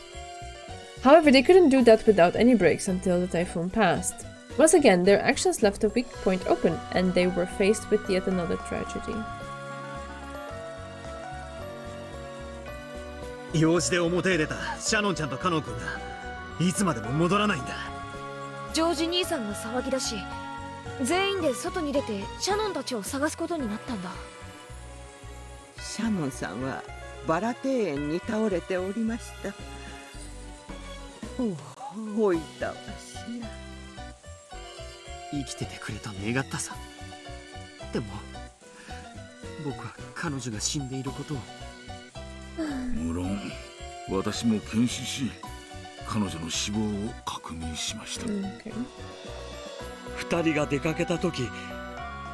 However, they couldn't do that without any breaks until the typhoon passed. Once again, their actions left a weak point open, and they were faced with yet another tragedy. 用事で表へ出たシャノンちゃんとカノン君がいつまでも戻らないんだ。ジョージ兄さんが騒ぎ出し、全員で外に出てシャノンたちを探すことになったんだ。シャノンさんはバラ庭園に倒れておりました。おいたわしや。生きててくれと願ったさ。でも僕は彼女が死んでいることを。無論私も検視し彼女の死亡を確認しました。二人が出かけた時、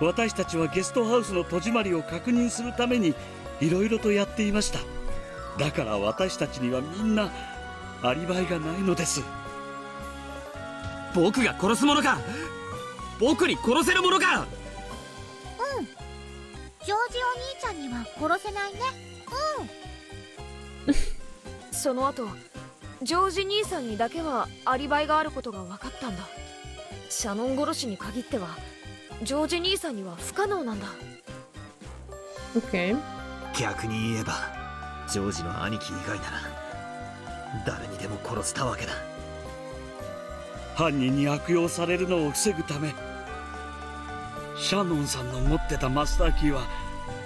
私たちはゲストハウスの戸締まりを確認するためにいろいろとやっていました。だから私たちにはみんなアリバイがないのです。僕が殺すものか。僕に殺せるものか。うん、ジョージお兄ちゃんには殺せないね。その後ジョージ兄さんにだけはアリバイがあることが分かったんだ。シャノン殺しに限ってはジョージ兄さんには不可能なんだ。OK。 逆に言えばジョージの兄貴以外なら誰にでも殺せたわけだ。犯人に悪用されるのを防ぐため、シャノンさんの持ってたマスターキーは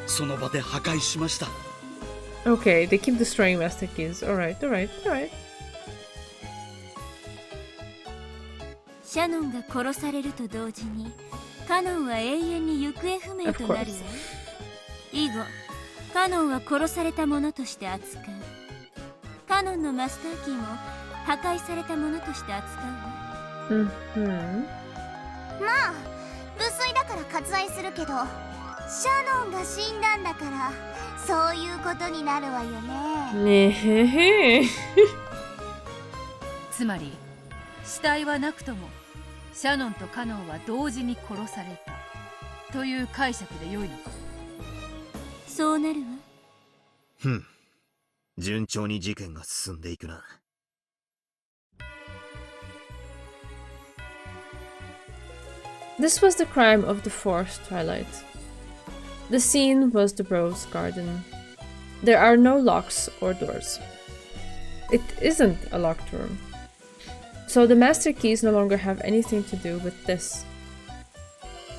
その場で破壊しました。 Okay, they keep destroying master keys. Alright. シャノンが殺されると同時にカノンは永遠に行方不明となるわ。以後カノンは殺されたものとして扱う。カノンのマスターキーも破壊されたものとして扱うわ。まあ無粋だから割愛するけど、シャノンが死んだんだからそういうことになるわよね。ねへへ。つまり死体はなくともシャノンとカノンは同時に殺されたという解釈で良いのか。そうなるわ。順調に事件が進んでいくな。This was the crime of the fourth Twilight. The scene was the Rose Garden. There are no locks or doors. It isn't a locked room. So the master keys no longer have anything to do with this.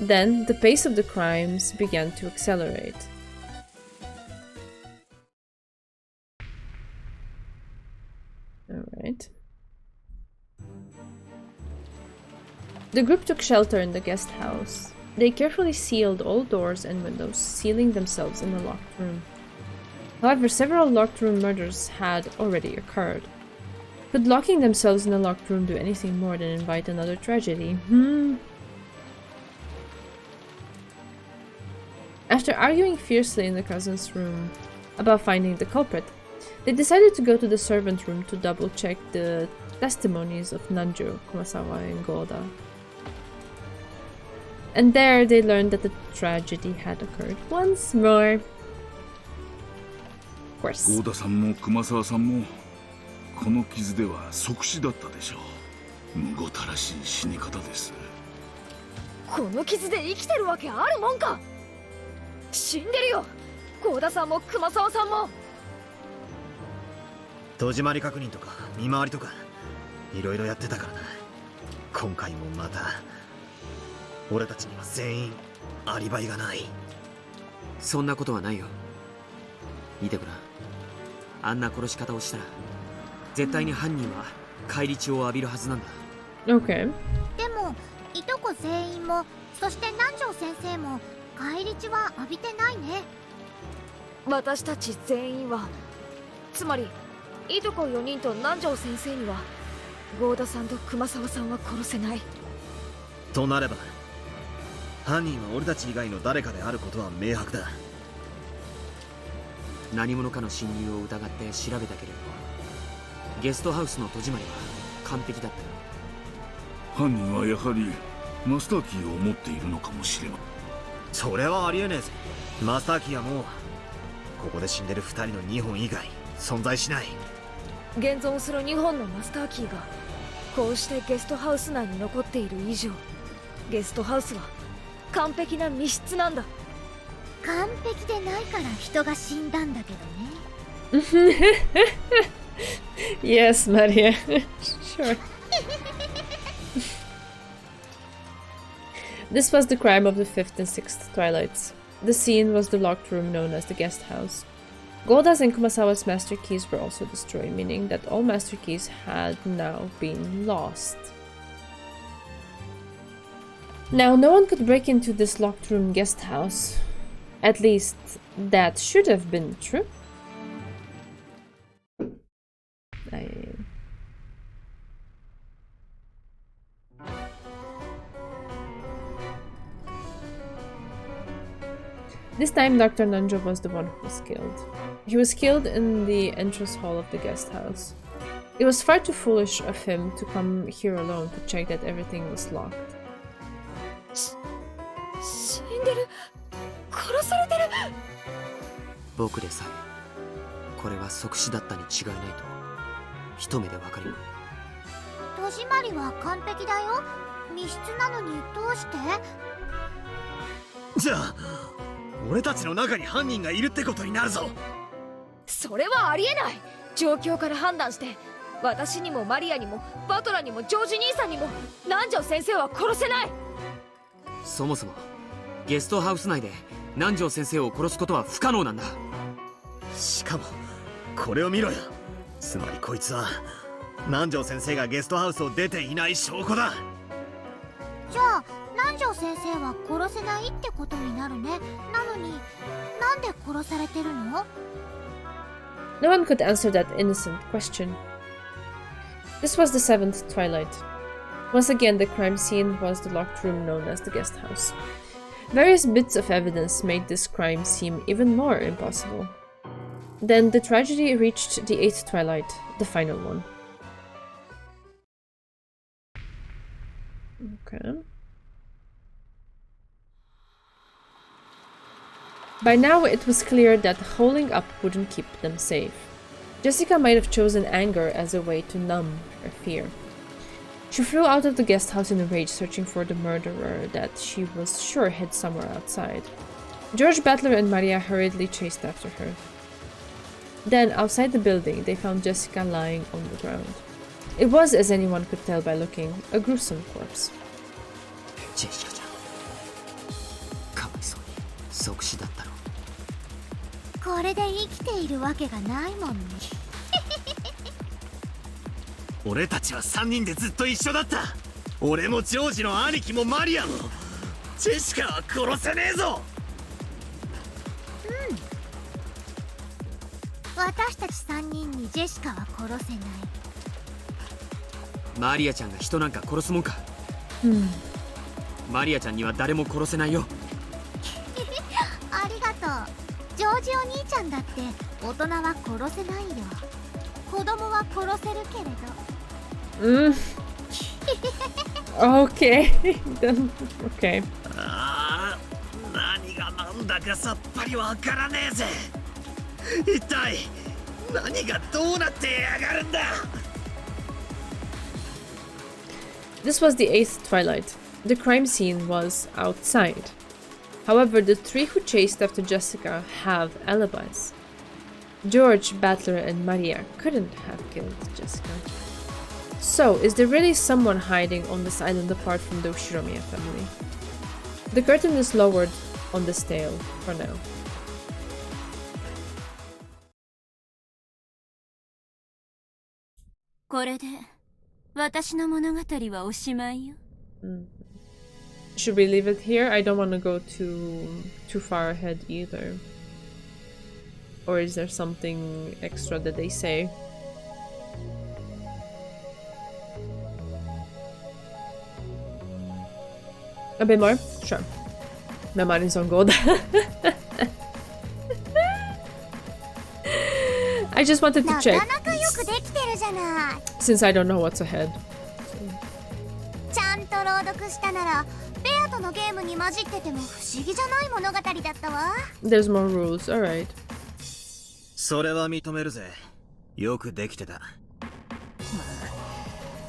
Then the pace of the crimes began to accelerate. Alright. The group took shelter in the guest house. They carefully sealed all doors and windows, sealing themselves in the locked room. However, several locked room murders had already occurred. Could locking themselves in a locked room do anything more than invite another tragedy? After arguing fiercely in the cousin's room about finding the culprit, they decided to go to the servant room to double-check the testimonies of Nanjo, Kumasawa, and Goda. And there they learned that the tragedy had occurred once more. Of course. Goda さんも熊沢さんもこの傷では即死だったでしょう。むごたらしい死に方です。この傷で生きてるわけあるもんか。死んでるよ、幸田さんも熊沢さんも。戸締まり確認とか見回りとかいろいろやってたからな。今回もまた俺たちには全員アリバイがない。そんなことはないよ。見てごらん。あんな殺し方をしたら絶対に犯人は返り血を浴びるはずなんだ。 Okay. でもいとこ全員もそして南條先生も返り血は浴びてないね。私たち全員は、つまりいとこ4人と南條先生には合田さんと熊沢さんは殺せないとなれば、犯人は俺たち以外の誰かであることは明白だ。何者かの侵入を疑って調べたけれど、ゲストハウスの戸締まりは完璧だった。犯人はやはりマスターキーを持っているのかもしれない。それはありえねえぜ。マスターキーはもうここで死んでる2人の2本以外存在しない。現存する2本のマスターキーがこうしてゲストハウス内に残っている以上、ゲストハウスは完璧な密室なんだ。完璧でないから人が死んだんだけどね。Yes, Maria. Sure. This was the crime of the 5th and 6th Twilights. The scene was the locked room known as the guest house. Golda's and Kumasawa's master keys were also destroyed, meaning that all master keys had now been lost. Now, no one could break into this locked room guest house. At least, that should have been true. This time, Dr. Nanjo was the one who was killed. He was killed in the entrance hall of the guest house. It was far too foolish of him to come here alone to check that everything was locked. 死んでる。殺されてる。僕でさえこれは即死だったに違いないと一目でわかります。戸締まりは完璧だよ。密室なのにどうして？じゃあ俺たちの中に犯人がいるってことになるぞ。それはありえない。状況から判断して私にもマリアにもバトラにもジョージ兄さんにも南條先生は殺せない。そもそもゲストハウス内で南條先生を殺すことは不可能なんだ。しかもこれを見ろよ。つまりこいつは南條先生がゲストハウスを出ていない証拠だ。じゃあ南條先生は殺せないってことになるね。なのになんで殺されてるの？ No one could answer that innocent question. This was the 7th Twilight. Once again, the crime scene was the locked room known as the guest house. Various bits of evidence made this crime seem even more impossible. Then the tragedy reached the 8th Twilight, the final one. Okay. By now, it was clear that holding up wouldn't keep them safe. Jessica might have chosen anger as a way to numb her fear. She flew out of the guest house in a rage, searching for the murderer that she was sure hid somewhere outside. George, Battler, and Maria hurriedly chased after her. Then, outside the building, they found Jessica lying on the ground. It was, as anyone could tell by looking, a gruesome corpse. ジェシカちゃん、かわいそうに即死だったろ。これで生きているわけがないもんね。俺たちは3人でずっと一緒だった。俺もジョージの兄貴もマリアも。ジェシカは殺せねえぞ。私たち3人にジェシカは殺せない。マリアちゃんが人なんか殺すもんか。マリアちゃんには誰も殺せないよ。ありがとう。ジョージお兄ちゃんだって大人は殺せないよ。子供は殺せるけれど。Okay. Okay. ああ、何がなんだかさっぱりわからねえぜ。一体何がどうなってやがるんだ。This was the 8th Twilight. The crime scene was outside. However, the three who chased after Jessica have alibis. George, Battler, and Maria couldn't have killed Jessica. So, is there really someone hiding on this island apart from the Ushiromiya family? The curtain is lowered on this tale for now. Should we leave it here? I don't want to go too far ahead either. Or is there something extra that they say? A bit more? Sure. My mind is on gold. I just wanted to check. Since I don't know what's ahead. There's more rules, alright. それは認めるぜ。よくできてた。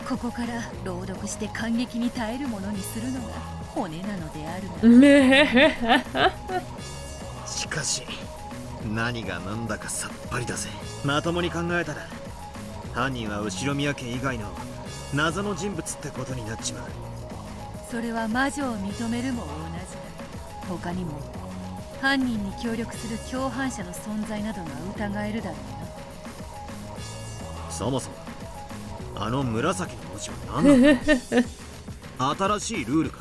ここから朗読して感激に耐えるものにするのが骨なのであるな。しかし何が何だかさっぱりだぜ。まともに考えたら犯人は後宮家以外の謎の人物ってことになっちまう。それは魔女を認めるも同じだ。他にも犯人に協力する共犯者の存在などが疑えるだろうな。そもそもあの紫の文字は何なの？新しいルールか？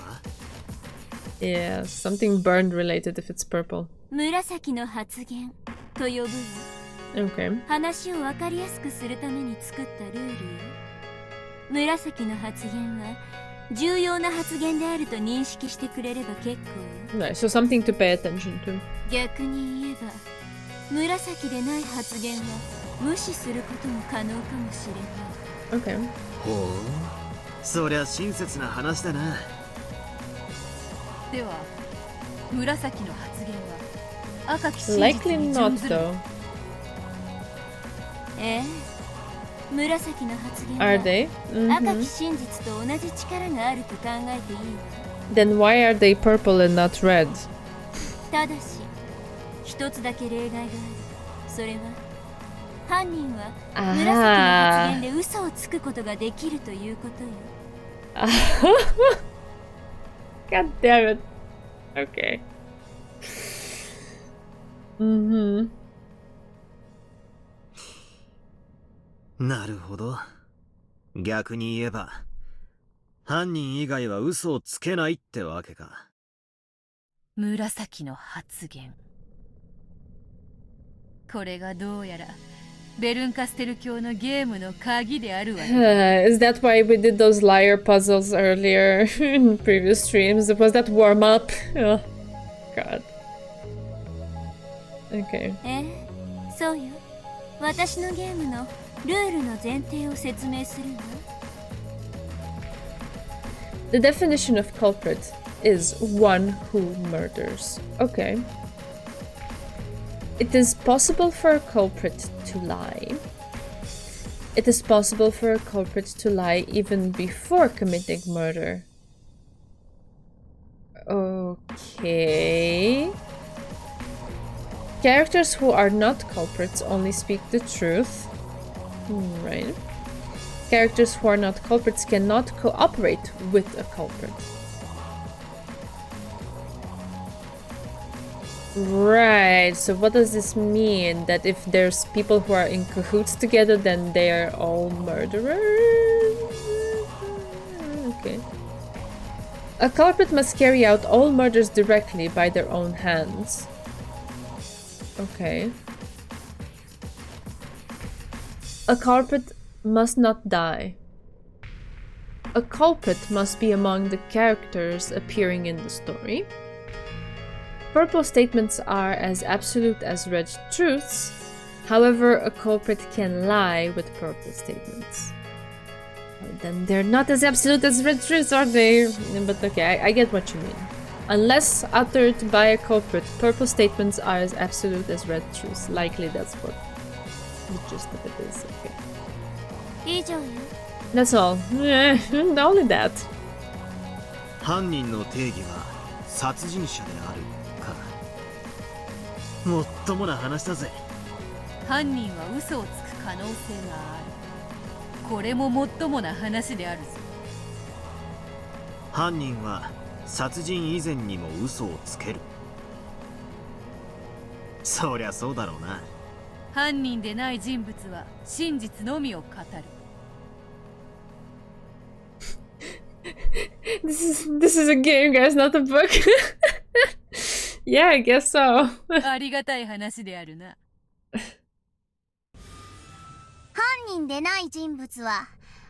Yeah, something burned related if it's purple. 紫の発言と呼ぶわ。Okay. 話を分かりやすくするために作ったルールよ。紫の発言は重要な発言であると認識してくれれば結構よ。Nice, so something to pay attention to. 逆に言えば紫でない発言は無視することも可能かもしれない。 Okay. ほう、そりゃ親切な話だな。では紫の発言は赤き真実 Likely に not 準ずる。 though. 紫の発言 Are they? は赤き真実と同じ力があると考えていいわ。 Then why are they purple and not red? ただし一つだけ例外がある。それは犯人は紫の発言で嘘をつくことができるということよ。God damn it. Okay. Mm-hmm. なるほど。逆に言えば犯人以外は嘘をつけないってわけか。紫の発言、これがどうやらベルンカステル教のゲームの鍵であるわけ。Is that why we did those liar puzzles earlier in previous streams? Was that warm up? Oh, God. Okay. そうよ。私のゲームのルールの前提を説明するわ。The definition of culprit is one who murders. Okay. It is possible for a culprit to lie. It is possible for a culprit to lie even before committing murder. Okay. Characters who are not culprits only speak the truth. Right. Characters who are not culprits cannot cooperate with a culprit. Right, so what does this mean? That if there's people who are in cahoots together, then they are all murderers? Okay. A culprit must carry out all murders directly by their own hands. Okay. A culprit must not die. A culprit must be among the characters appearing in the story. Purple statements are as absolute as red truths. However, a culprit can lie with purple statements. Then they're not as absolute as red truths, are they? But okay, I get what you mean. Unless uttered by a culprit, purple statements are as absolute as red truths. Likely that's what the gist of it is. Okay. That's all. Only that. 犯人の定義は殺人者であるか。もっともな話だぜ。犯人は嘘をつく可能性がある。これももっともな話であるぞ。犯人は殺人以前にも嘘をつける。そりゃそうだろうな。犯人でない人物は真実のみを語る。This is a game, guys, not a book. Yeah, I guess so. ありがたい話であるな。犯人でない人物は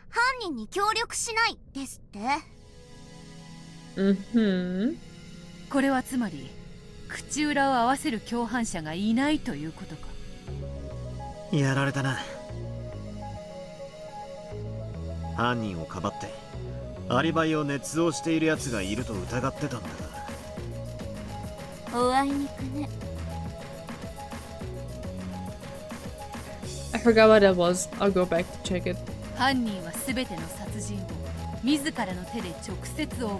犯人に協力しないですって。これはつまり口裏を合わせる共犯者がいないということか。やられたな。犯人をかばってアリバイを捏造している奴がいると疑ってたんだが。おあいにくね。I forgot what that was. I'll go back to check it. 犯人はすべての殺人を自らの手で直接行う。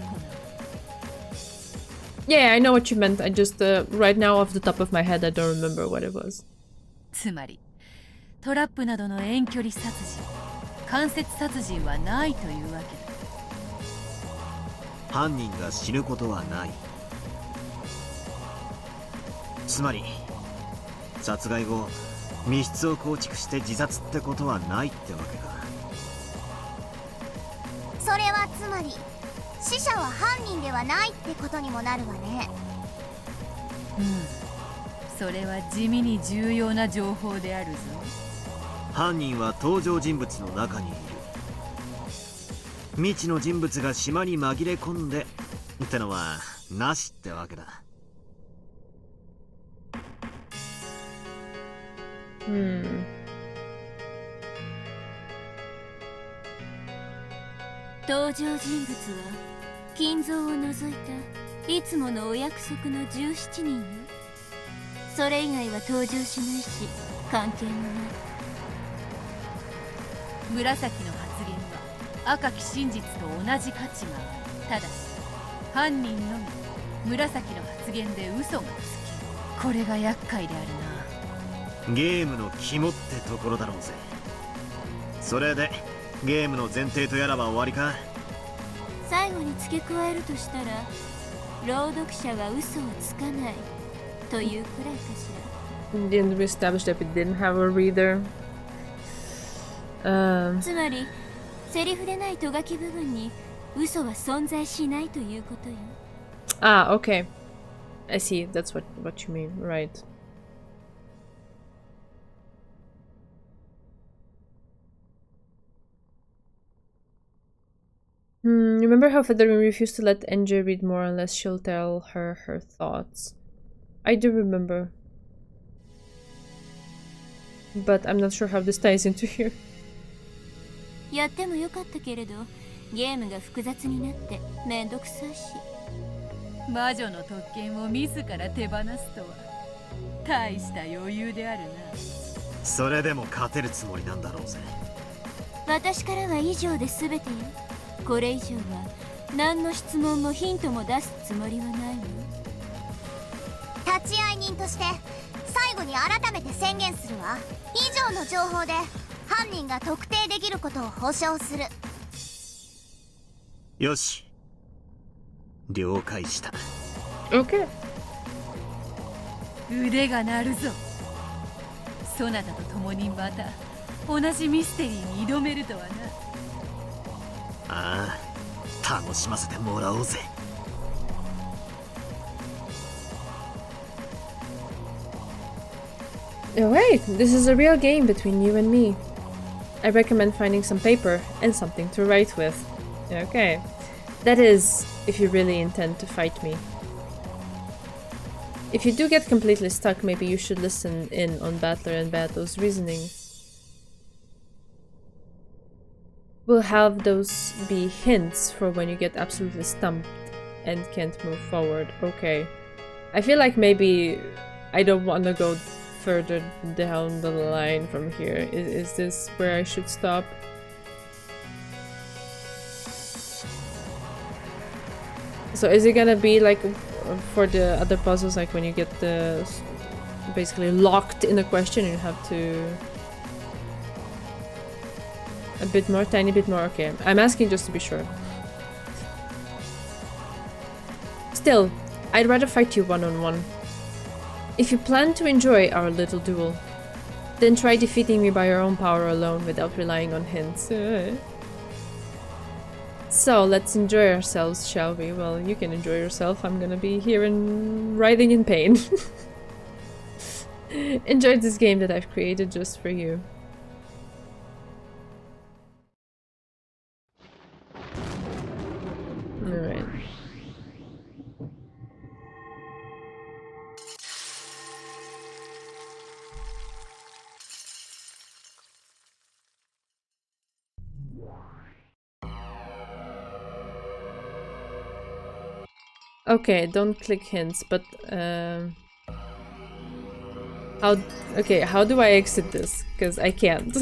Yeah, I know what you meant. I just, right now off the top of my head, I don't remember what it was. つまり、トラップなどの遠距離殺人、間接殺人はないというわけだ。犯人が死ぬことはない。つまり殺害後密室を構築して自殺ってことはないってわけか。それはつまり死者は犯人ではないってことにもなるわね。それは地味に重要な情報であるぞ。犯人は登場人物の中にいる。未知の人物が島に紛れ込んでってのはなしってわけだ。登場人物は金蔵を除いたいつものお約束の17人よ。それ以外は登場しないし関係もない。紫の発言は赤き真実と同じ価値がある。ただし犯人のみ紫の発言で嘘がつける。これが厄介であるな。ゲームの肝ってところだろうぜ。それでゲームの前提とやらは終わりか。最後に付け加えるとしたら朗読者が嘘をつかないというくらいかしら。 Didn't we establish that we didn't have a reader? つまりセリフでないとがき部分に嘘は存在しないということよ。Ah, okay. I see. That's what you mean, right? Remember how Federer refused to let NJ read more unless she'll tell her her thoughts? I do remember. But I'm not sure how this ties into here. やってもよかったけれどゲームが複雑になってめんどくさいし。魔女の特権を自ら手放すとは大した余裕であるな。それでも勝てるつもりなんだろうぜ。私からは以上で全てよ。これ以上は何の質問もヒントも出すつもりはないの。立会人として最後に改めて宣言するわ。以上の情報で犯人が特定できることを保証する。よし、了解した。 OK。 腕が鳴るぞ。そなたと共にまた同じミステリーに挑めるとはな。ああ、楽しませてもらおうぜ。Oh wait, this is a real game between you and me. I recommend finding some paper and something to write with. Okay. That is, if you really intend to fight me. If you do get completely stuck, maybe you should listen in on Battler and Battle's reasoning. We'll have those be hints for when you get absolutely stumped and can't move forward. Okay. I feel like maybe I don't want to go further down the line from here. Is this where I should stop? So is it gonna be like for the other puzzles, like when you get the basically locked in a question and you have to a bit more, tiny bit more? Okay, I'm asking just to be sure. Still, I'd rather fight you one-on-one. If you plan to enjoy our little duel, then try defeating me by your own power alone without relying on hints. So, let's enjoy ourselves, shall we? Well, you can enjoy yourself. I'm gonna be here and writhing in pain. Enjoy this game that I've created just for you. Alright. Okay, don't click hints, but how do I exit this? Because I can't.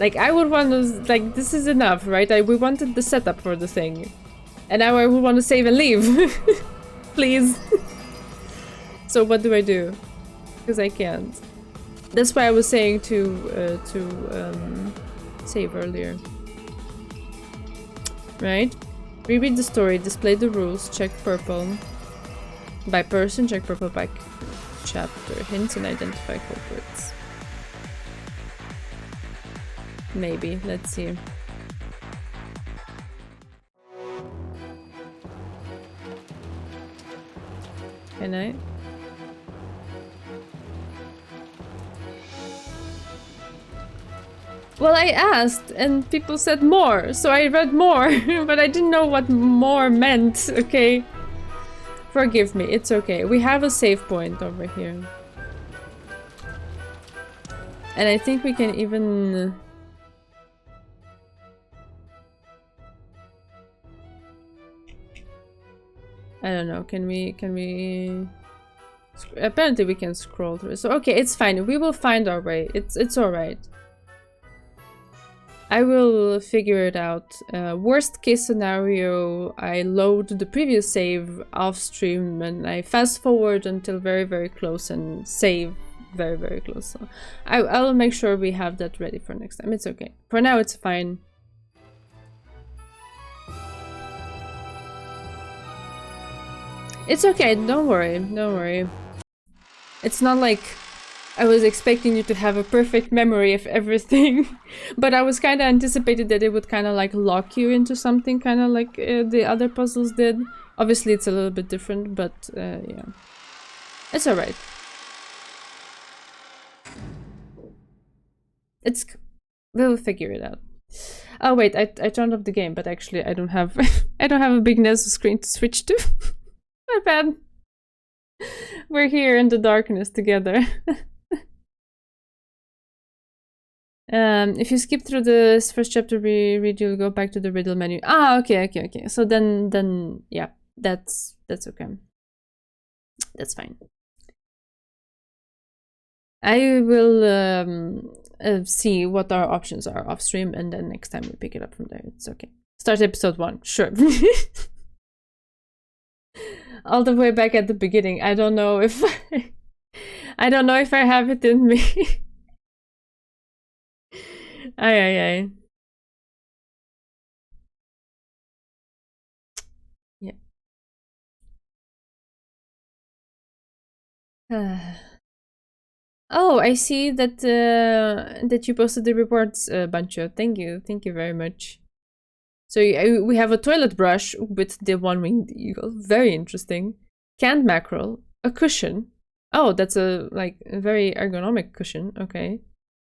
Like, I would want to, like, this is enough, right? We wanted the setup for the thing. And now I would want to save and leave. Please. So what do I do? Because I can't. That's why I was saying to save earlier. right? Reread the story, display the rules, check purple by person, check purple by chapter, hints and identify culprits. Maybe, let's see. Can I? Well, I asked and people said more, so I read more, but I didn't know what more meant, okay? Forgive me, it's okay. We have a save point over here. And I think we can even... I don't know, can we... Apparently we can scroll through. So okay, it's fine. We will find our way. It's alright. I will figure it out. Worst case scenario, I load the previous save off stream and I fast forward until very, very close and save very, very close. So I'll make sure we have that ready for next time. It's okay. For now, it's fine. It's okay. Don't worry. Don't worry. It's not like I was expecting you to have a perfect memory of everything, but I was kind of anticipated that it would kind of like lock you into something, kind of like the other puzzles did. Obviously, it's a little bit different, but yeah, it's alright. We'll figure it out. Oh wait, I turned off the game, but actually I don't have I don't have a big NES screen to switch to. My bad. We're here in the darkness together. If you skip through this first chapter reread, you'll go back to the riddle menu. Ah, okay. So then yeah, that's okay. That's fine. I will see what our options are off stream, and then next time we pick it up from there. It's okay. Start episode 1, sure. All the way back at the beginning. I don't know if I don't know if I have it in me. Ay. Yeah. Oh, I see that that you posted the reports, Bancho. Thank you very much. So we have a toilet brush with the one-winged eagle. Very interesting. Canned mackerel, a cushion. Oh, that's a very ergonomic cushion. Okay,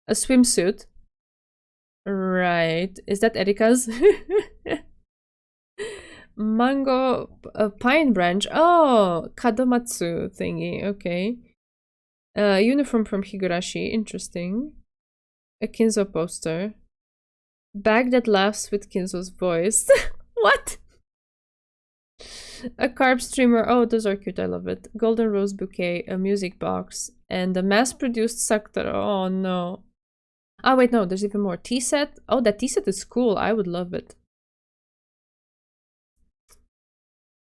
a swimsuit. Right. Is that Erika's? Mango, a pine branch. Oh, Kadomatsu thingy. Okay. Uniform from Higurashi. Interesting. A Kinzo poster. Bag that laughs with Kinzo's voice. What? A carb streamer. Oh, those are cute. I love it. Golden rose bouquet. A music box. And a mass-produced Saktaro. Oh, no. Oh, wait, no. There's even more. Tea set. Oh, that tea set is cool. I would love it.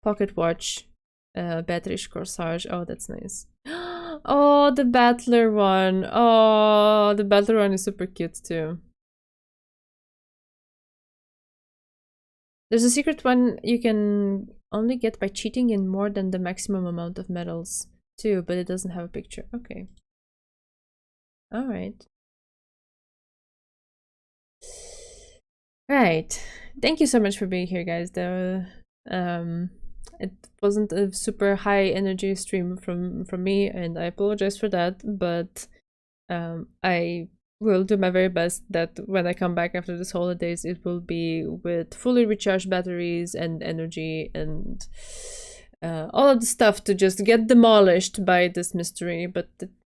Pocket watch. Batterish corsage. Oh, that's nice. Oh, the battler one. Oh, the battler one is super cute too. There's a secret one you can only get by cheating in more than the maximum amount of medals too, but it doesn't have a picture. Okay. Alright. Right. Thank you so much for being here, guys. It wasn't a super high energy stream from me, and I apologize for that, but I will do my very best that when I come back after this holidays, it will be with fully recharged batteries and energy and all of the stuff to just get demolished by this mystery. But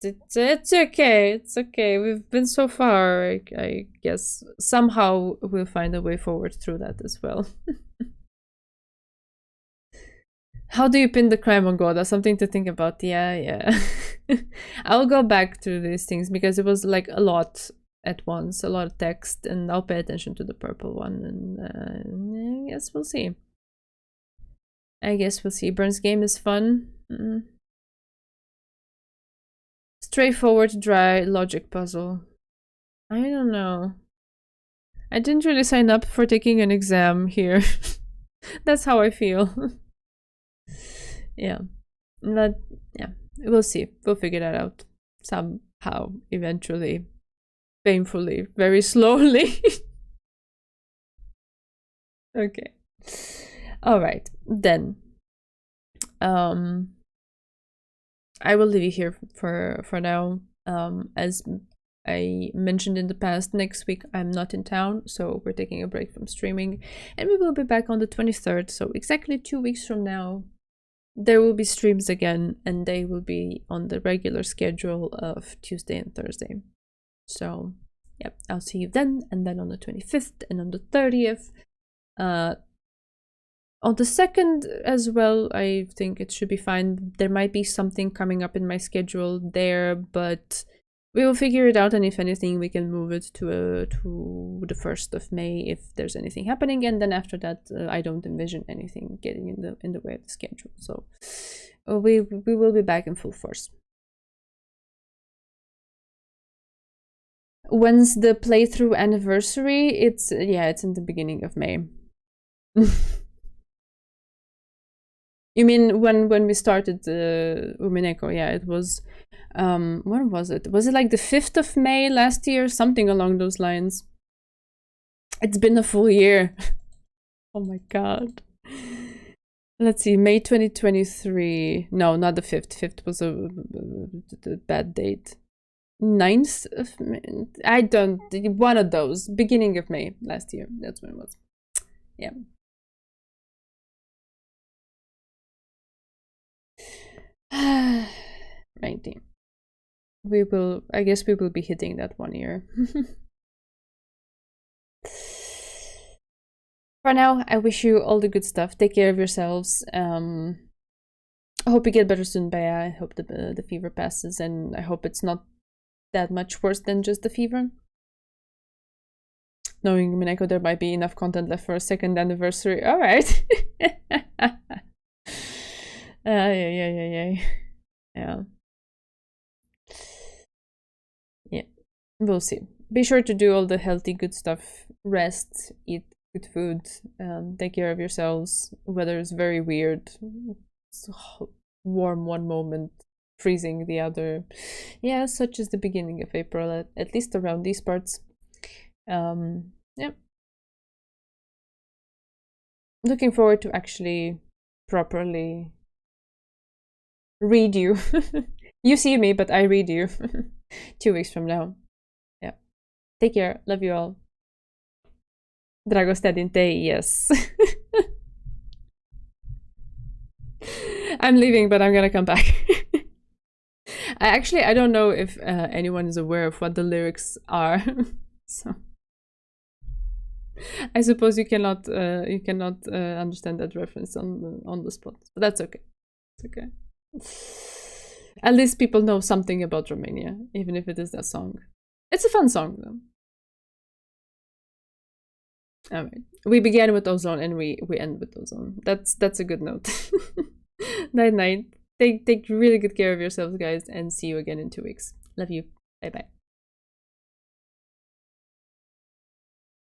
it's okay. It's okay. We've been so far. I guess somehow we'll find a way forward through that as well. How do you pin the crime on God? That's something to think about. Yeah. I'll go back to these things because it was like a lot at once, a lot of text, and I'll pay attention to the purple one, and I guess we'll see. Burns game is fun. Straightforward, dry logic puzzle. I don't know. I didn't really sign up for taking an exam here. That's how I feel. Yeah. But yeah, we'll see. We'll figure that out somehow, eventually. Painfully, very slowly. Okay. All right, then. I will leave you here for now. As I mentioned in the past, next week I'm not in town, so we're taking a break from streaming, and we will be back on the 23rd. So exactly 2 weeks from now, there will be streams again, and they will be on the regular schedule of Tuesday and Thursday. So, yep, I'll see you then, and then on the 25th and on the 30th. On the 2nd as well, I think it should be fine. There might be something coming up in my schedule there, but we will figure it out, and if anything, we can move it to the 1st of May if there's anything happening, and then after that, I don't envision anything getting in the way of the schedule. So we will be back in full force. When's the playthrough anniversary? It's in the beginning of May. You mean when we started Umineko? Yeah, it was, when was it? Was it like the 5th of May last year? Something along those lines. It's been a full year. Oh my god. Let's see, May 2023. No, not the 5th. 5th was a bad date. 9th of May? I don't, one of those. Beginning of May last year. That's when it was. Yeah. Righty. I guess we will be hitting that 1 year. For now, I wish you all the good stuff. Take care of yourselves. I hope you get better soon, Bea. I hope the fever passes, and I hope it's not that much worse than just the fever. Knowing Umineko, there might be enough content left for a 2nd anniversary. Alright. Yeah. We'll see. Be sure to do all the healthy, good stuff. Rest, eat good food, take care of yourselves. Weather is very weird. It's warm one moment, freezing the other. Yeah, such is the beginning of April, at least around these parts. Yeah. Looking forward to actually properly read you. You see me, but I read you. 2 weeks from now. Yeah. Take care. Love you all. Dragostadinte, yes. I'm leaving, but I'm gonna come back. I don't know if anyone is aware of what the lyrics are. So I suppose you cannot understand that reference on the spot, but that's okay. It's okay. At least people know something about Romania, even if it is that song. It's a fun song, though. Alright. We began with Ozone and we end with Ozone. That's a good note. Night night. Take really good care of yourselves, guys, and see you again in 2 weeks. Love you. Bye bye.